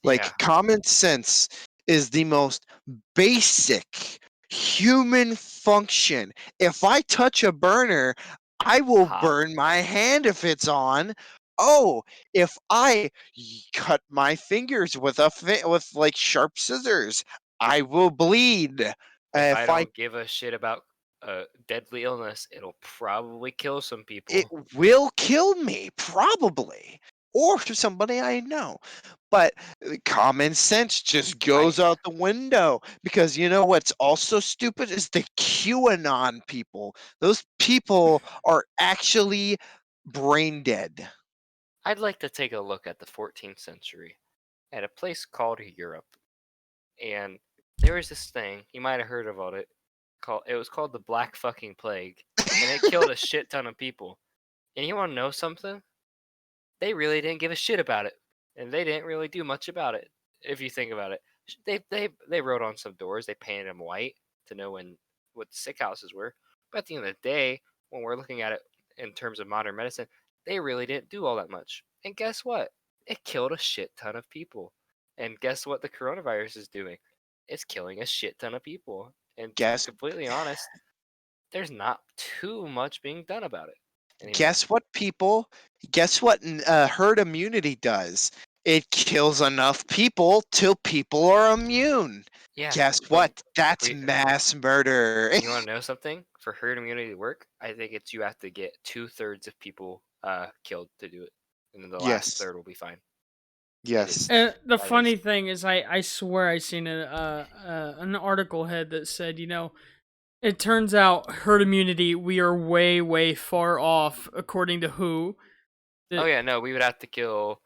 yeah, common sense is the most basic human function. If I touch a burner, I will hot. burn my hand if it's on. Oh, if I cut my fingers with with like sharp scissors, I will bleed. If I If I don't give a shit about a deadly illness, it'll probably kill some it people. will kill me probably, or to somebody I know. But common sense just I goes out the window because you know what's also stupid is the QAnon people. Those people are actually brain dead. I'd like to take a look at the 14th century at a place called Europe. And there was this thing, you might have heard about it, it was called the Black fucking Plague, and it killed a shit ton of people. And you want to know something? They really didn't give a shit about it, and they didn't really do much about it. If you think about it, they wrote on some doors, they painted them white to know what the sick houses were. But at the end of the day, when we're looking at it in terms of modern medicine, they really didn't do all that much. And guess what? It killed a shit ton of people. And guess what the coronavirus is doing? It's killing a shit ton of people. And to be Guess completely honest, there's not too much being done about it anymore. guess what people guess what herd immunity does? It kills enough people till people are immune. Yeah, Guess but what? That's we mass murder. you want to know something? For herd immunity to work, I think it's you have to get 2/3 of people killed to do it, and then the last Yes. third will be fine. It Yes. is And the that is funny thing is, I swear I seen an article head that said, it turns out herd immunity, we are way far off, according to WHO. oh That yeah, no, we would have to kill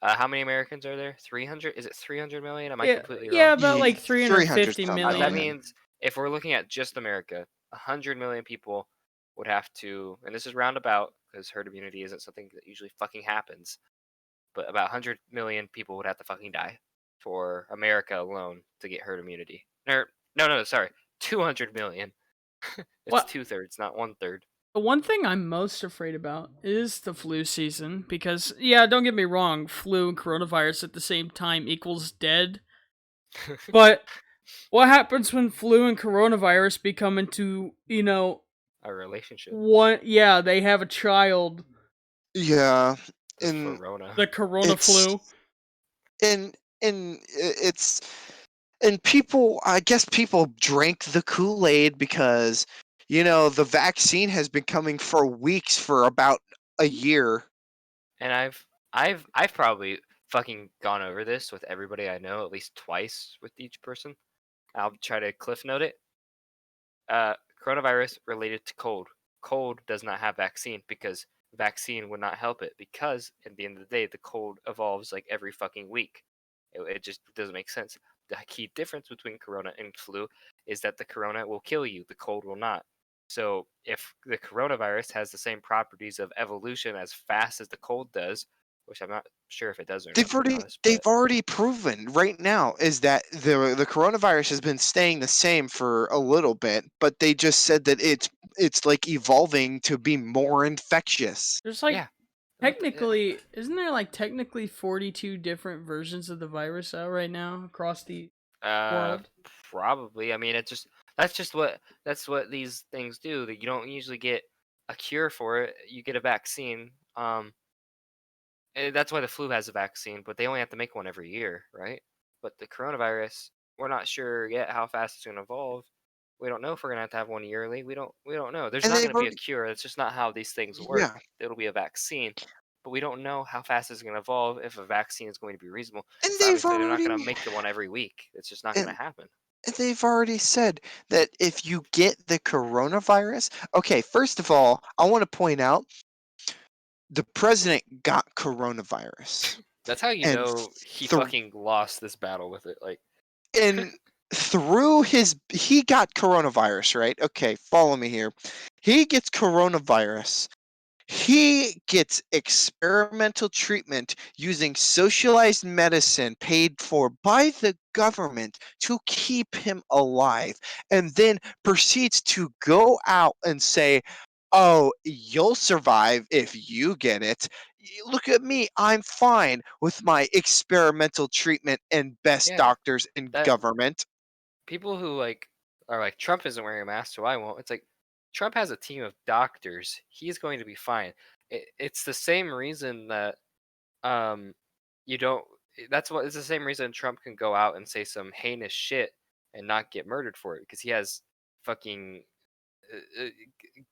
how many Americans are there? 300? Is it 300 million? Am I yeah, completely yeah, wrong? about like 300 350 some That million. million. means if we're looking at just America, 100 million people would have to, and this is roundabout because herd immunity isn't something that usually fucking happens, but about 100 million people would have to fucking die for America alone to get herd immunity. Or, no, sorry, 200 million. It's Well, 2/3, not 1/3. the one thing I'm most afraid about is the flu season because, yeah, don't get me wrong, flu and coronavirus at the same time equals dead. But what happens when flu and coronavirus become into, A relationship, one? Yeah, they have a child, Yeah. the And Verona. the corona it's flu. it's and people, I guess people drank the Kool-Aid because the vaccine has been coming for weeks, for about a year. And I've probably fucking gone over this with everybody I know at least twice with each person. I'll try to cliff note it. Coronavirus related to cold. Cold does not have vaccine because vaccine would not help it because at the end of the day, the cold evolves like every fucking week. It just doesn't make sense. The key difference between corona and flu is that the corona will kill you, the cold will not. So if the coronavirus has the same properties of evolution as fast as the cold does, which I'm not sure if it does or not, to be honest, They've but already proven right now is that the coronavirus has been staying the same for a little bit, but they just said that it's like evolving to be more infectious. There's like yeah, but isn't there like technically 42 different versions of the virus out right now across the Uh, world? probably. I mean, that's what these things do. That you don't usually get a cure for it. You get a vaccine. That's why the flu has a vaccine, but they only have to make one every year, right? But the coronavirus, we're not sure yet how fast it's going to evolve. We don't know if we're going to have one yearly. We don't know. There's And not they've going to be a already cure. That's just not how these things work. Yeah. It'll be a vaccine, but we don't know how fast it's going to evolve if a vaccine is going to be reasonable. And So they've obviously they're not going to already make the one every week. It's just not going to and happen. they've already said that if you get the coronavirus, okay, first of all, I want to point out the president got coronavirus. That's how you And know he th- fucking lost this battle with it. Like, and through he got coronavirus, right? Okay, follow me here. He gets coronavirus. He gets experimental treatment using socialized medicine paid for by the government to keep him alive, and then proceeds to go out and say, "Oh, you'll survive if you get it. Look at me, I'm fine with my experimental treatment and best Yeah, doctors in that government." people who like are like Trump isn't wearing a mask, so I won't. It's like Trump has a team of doctors. He's going to be fine. It's the same reason that um you don't. That's what it's the same reason Trump can go out and say some heinous shit and not get murdered for it because he has fucking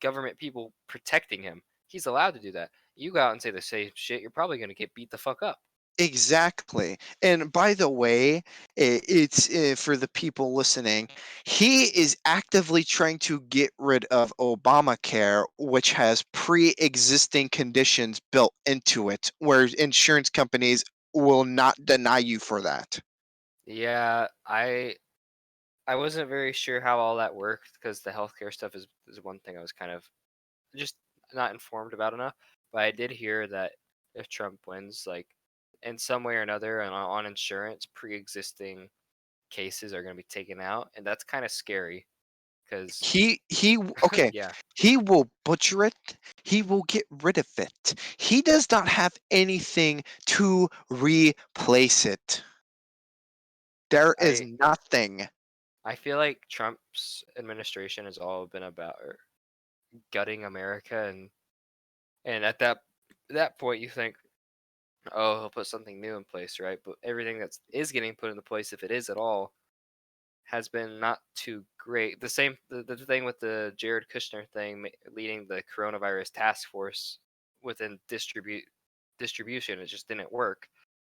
government people protecting him. He's allowed to do that. You go out and say the same shit, you're probably gonna get beat the fuck up. Exactly. And by the way, it's for the people listening, he is actively trying to get rid of Obamacare, which has pre existing conditions built into it, where insurance companies will not deny you for that. Yeah, I wasn't very sure how all that worked because the healthcare stuff is one thing I was kind of just not informed about enough. But I did hear that if Trump wins, like in some way or another, and on insurance, pre-existing cases are going to be taken out, and that's kind of scary because Okay, yeah, he will butcher it. He will get rid of it. He does not have anything to replace it. There is I nothing. I feel like Trump's administration has all been about gutting America, and at that point you think, oh, he'll put something new in place, right? But everything that's is getting put into place, if it is at all, has been not too great. The thing with the Jared Kushner thing, leading the coronavirus task force within distribution, it just didn't work.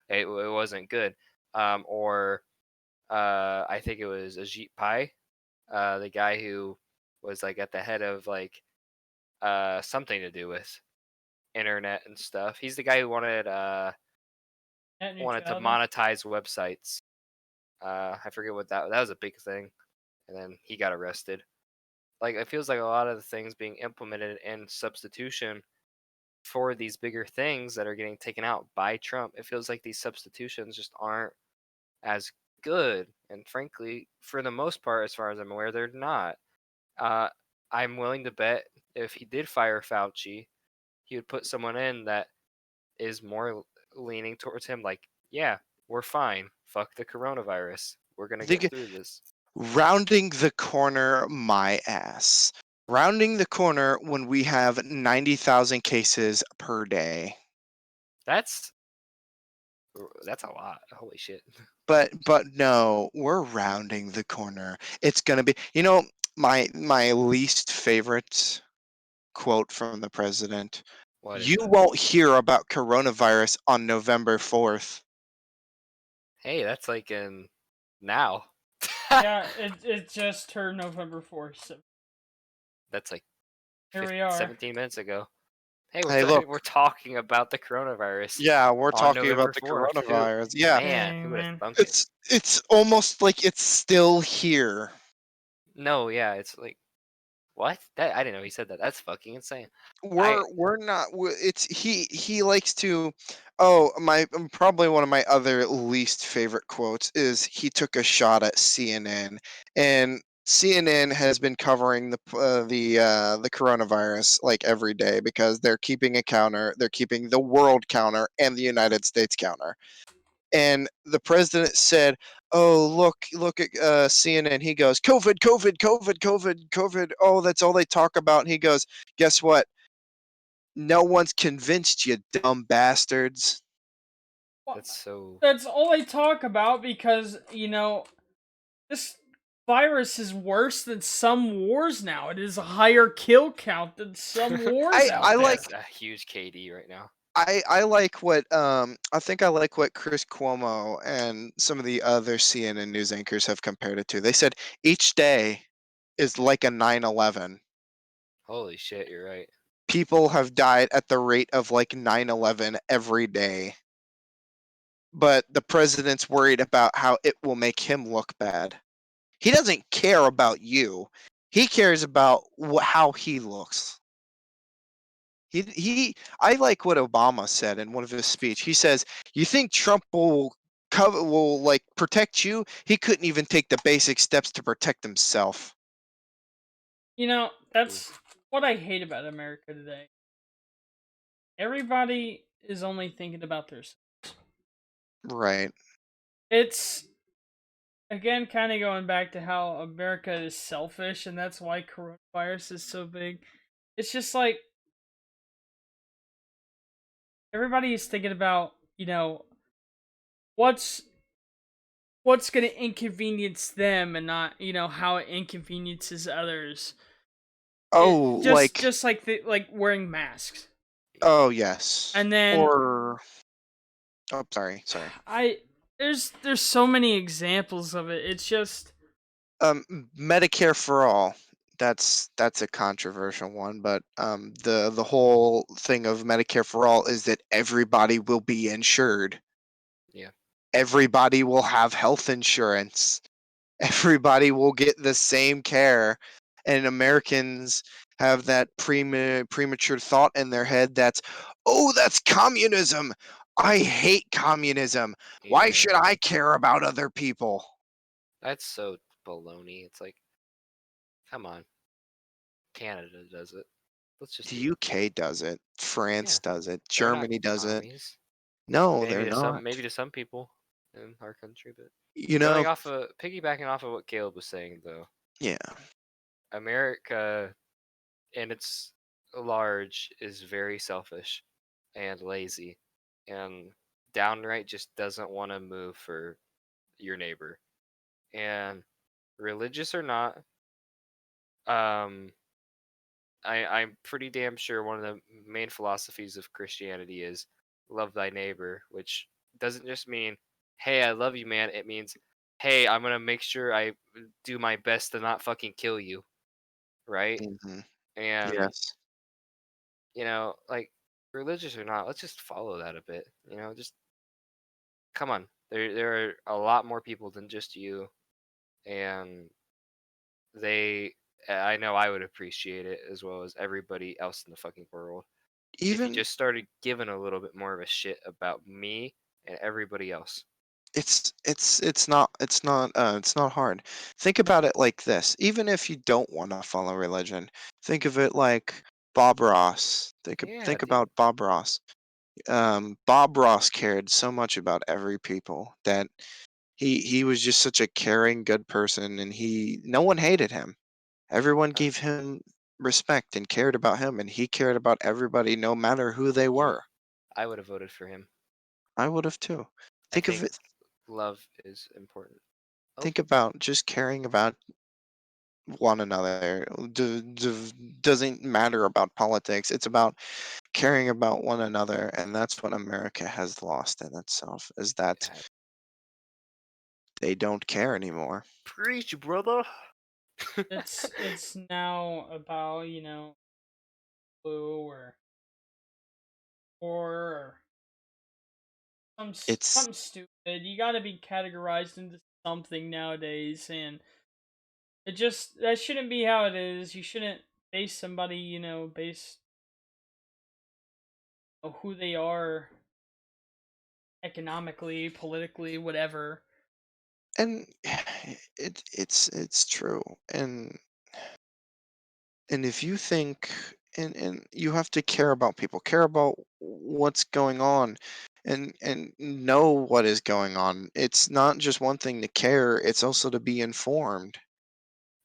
It wasn't good. Or I think it was Ajit Pai, the guy who was like at the head of like something to do with internet and stuff. He's the guy who Net wanted to neutrality. monetize websites. I forget what that was a big thing, and then he got arrested. Like it feels like a lot of the things being implemented in substitution for these bigger things that are getting taken out by Trump. It feels like these substitutions just aren't as good, and frankly, for the most part, as far as I'm aware, they're not. Uh, I'm willing to bet if he did fire Fauci, he would put someone in that is more leaning towards him. Like, yeah, we're fine. Fuck the coronavirus. We're gonna get Think through this. rounding the corner, my ass. Rounding the corner when we have 90,000 cases per day. That's that's a lot. Holy shit. But no, we're rounding the corner. It's gonna be, my least favorite quote from the president. What is You that? won't hear about coronavirus on November 4th. Hey, that's like in now. Yeah, it just turned November 4th, so That's like here we 15, are. 17 minutes ago. Hey, Hey, look. we're talking about the coronavirus Yeah, we're on talking about November the 4th. Who coronavirus. Yeah, man, who Dang, would have man. thunk it? it's almost like it's still here. No, yeah, it's like what? That I didn't know he said that. That's fucking insane. I We're not it's he likes to. Oh, my probably one of my other least favorite quotes is he took a shot at CNN, and CNN has been covering the coronavirus like every day because they're keeping a counter, they're keeping the world counter and the United States counter. And the president said, "Oh, look at CNN." He goes, "COVID, COVID, COVID, COVID, COVID. Oh, that's all they talk about." And he goes, "Guess what? No one's convinced you, dumb bastards." Well, that's so that's all I talk about because, this virus is worse than some wars now. It is a higher kill count than some wars I out I Trump like there. has a huge KD right now. I like what I think I like what Chris Cuomo and some of the other CNN news anchors have compared it to. They said each day is like a 9/11. Holy shit, you're right. People have died at the rate of like 9/11 every day. But the president's worried about how it will make him look bad. He doesn't care about you. He cares about how he looks. I like what Obama said in one of his speech. He says, "You think Trump will cover will like protect you? He couldn't even take the basic steps to protect himself." You know, Ooh, that's what I hate about America today. Everybody is only thinking about themselves. Right. It's again kind of going back to how America is selfish, and that's why coronavirus is so big. It's just like everybody is thinking about, what's what's going to inconvenience them, and not, how it inconveniences others. It Oh, just like like wearing masks. oh yes. And then Or oh, sorry. I there's so many examples of it. It's just Medicare for all. That's a controversial one, but the whole thing of Medicare for all is that everybody will be insured. yeah, Everybody will have health insurance. Everybody will get the same care, and Americans have that premature thought in their head that's, "Oh, that's communism. I hate communism. Why yeah. should I care about other people?" That's so baloney. It's like, come on, Canada does it. Let's just The do it. UK does it. Yeah, France does it. they're not Germany does it. commies. No, they're Maybe not. to some people in our country, but You going know, off of piggybacking off of what Caleb was saying though, yeah. America in its large is very selfish and lazy and downright just doesn't want to move for your neighbor. And religious or not, um I'm pretty damn sure one of the main philosophies of Christianity is love thy neighbor, which doesn't just mean, hey, I love you, man. It means, hey, I'm gonna make sure I do my best to not fucking kill you, right? Hmm. And Yes. like religious or not, let's just follow that a bit. Just come on. There are a lot more people than just you, and they. I know I would appreciate it as well as everybody else in the fucking world if you Even just started giving a little bit more of a shit about me and everybody else. it's not hard. Think about it like this. Even if you don't want to follow religion, think of it like Bob Ross. Yeah, Think dude. about Bob Ross. Bob Ross cared so much about every people that he was just such a caring, good person, and he no one hated him. Everyone Uh, gave him respect and cared about him, and he cared about everybody, no matter who they yeah, were. I would have voted for him. I would have too. I Think of think it. love is important. Oh, Think about just caring about one another. Doesn't matter about politics. It's about caring about one another, and that's what America has lost in itself. Is that God. they don't care anymore. Preach, brother. it's now about, blue or It's something stupid. You got to be categorized into something nowadays, and that shouldn't be how it is. You shouldn't base somebody, based on who they are economically, politically, whatever. and it's true. And if you think and you have to care about people, care about what's going on and know what is going on. It's not just one thing to care, it's also to be informed.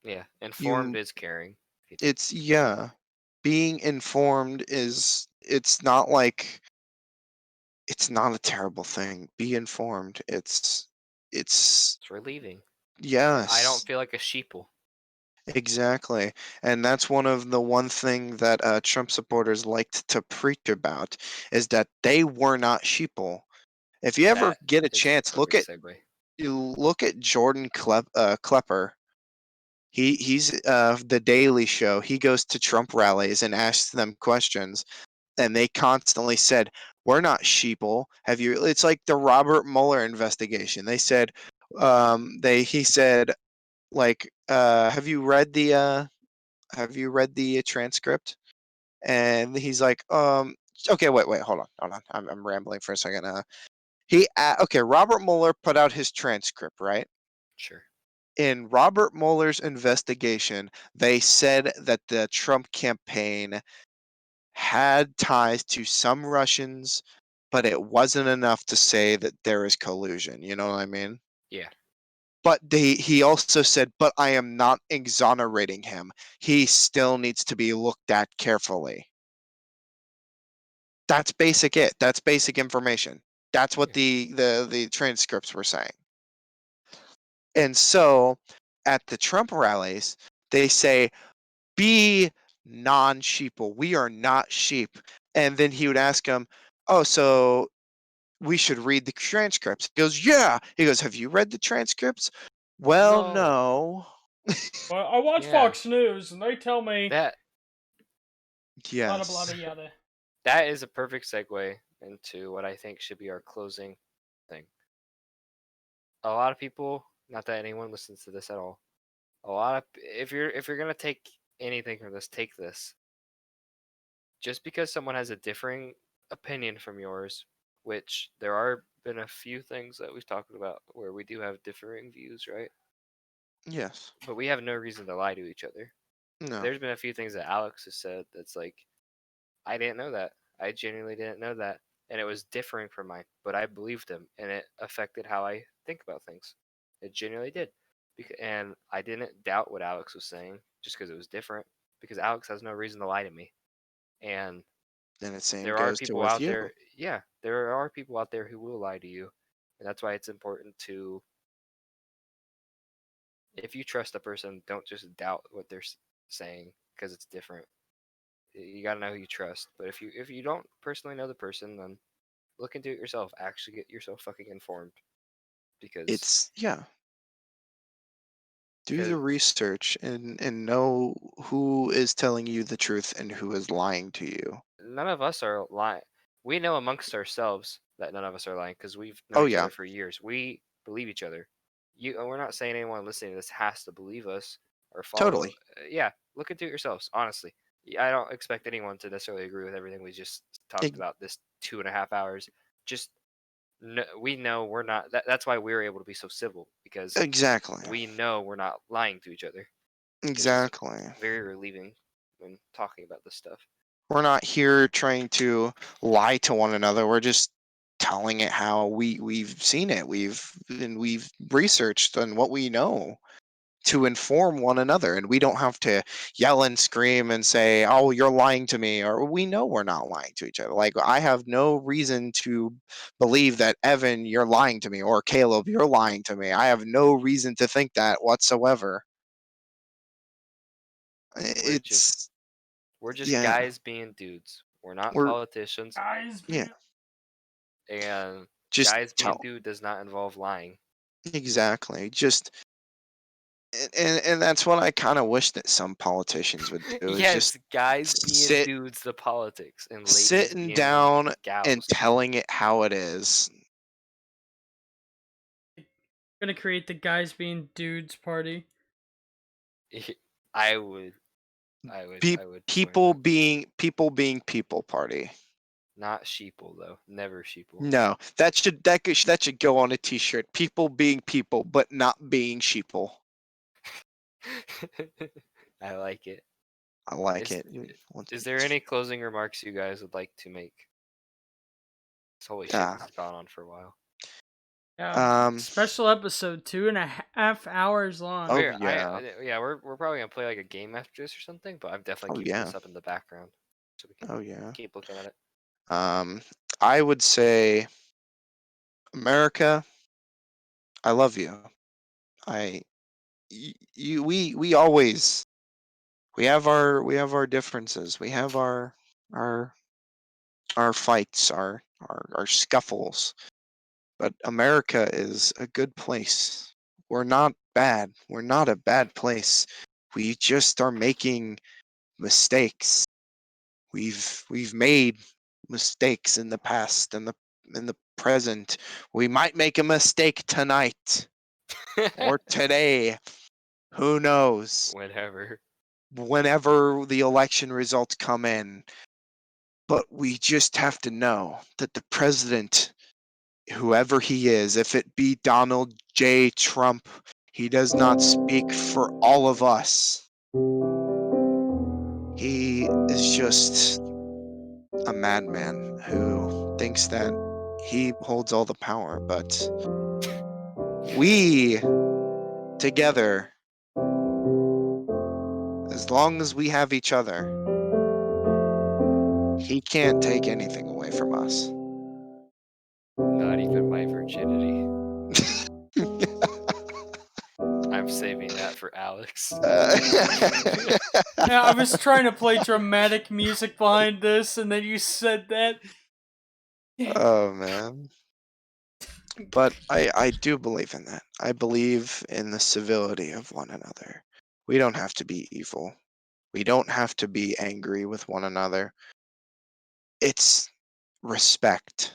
Yeah, informed You is caring. it's yeah. Being informed is it's not like it's not a terrible thing. Be informed. It's It's relieving. I don't yes. feel like a sheeple. Exactly. And that's one thing that Trump supporters liked to preach about is that they were not sheeple. If you ever That get a is the chance, perfect segue. you look at Klepper. He's the Daily Show. He goes to Trump rallies and asks them questions, and they constantly said, "We're not sheeple. Have you?" It's like the Robert Mueller investigation. They said, he said, like, have you read the transcript? and he's like, okay, wait, hold on. I'm rambling for a second. Okay, Robert Mueller put out his transcript, right? Sure. In Robert Mueller's investigation, they said that the Trump campaign had ties to some Russians, but it wasn't enough to say that there is collusion. You know what I mean? Yeah. But he also said, but I am not exonerating him. He still needs to be looked at carefully. That's basic it. That's basic information. That's what Yeah. the transcripts were saying. And so at the Trump rallies, they say, be non-sheeple. We are not sheep. And then he would ask him, oh, so we should read the transcripts. He goes, yeah. He goes, have you read the transcripts? Well, No. no. Well, I watch Yeah. Fox News and they tell me That yada yada Yes. yada. that is a perfect segue into what I think should be our closing thing. A lot of people, not that anyone listens to this at all. A lot of if you're gonna take anything from this, take this. Just because someone has a differing opinion from yours, which there are been a few things that we've talked about where we do have differing views, right? Yes. But we have no reason to lie to each other. No. There's been a few things that Alex has said that's like, I didn't know that. I genuinely didn't know that. And it was differing from mine, but I believed him and it affected how I think about things. It genuinely did. And I didn't doubt what Alex was saying just because it was different, because Alex has no reason to lie to me. And And the same there are goes to people with out you. there, yeah, there are people out there who will lie to you. And that's why it's important to, if you trust a person, don't just doubt what they're saying because it's different. You got to know who you trust. But if you don't personally know the person, then look into it yourself. Actually get yourself fucking informed, because It's yeah. Do cause the research and know who is telling you the truth and who is lying to you. none of us are lying. We know amongst ourselves that none of us are lying because we've known Oh each yeah, other for years. We believe each other. And we're not saying anyone listening to this has to believe us or follow. totally. Yeah, look into it yourselves. Honestly, I don't expect anyone to necessarily agree with everything we just talked Ex- about this 2.5 hours. Just we know we're not. That's why we're able to be so civil, because exactly. we know we're not lying to each other, which is Exactly. very relieving when talking about this stuff. We're not here trying to lie to one another. We're just telling it how we've seen it. We've researched and what we know to inform one another, and we don't have to yell and scream and say, oh, you're lying to me, or we know we're not lying to each other. Like, I have no reason to believe that Evan, you're lying to me, or Caleb, you're lying to me. I have no reason to think that whatsoever. We're just It's we're just yeah, guys being dudes. We're not we're politicians, Guys, yeah, man. and just guys being tell dude does not involve lying. exactly. Just and that's what I kind of wish that some politicians would do, is just Yes, guys being sit dudes, the politics, and ladies sitting being down and gals. telling it how it is. Gonna create the guys being dudes party. I would, Be I would join people that. being people party. Not sheeple though, never sheeple. No, that should go on a T-shirt. People being people, but not being sheeple. I like it. I like Is it. is there any closing remarks you guys would like to make? 'Cause holy shit, Uh, this has gone on for a while. Yeah, um. special episode 2.5 hours long. Oh We're yeah. yeah, we're probably gonna play like a game after this or something, but I'm definitely Oh keeping yeah. this up in the background so we can Oh yeah. keep looking at it. Um. I would say, America, I love you. I you we always we have our differences. We have our our fights, our scuffles. But America is a good place. We're not bad. We're not a bad place. We just are making mistakes. We've made mistakes in the past and in the present. We might make a mistake tonight or today. Who knows? Whatever. whenever the election results come in. But we just have to know that the president, whoever he is, if it be Donald J. Trump, he does not speak for all of us. He is just a madman who thinks that he holds all the power, but we together, as long as we have each other, he can't take anything away from us. Not even my virginity. I'm saving that for Alex. Yeah, I was trying to play dramatic music behind this, and then you said that. Oh man. But I do believe in that. I believe in the civility of one another. We don't have to be evil. We don't have to be angry with one another. It's respect.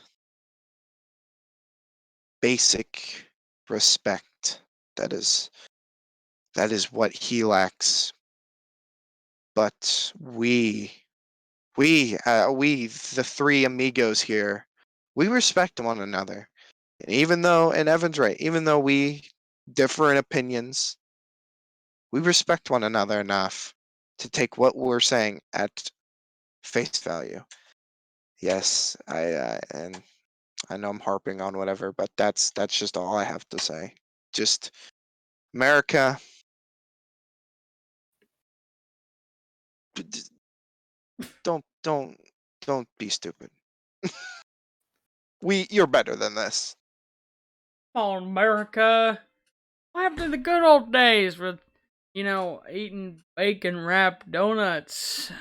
Basic respect. That is what he lacks. But we the three amigos here, we respect one another. And and Evan's right, even though we differ in opinions, we respect one another enough to take what we're saying at face value. Yes, and I know I'm harping on whatever, but that's just all I have to say. Just America, don't don't be stupid. You're better than this. Oh, America. What happened to the good old days with, eating bacon wrapped donuts?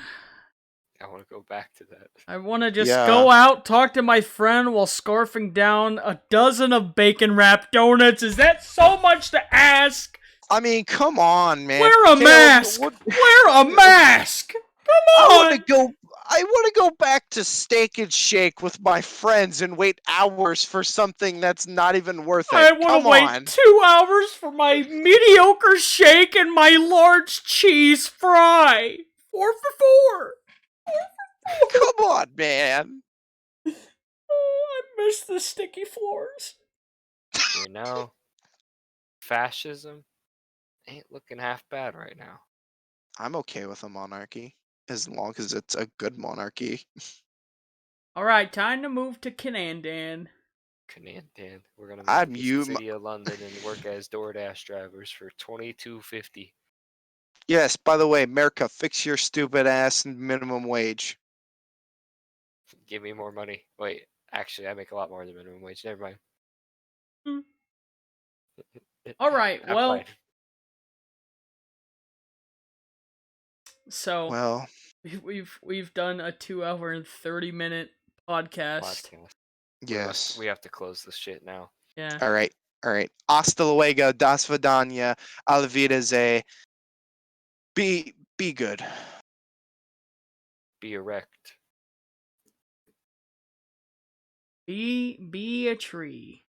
I want to go back to that. I want to just Yeah. go out, talk to my friend while scarfing down a dozen of bacon wrapped donuts. Is that so much to ask? I mean, come on, man. Wear a Caleb, mask! Wear a mask! I Come want to on! go. I want to go back to Steak and Shake with my friends and wait hours for something that's not even worth it. I want Come to wait on. 2 hours for my mediocre shake and my large cheese fry. 4 for 4. Come on, man. Oh, I miss the sticky floors. Fascism ain't looking half bad right now. I'm okay with a monarchy as long as it's a good monarchy. Alright, time to move to Canandan. Canadian. We're gonna move to I'm the you. city of London and work as DoorDash drivers for $22.50. Yes, by the way, America, fix your stupid ass minimum wage. Give me more money. Wait, actually, I make a lot more than minimum wage. Never mind. Hmm. Alright, I'm well, fine. so Well, we've done a 2 hour and 30-minute podcast. Podcast. yes. We have to close this shit now. Yeah. All right. All right. Hasta luego. Das vidania. Alvidaze. Be good. Be erect. Be a tree.